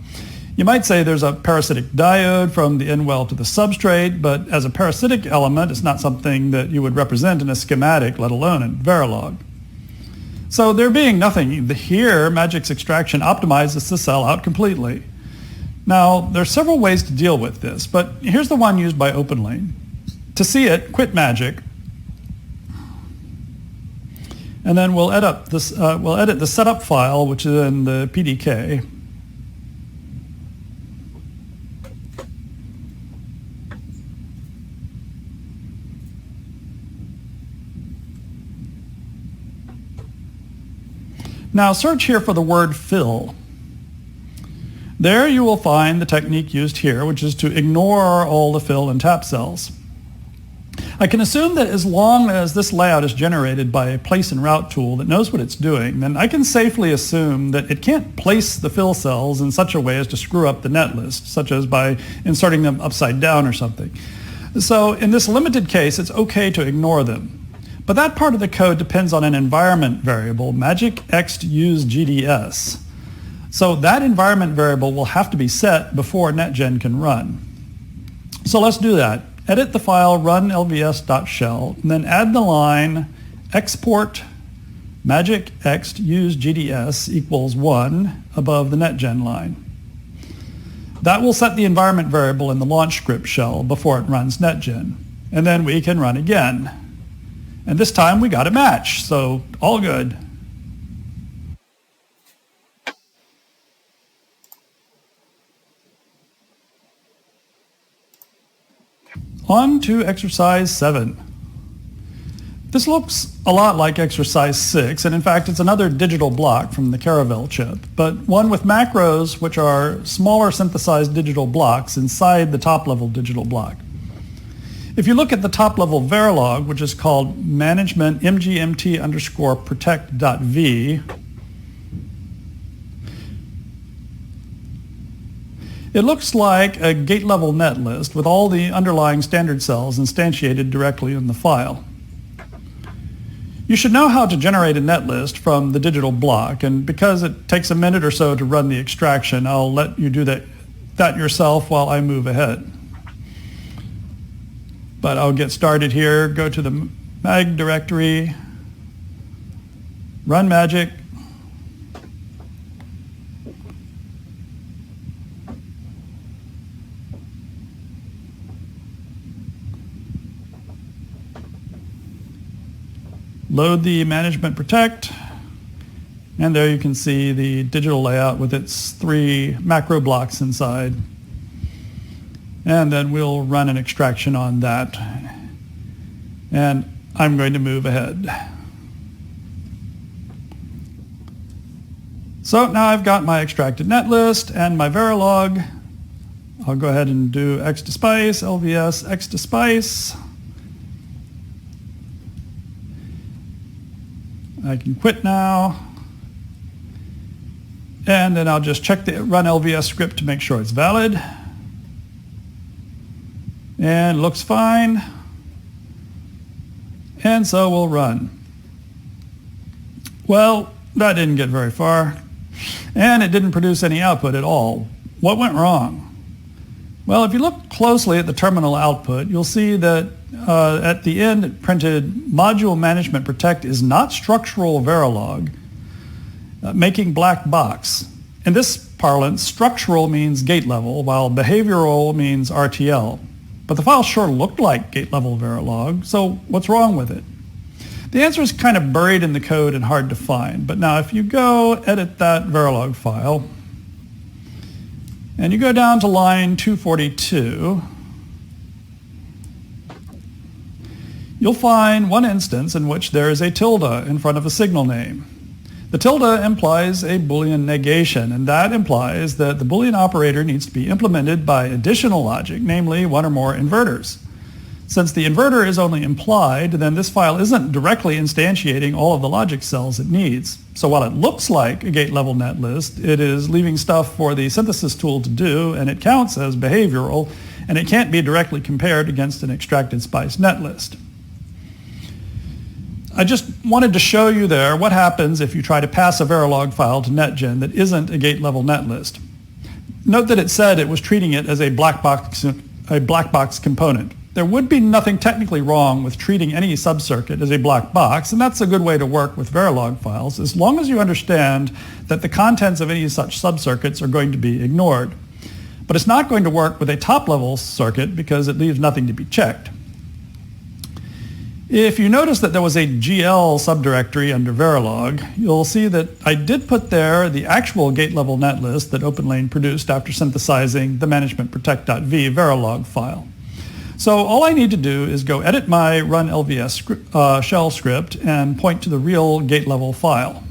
You might say there's a parasitic diode from the in-well to the substrate, but as a parasitic element, it's not something that you would represent in a schematic, let alone in Verilog. So there being nothing here, Magic's extraction optimizes the cell out completely. Now, there are several ways to deal with this, but here's the one used by OpenLane. To see it, quit Magic, and then we'll edit the setup file, which is in the PDK. Now search here for the word fill. There you will find the technique used here, which is to ignore all the fill and tap cells. I can assume that as long as this layout is generated by a place and route tool that knows what it's doing, then I can safely assume that it can't place the fill cells in such a way as to screw up the net list, such as by inserting them upside down or something. So in this limited case, it's okay to ignore them. But that part of the code depends on an environment variable, magicxUseGDS. So that environment variable will have to be set before NetGen can run. So let's do that. edit the file run lvs.shell, and then add the line export magic ext use gds equals 1 above the netgen line. That will set the environment variable in the launch script shell before it runs netgen. And then we can run again. And this time we got a match, so all good. On to exercise 7. This looks a lot like exercise 6, and in fact it's another digital block from the Caravelle chip, but one with macros which are smaller synthesized digital blocks inside the top-level digital block. If you look at the top-level Verilog, which is called management mgmt_protect.v, it looks like a gate-level netlist with all the underlying standard cells instantiated directly in the file. You should know how to generate a netlist from the digital block, and because it takes a minute or so to run the extraction, I'll let you do that yourself while I move ahead. But I'll get started here, go to the mag directory, run magic, load the management protect, and there you can see the digital layout with its 3 macro blocks inside. And then we'll run an extraction on that. And I'm going to move ahead. So now I've got my extracted netlist and my Verilog. I'll go ahead and do x2spice, lvs, x2spice. I can quit now. And then I'll just check the run LVS script to make sure it's valid. And looks fine. And so we'll run. Well, that didn't get very far. And it didn't produce any output at all. What went wrong? Well, if you look closely at the terminal output, you'll see that at the end it printed module management protect is not structural Verilog, making black box. In this parlance, structural means gate level, while behavioral means RTL. But the file sure looked like gate level Verilog, so what's wrong with it? The answer is kind of buried in the code and hard to find. But now if you go edit that Verilog file, and you go down to line 242, you'll find one instance in which there is a tilde in front of a signal name. The tilde implies a Boolean negation, and that implies that the Boolean operator needs to be implemented by additional logic, namely one or more inverters. Since the inverter is only implied, then this file isn't directly instantiating all of the logic cells it needs. So while it looks like a gate-level netlist, it is leaving stuff for the synthesis tool to do, and it counts as behavioral, and it can't be directly compared against an extracted SPICE netlist. I just wanted to show you there what happens if you try to pass a Verilog file to NetGen that isn't a gate-level netlist. Note that it said it was treating it as a black box component. There would be nothing technically wrong with treating any subcircuit as a black box, and that's a good way to work with Verilog files, as long as you understand that the contents of any such subcircuits are going to be ignored. But it's not going to work with a top-level circuit because it leaves nothing to be checked. If you notice that there was a GL subdirectory under Verilog, you'll see that I did put there the actual gate-level netlist that OpenLane produced after synthesizing the managementprotect.v Verilog file. So all I need to do is go edit my run LVS shell script and point to the real gate-level file.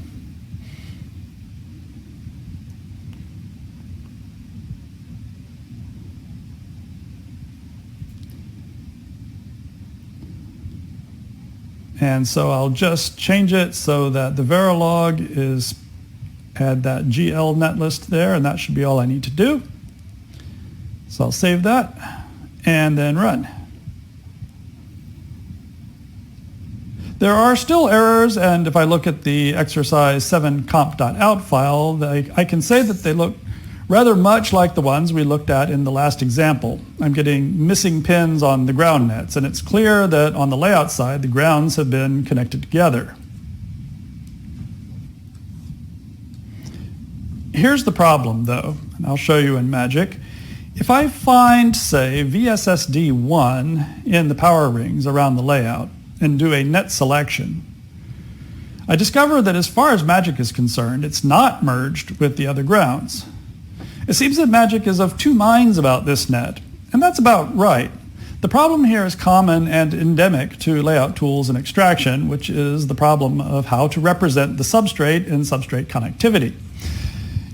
And so I'll just change it so that the Verilog had that GL netlist there, and that should be all I need to do. So I'll save that and then run. There are still errors, and if I look at the exercise 7 comp.out file, I can say that they look rather much like the ones we looked at in the last example. I'm getting missing pins on the ground nets, and it's clear that on the layout side, the grounds have been connected together. Here's the problem, though, and I'll show you in Magic. If I find, say, VSSD1 in the power rings around the layout and do a net selection, I discover that as far as Magic is concerned, it's not merged with the other grounds. It seems that Magic is of two minds about this net, and that's about right. The problem here is common and endemic to layout tools and extraction, which is the problem of how to represent the substrate in substrate connectivity.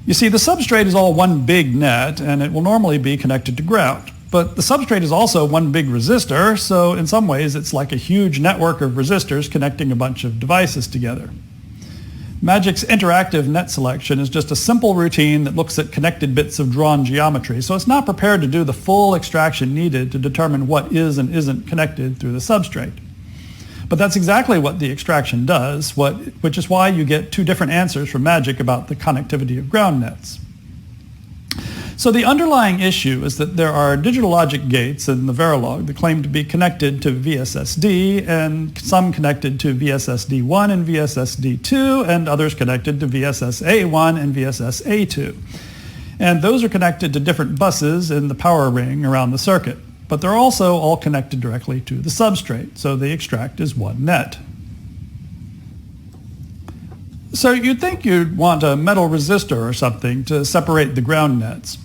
You see, the substrate is all one big net, and it will normally be connected to ground. But the substrate is also one big resistor, so in some ways it's like a huge network of resistors connecting a bunch of devices together. Magic's interactive net selection is just a simple routine that looks at connected bits of drawn geometry, so it's not prepared to do the full extraction needed to determine what is and isn't connected through the substrate. But that's exactly what the extraction does, which is why you get two different answers from Magic about the connectivity of ground nets. So the underlying issue is that there are digital logic gates in the Verilog that claim to be connected to VSSD, and some connected to VSSD1 and VSSD2, and others connected to VSSA1 and VSSA2. And those are connected to different buses in the power ring around the circuit. But they're also all connected directly to the substrate, so they extract as one net. So you'd think you'd want a metal resistor or something to separate the ground nets.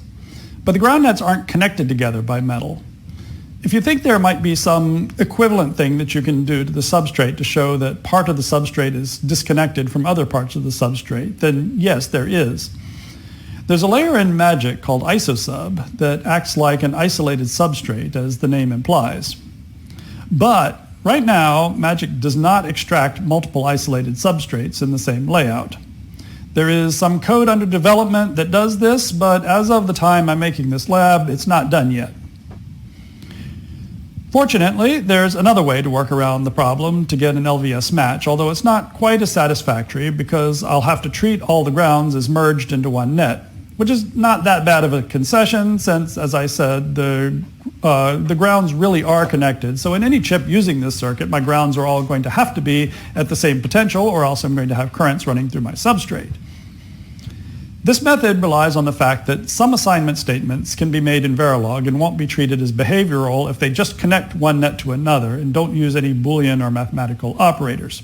But the ground nets aren't connected together by metal. If you think there might be some equivalent thing that you can do to the substrate to show that part of the substrate is disconnected from other parts of the substrate, then yes, there is. There's a layer in Magic called isosub that acts like an isolated substrate, as the name implies. But right now, Magic does not extract multiple isolated substrates in the same layout. There is some code under development that does this, but as of the time I'm making this lab, it's not done yet. Fortunately, there's another way to work around the problem to get an LVS match, although it's not quite as satisfactory because I'll have to treat all the grounds as merged into one net, which is not that bad of a concession since, as I said, the grounds really are connected. So in any chip using this circuit, my grounds are all going to have to be at the same potential, or else I'm going to have currents running through my substrate. This method relies on the fact that some assignment statements can be made in Verilog and won't be treated as behavioral if they just connect one net to another and don't use any Boolean or mathematical operators.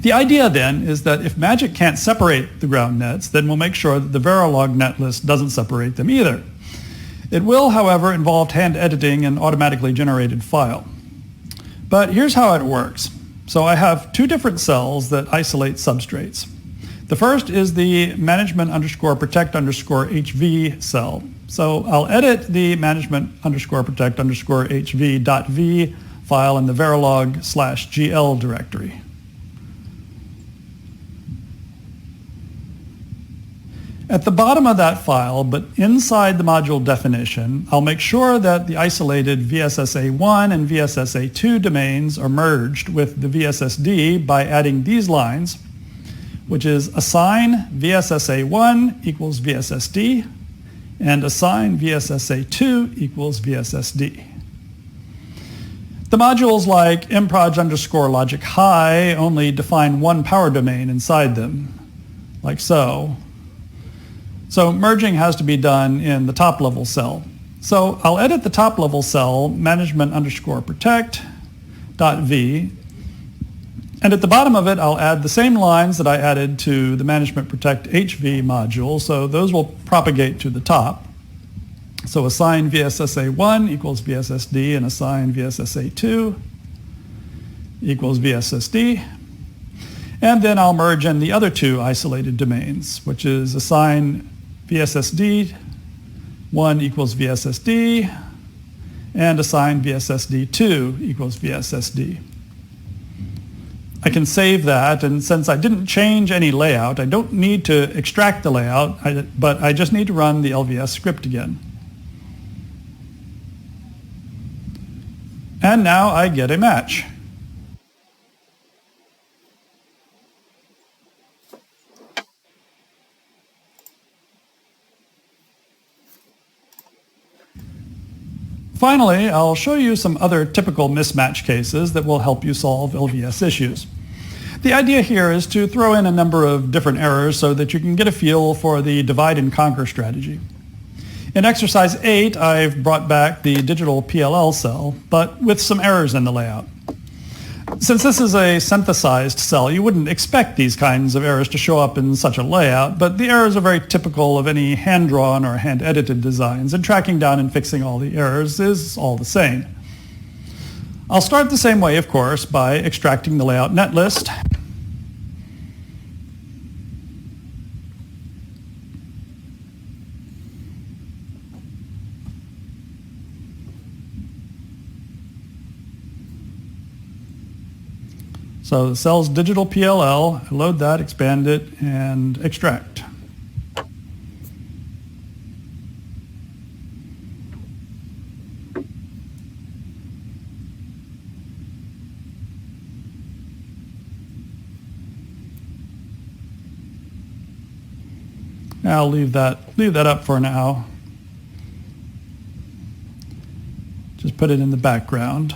The idea then is that if Magic can't separate the ground nets, then we'll make sure that the Verilog netlist doesn't separate them either. It will, however, involve hand editing an automatically generated file. But here's how it works. So I have two different cells that isolate substrates. The first is the management_protect_HV cell. So I'll edit the management_protect_HV.v file in the Verilog/GL directory. At the bottom of that file, but inside the module definition, I'll make sure that the isolated VSSA1 and VSSA2 domains are merged with the VSSD by adding these lines, which is assign VSSA1 equals VSSD, and assign VSSA2 equals VSSD. The modules like mproj_logic high only define one power domain inside them, like so. So merging has to be done in the top level cell. So I'll edit the top level cell management_protect.v, and at the bottom of it I'll add the same lines that I added to the management protect HV module, so those will propagate to the top. So assign VSSA1 equals VSSD and assign VSSA2 equals VSSD. And then I'll merge in the other two isolated domains, which is assign VSSD1 equals VSSD and assign VSSD2 equals VSSD. I can save that, and since I didn't change any layout, I don't need to extract the layout, but I just need to run the LVS script again. And now I get a match. Finally, I'll show you some other typical mismatch cases that will help you solve LVS issues. The idea here is to throw in a number of different errors so that you can get a feel for the divide and conquer strategy. In exercise 8, I've brought back the digital PLL cell, but with some errors in the layout. Since this is a synthesized cell, you wouldn't expect these kinds of errors to show up in such a layout, but the errors are very typical of any hand-drawn or hand-edited designs, and tracking down and fixing all the errors is all the same. I'll start the same way, of course, by extracting the layout netlist. So the cell's digital PLL, I load that, expand it, and extract. I'll leave that up for now. Just put it in the background.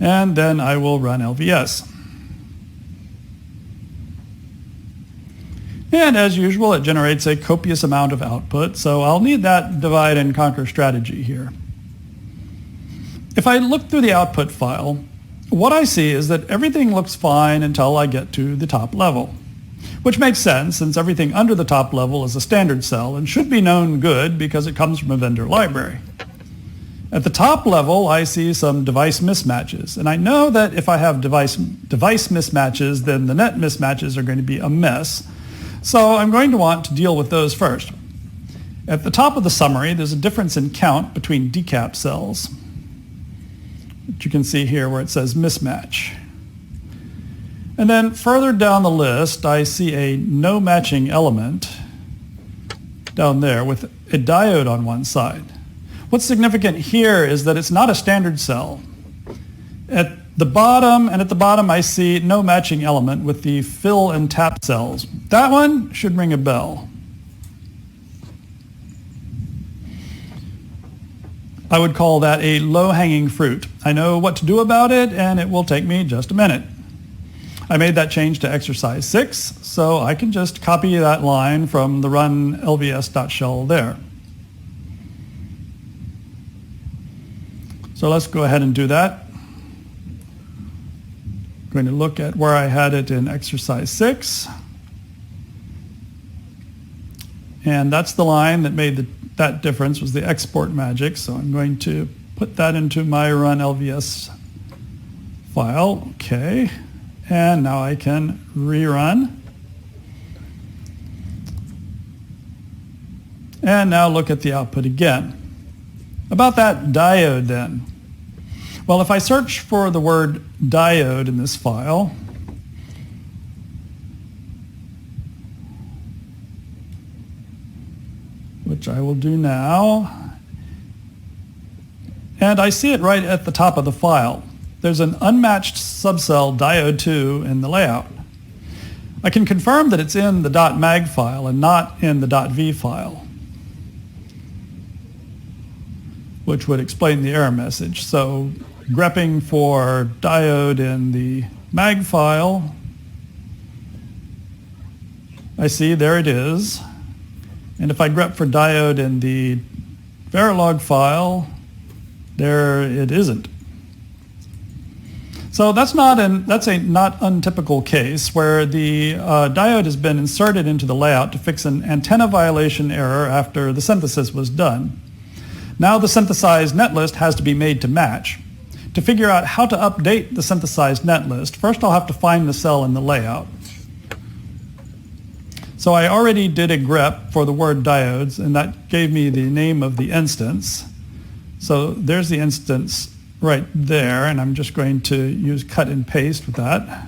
And then I will run LVS. And as usual, it generates a copious amount of output, so I'll need that divide and conquer strategy here. If I look through the output file, what I see is that everything looks fine until I get to the top level, which makes sense since everything under the top level is a standard cell and should be known good because it comes from a vendor library. At the top level, I see some device mismatches, and I know that if I have device mismatches, then the net mismatches are going to be a mess. So I'm going to want to deal with those first. At the top of the summary, there's a difference in count between decap cells, which you can see here where it says mismatch. And then further down the list, I see a no matching element down there with a diode on one side. What's significant here is that it's not a standard cell. At the bottom I see no matching element with the fill and tap cells. That one should ring a bell. I would call that a low-hanging fruit. I know what to do about it, and it will take me just a minute. I made that change to exercise 6, so I can just copy that line from the run lvs.shell there. So let's go ahead and do that. I'm going to look at where I had it in exercise 6. And that's the line that made that difference, was the export magic. So I'm going to put that into my run LVS file. Okay. And now I can rerun. And now look at the output again. About that diode then. Well, if I search for the word diode in this file, which I will do now, and I see it right at the top of the file. There's an unmatched subcell diode 2 in the layout. I can confirm that it's in the .mag file and not in the .v file, which would explain the error message. So grepping for diode in the mag file, I see there it is. And if I grep for diode in the Verilog file, there it isn't. So that's a not untypical case where the diode has been inserted into the layout to fix an antenna violation error after the synthesis was done. Now the synthesized netlist has to be made to match. To figure out how to update the synthesized netlist, first I'll have to find the cell in the layout. So I already did a grep for the word diodes, and that gave me the name of the instance. So there's the instance right there, and I'm just going to use cut and paste with that.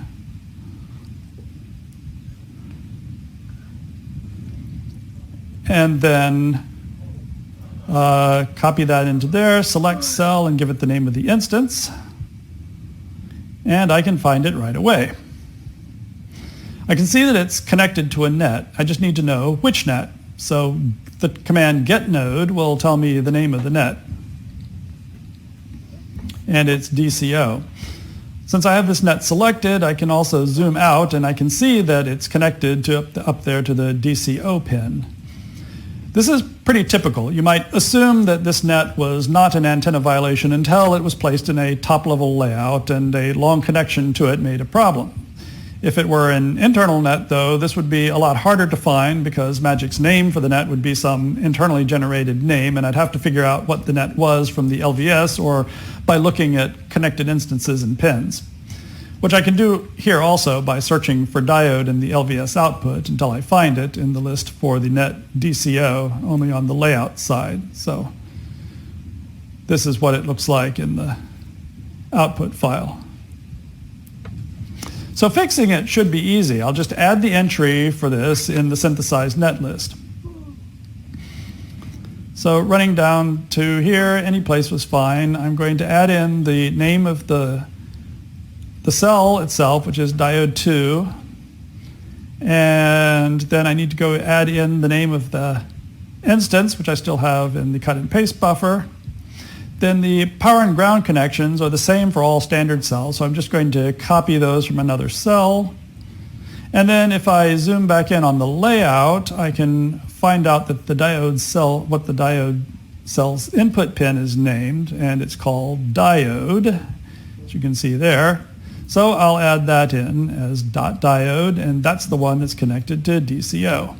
And then copy that into there, select cell, and give it the name of the instance. And I can find it right away. I can see that it's connected to a net. I just need to know which net. So the command get node will tell me the name of the net. and its DCO. Since I have this net selected, I can also zoom out and I can see that it's connected to up there to the DCO pin. This is pretty typical. You might assume that this net was not an antenna violation until it was placed in a top-level layout and a long connection to it made a problem. If it were an internal net, though, this would be a lot harder to find because Magic's name for the net would be some internally generated name, and I'd have to figure out what the net was from the LVS or by looking at connected instances and pins, which I can do here also by searching for diode in the LVS output until I find it in the list for the net DCO, only on the layout side. So this is what it looks like in the output file. So fixing it should be easy. I'll just add the entry for this in the synthesized net list. So running down to here, any place was fine. I'm going to add in the name of the cell itself, which is diode 2, and then I need to go add in the name of the instance, which I still have in the cut and paste buffer. Then the power and ground connections are the same for all standard cells, so I'm just going to copy those from another cell. And then if I zoom back in on the layout, I can find out that the diode cell, what the diode cell's input pin is named, and it's called diode, as you can see there. So I'll add that in as .diode, and that's the one that's connected to DCO.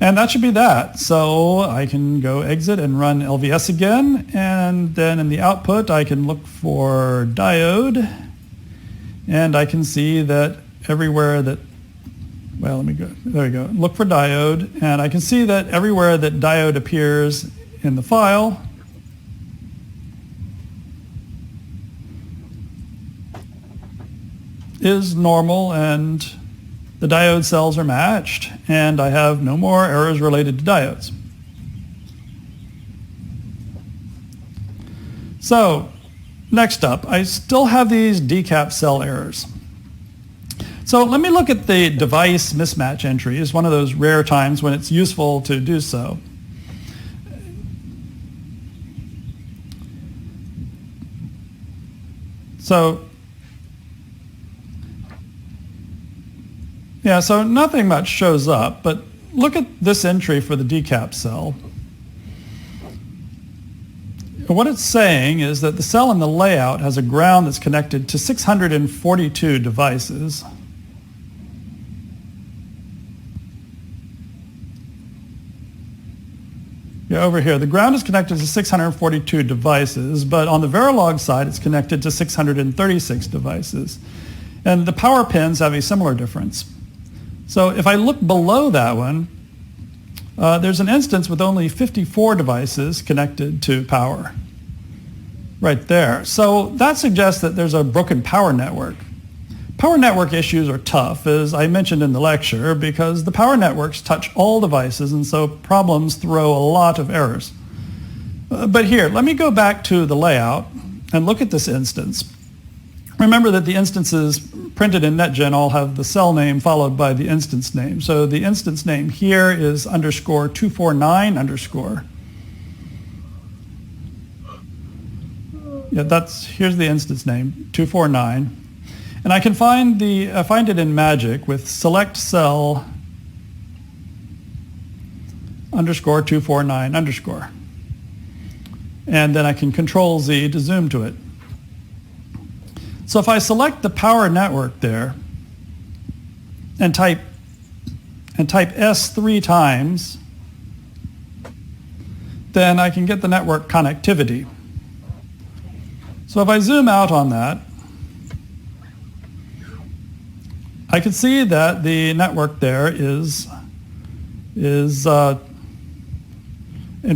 And that should be that. So I can go exit and run LVS again, and then in the output I can look for diode, and I can see that everywhere that, well, let me go, there we go, look for diode, and I can see that everywhere that diode appears in the file, is normal and the diode cells are matched, and I have no more errors related to diodes. So next up, I still have these decap cell errors. So let me look at the device mismatch entry. It's one of those rare times when it's useful to do so. So nothing much shows up, but look at this entry for the decap cell. What it's saying is that the cell in the layout has a ground that's connected to 642 devices. Over here, the ground is connected to 642 devices, but on the Verilog side, it's connected to 636 devices. And the power pins have a similar difference. So if I look below that one, there's an instance with only 54 devices connected to power right there. So that suggests that there's a broken power network. Power network issues are tough, as I mentioned in the lecture, because the power networks touch all devices, and so problems throw a lot of errors. But here, let me go back to the layout and look at this instance. Remember that the instances printed in NetGen all have the cell name followed by the instance name. So the instance name here is _249_. Yeah, here's the instance name, 249. And I can find it in Magic with select cell _249_. And then I can Control Z to zoom to it. So if I select the power network there and type S 3 times, then I can get the network connectivity. So if I zoom out on that, I can see that the network there is in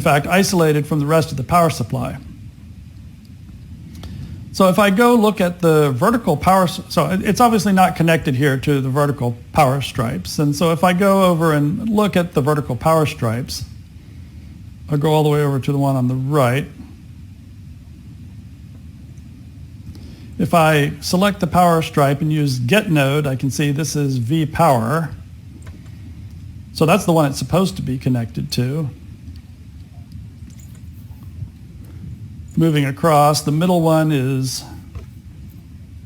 fact isolated from the rest of the power supply. So if I go look at the vertical power, so it's obviously not connected here to the vertical power stripes. And so if I go over and look at the vertical power stripes, I'll go all the way over to the one on the right. If I select the power stripe and use get node, I can see this is V power. So that's the one it's supposed to be connected to. If moving across. The middle one is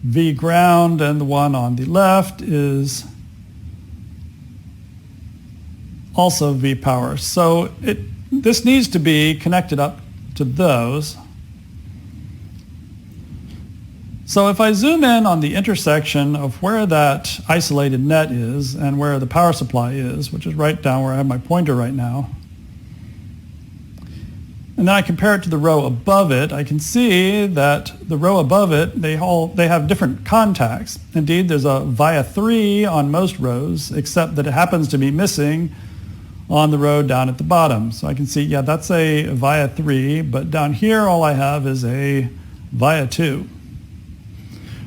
V ground, and the one on the left is also V power. So this needs to be connected up to those. So if I zoom in on the intersection of where that isolated net is and where the power supply is, which is right down where I have my pointer right now, and then I compare it to the row above it, I can see that the row above it, they have different contacts. Indeed, there's a via 3 on most rows, except that it happens to be missing on the row down at the bottom. So I can see, yeah, that's a via 3, but down here all I have is a via 2.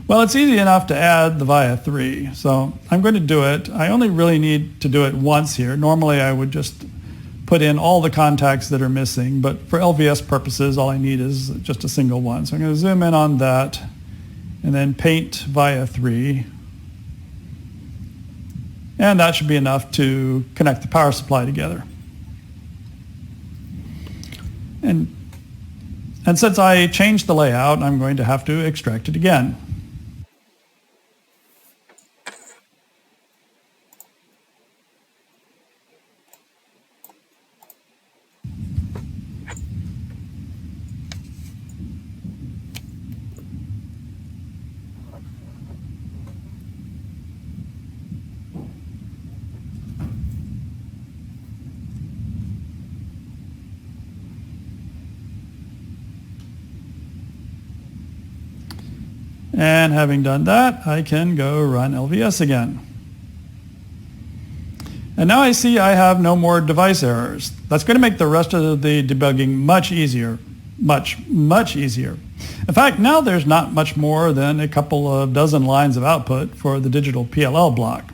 Well, it's easy enough to add the via 3, so I'm going to do it. I only really need to do it once here. Normally I would just put in all the contacts that are missing, but for LVS purposes, all I need is just a single one. So I'm going to zoom in on that and then paint via 3. And that should be enough to connect the power supply together. And since I changed the layout, I'm going to have to extract it again. And having done that, I can go run LVS again. And now I see I have no more device errors. That's going to make the rest of the debugging much easier. Much, much easier. In fact, now there's not much more than a couple of dozen lines of output for the digital PLL block.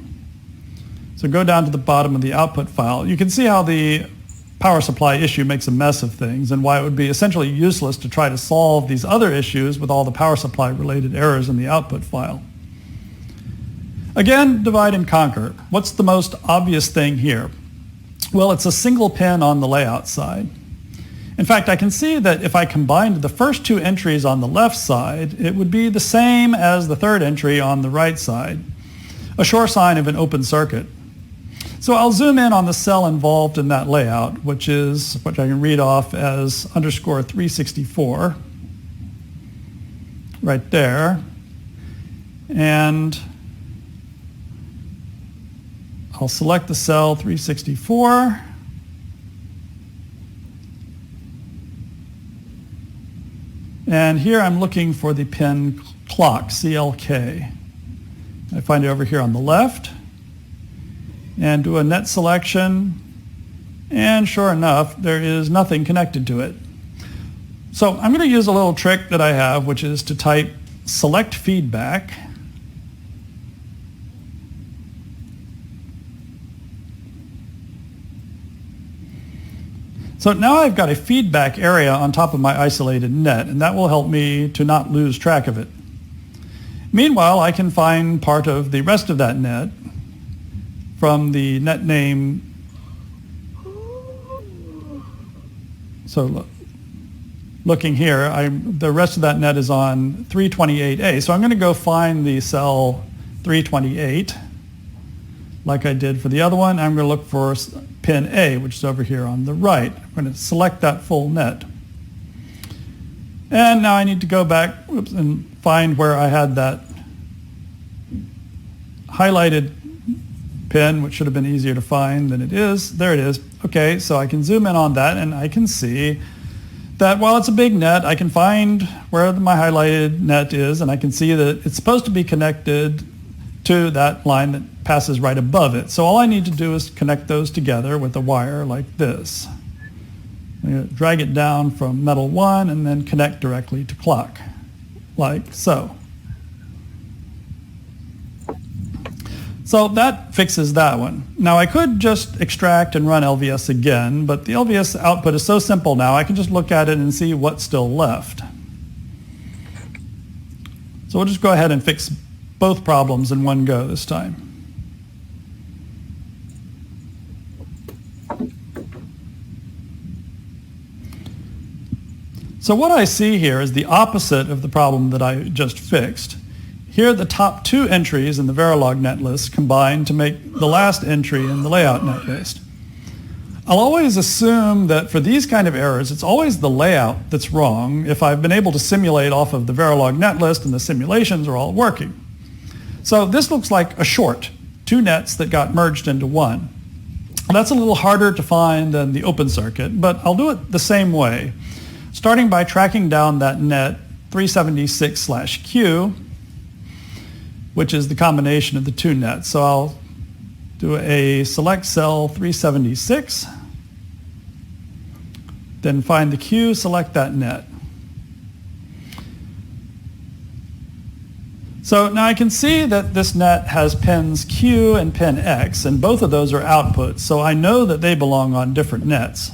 So go down to the bottom of the output file. You can see how the power supply issue makes a mess of things and why it would be essentially useless to try to solve these other issues with all the power supply related errors in the output file. Again, divide and conquer. What's the most obvious thing here? Well, it's a single pin on the layout side. In fact, I can see that if I combined the first 2 entries on the left side, it would be the same as the third entry on the right side, a sure sign of an open circuit. So I'll zoom in on the cell involved in that layout, which I can read off as underscore 364, right there. And I'll select the cell 364. And here I'm looking for the pin clock, CLK. I find it over here on the left. And do a net selection, and sure enough, there is nothing connected to it. So I'm going to use a little trick that I have, which is to type select feedback, so now I've got a feedback area on top of my isolated net, and that will help me to not lose track of it. Meanwhile, I can find part of the rest of that net from the net name. So looking here, the rest of that net is on 328A. So I'm going to go find the cell 328 like I did for the other one. I'm going to look for pin A, which is over here on the right. I'm going to select that full net. And now I need to go back and find where I had that highlighted pin, which should have been easier to find than it is. There it is. Okay, so I can zoom in on that and I can see that while it's a big net, I can find where my highlighted net is, and I can see that it's supposed to be connected to that line that passes right above it. So all I need to do is connect those together with a wire like this. I'm going to drag it down from metal 1 and then connect directly to clock, like so. So that fixes that one. Now I could just extract and run LVS again, but the LVS output is so simple now, I can just look at it and see what's still left. So we'll just go ahead and fix both problems in one go this time. So So what I see here is the opposite of the problem that I just fixed. Here the top two entries in the Verilog netlist combine to make the last entry in the layout netlist. I'll always assume that for these kind of errors, it's always the layout that's wrong if I've been able to simulate off of the Verilog netlist and the simulations are all working. So this looks like a short, two nets that got merged into one. That's a little harder to find than the open circuit, but I'll do it the same way, starting by tracking down that net 376/Q, which is the combination of the two nets. So I'll do a select cell 376, then find the Q, select that net. So now I can see that this net has pins Q and pin X, and both of those are outputs, so I know that they belong on different nets.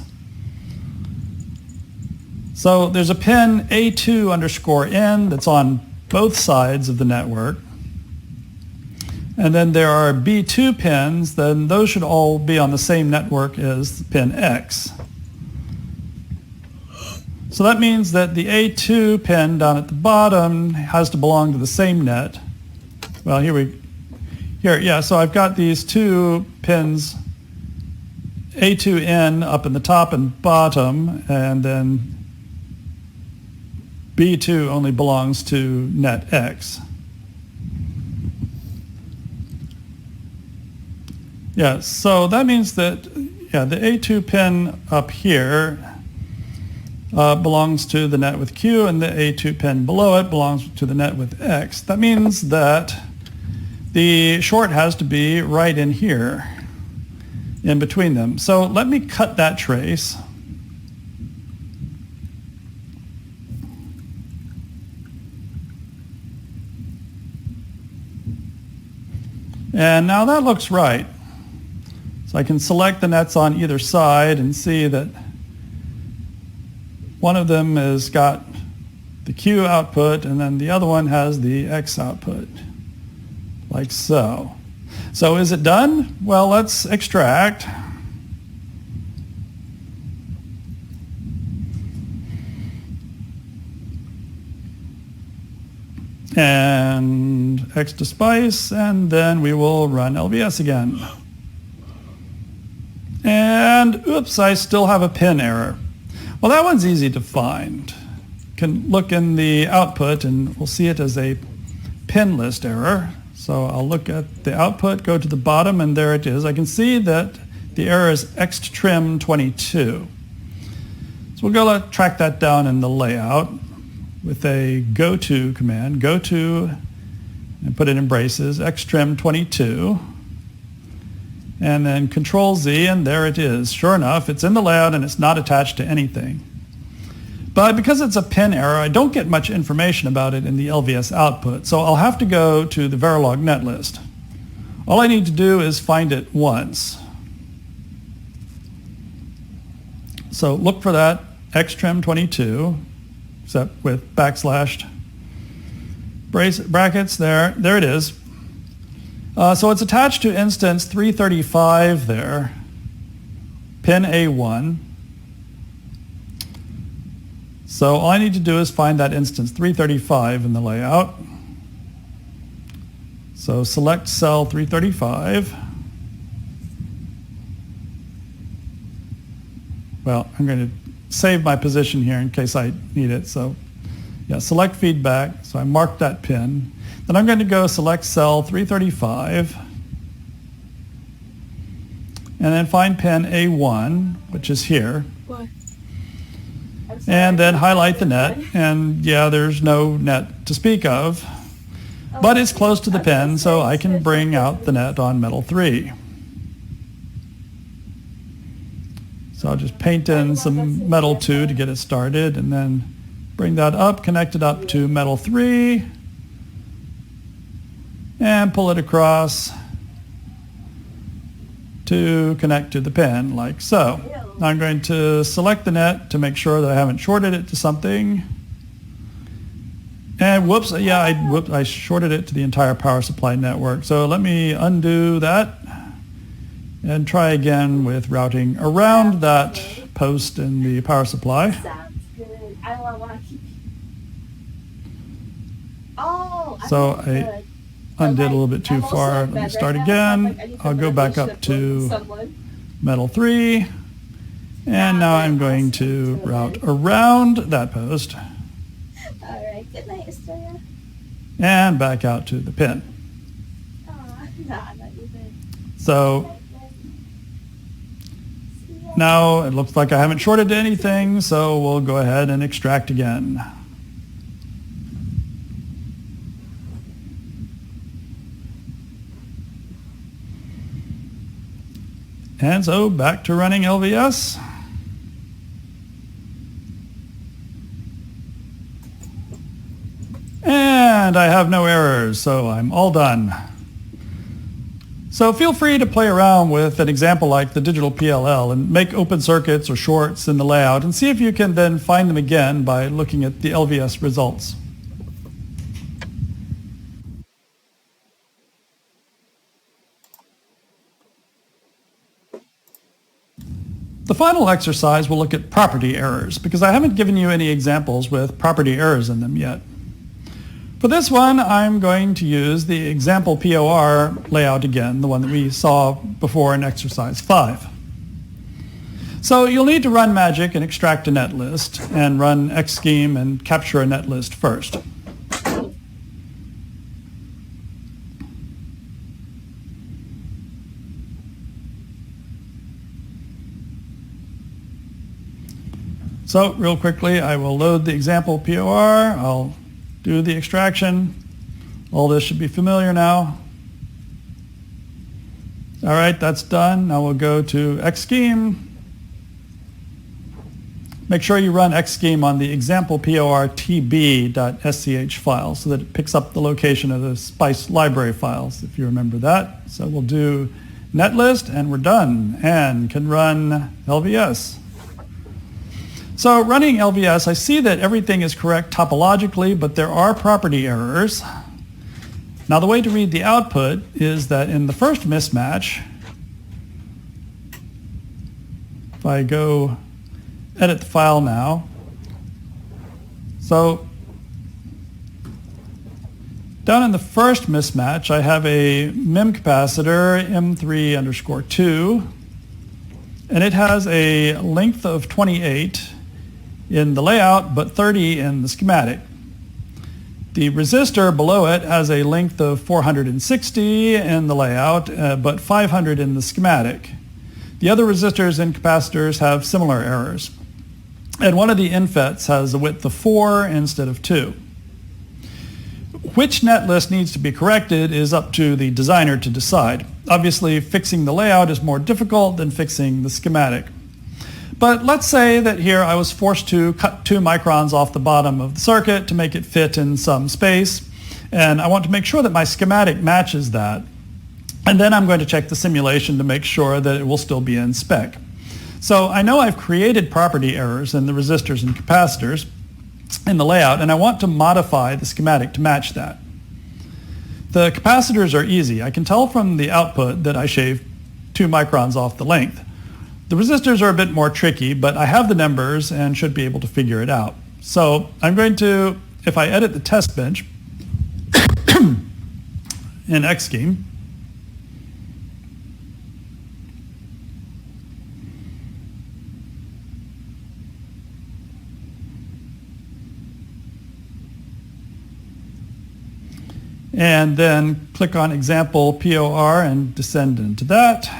So there's a pin A2_N that's on both sides of the network. And then there are B2 pins, then those should all be on the same network as pin X. So that means that the A2 pin down at the bottom has to belong to the same net. Well, so I've got these two pins, A2N up in the top and bottom, and then B2 only belongs to net X. Yeah, so that means that the A2 pin up here belongs to the net with Q, and the A2 pin below it belongs to the net with X. That means that the short has to be right in here, in between them. So let me cut that trace. And now that looks right. So I can select the nets on either side and see that one of them has got the Q output and then the other one has the X output, like so. So is it done? Well, let's extract. And X to spice, and then we will run LVS again. And oops, I still have a pin error. Well, that one's easy to find. You can look in the output and we'll see it as a pin list error. So I'll look at the output, go to the bottom, and there it is. I can see that the error is xtrim22. So we'll go track that down in the layout with a goto command, goto, and put it in braces, xtrim22. And then Control Z, and there it is. Sure enough, it's in the layout and it's not attached to anything. But because it's a pin error, I don't get much information about it in the LVS output, so I'll have to go to the Verilog netlist. All I need to do is find it once. So look for that xtrim22, except with backslash brackets there. There it is. So it's attached to instance 335 there, pin A1. So all I need to do is find that instance 335 in the layout. So select cell 335. Well, I'm going to save my position here in case I need it. So yeah, select feedback. So I marked that pin. Then I'm going to go select cell 335 and then find pin A1, which is here. Why? And then highlight the net, and yeah, there's no net to speak of, but it's close to the pin, so I can bring out the net on metal 3. So I'll just paint in some metal 2 to get it started, and then bring that up, connect it up to metal 3, and pull it across to connect to the pin, like so. Now I'm going to select the net to make sure that I haven't shorted it to something. And whoops, yeah, I shorted it to the entire power supply network. So let me undo that and try again with routing around that post in the power supply. Sounds good. I want to keep. Oh. So think I good. undid But, a little bit too I'm also far. in Let me bed start right now, so I'm again. like, I need I'll go back up relationship with to someone. metal 3. And now I'm going to route around that post All right. Good night, Estrella. and back out to the pin. Aw, nah, not even. So now it looks like I haven't shorted anything, so we'll go ahead and extract again. And so back to running LVS. And I have no errors, so I'm all done. So feel free to play around with an example like the digital PLL and make open circuits or shorts in the layout and see if you can then find them again by looking at the LVS results. The final exercise will look at property errors because I haven't given you any examples with property errors in them yet. For this one, I'm going to use the example POR layout again, the one that we saw before in exercise 5. So you'll need to run magic and extract a netlist and run xscheme and capture a netlist first. So real quickly, I will load the example POR. I'll do the extraction. All this should be familiar now. All right, that's done. Now we'll go to xscheme. Make sure you run xscheme on the example POR tb.sch file so that it picks up the location of the SPICE library files, if you remember that. So we'll do netlist and we're done and can run LVS. So running LVS, I see that everything is correct topologically, but there are property errors. Now the way to read the output is that in the first mismatch, if I go edit the file now, so down in the first mismatch, I have a mem capacitor M3_2, and it has a length of 28 in the layout, but 30 in the schematic. The resistor below it has a length of 460 in the layout, but 500 in the schematic. The other resistors and capacitors have similar errors. And one of the infets has a width of 4 instead of 2. Which netlist needs to be corrected is up to the designer to decide. Obviously, fixing the layout is more difficult than fixing the schematic. But let's say that here I was forced to cut 2 microns off the bottom of the circuit to make it fit in some space. And I want to make sure that my schematic matches that. And then I'm going to check the simulation to make sure that it will still be in spec. So I know I've created property errors in the resistors and capacitors in the layout, and I want to modify the schematic to match that. The capacitors are easy. I can tell from the output that I shaved 2 microns off the length. The resistors are a bit more tricky, but I have the numbers and should be able to figure it out. So I'm going to, if I edit the test bench in xscheme, and then click on example POR and descend into that.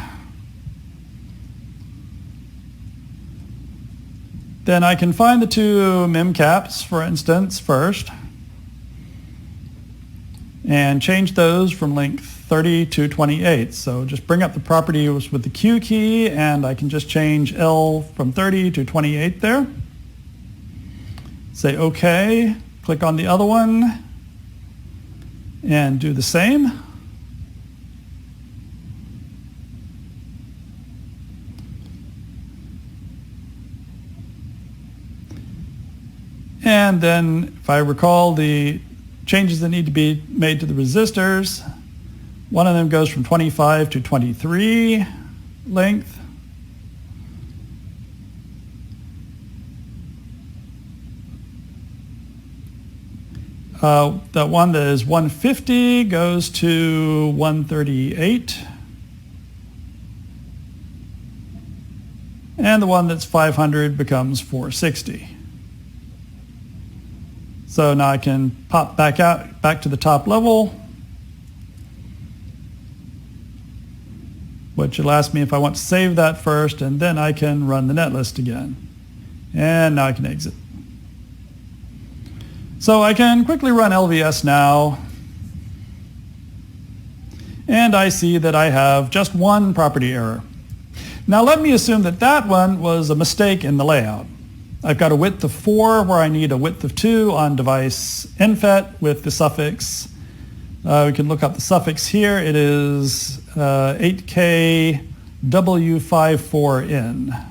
Then I can find the 2 mem caps, for instance, first, and change those from length 30 to 28. So just bring up the properties with the Q key, and I can just change L from 30 to 28 there. Say OK, click on the other one, and do the same. And then if I recall the changes that need to be made to the resistors, one of them goes from 25 to 23 length. The one that is 150 goes to 138. And the one that's 500 becomes 460. So now I can pop back to the top level, which will ask me if I want to save that first, and then I can run the netlist again. And now I can exit. So I can quickly run LVS now, and I see that I have just one property error. Now let me assume that that one was a mistake in the layout. I've got a width of 4 where I need a width of 2 on device NFET with the suffix. We can look up the suffix here. It is 8KW54N.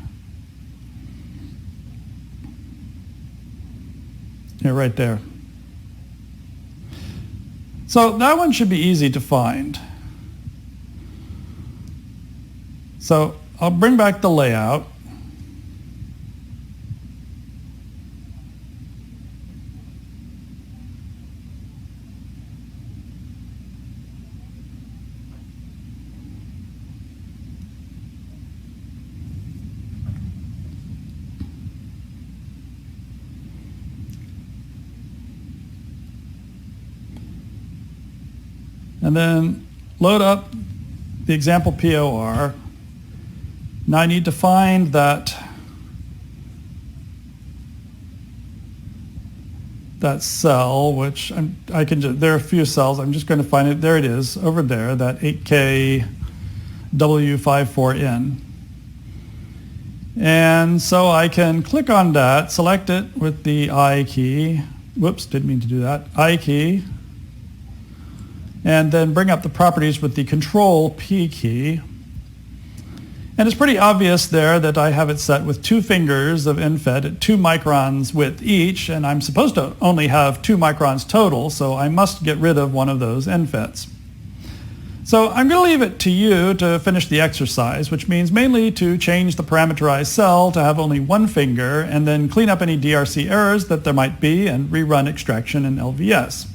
Here, right there. So that one should be easy to find. So I'll bring back the layout. And then load up the example POR. Now I need to find that cell, which there are a few cells. I'm just going to find it. There it is, over there, that 8KW54N. And so I can click on that, select it with the I key. Whoops, didn't mean to do that. I key. And then bring up the properties with the Control P key. And it's pretty obvious there that I have it set with 2 fingers of NFET at 2 microns width each, and I'm supposed to only have 2 microns total, so I must get rid of one of those NFETs. So I'm going to leave it to you to finish the exercise, which means mainly to change the parameterized cell to have only 1 finger, and then clean up any DRC errors that there might be and rerun extraction in LVS.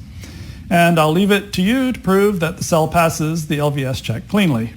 And I'll leave it to you to prove that the cell passes the LVS check cleanly.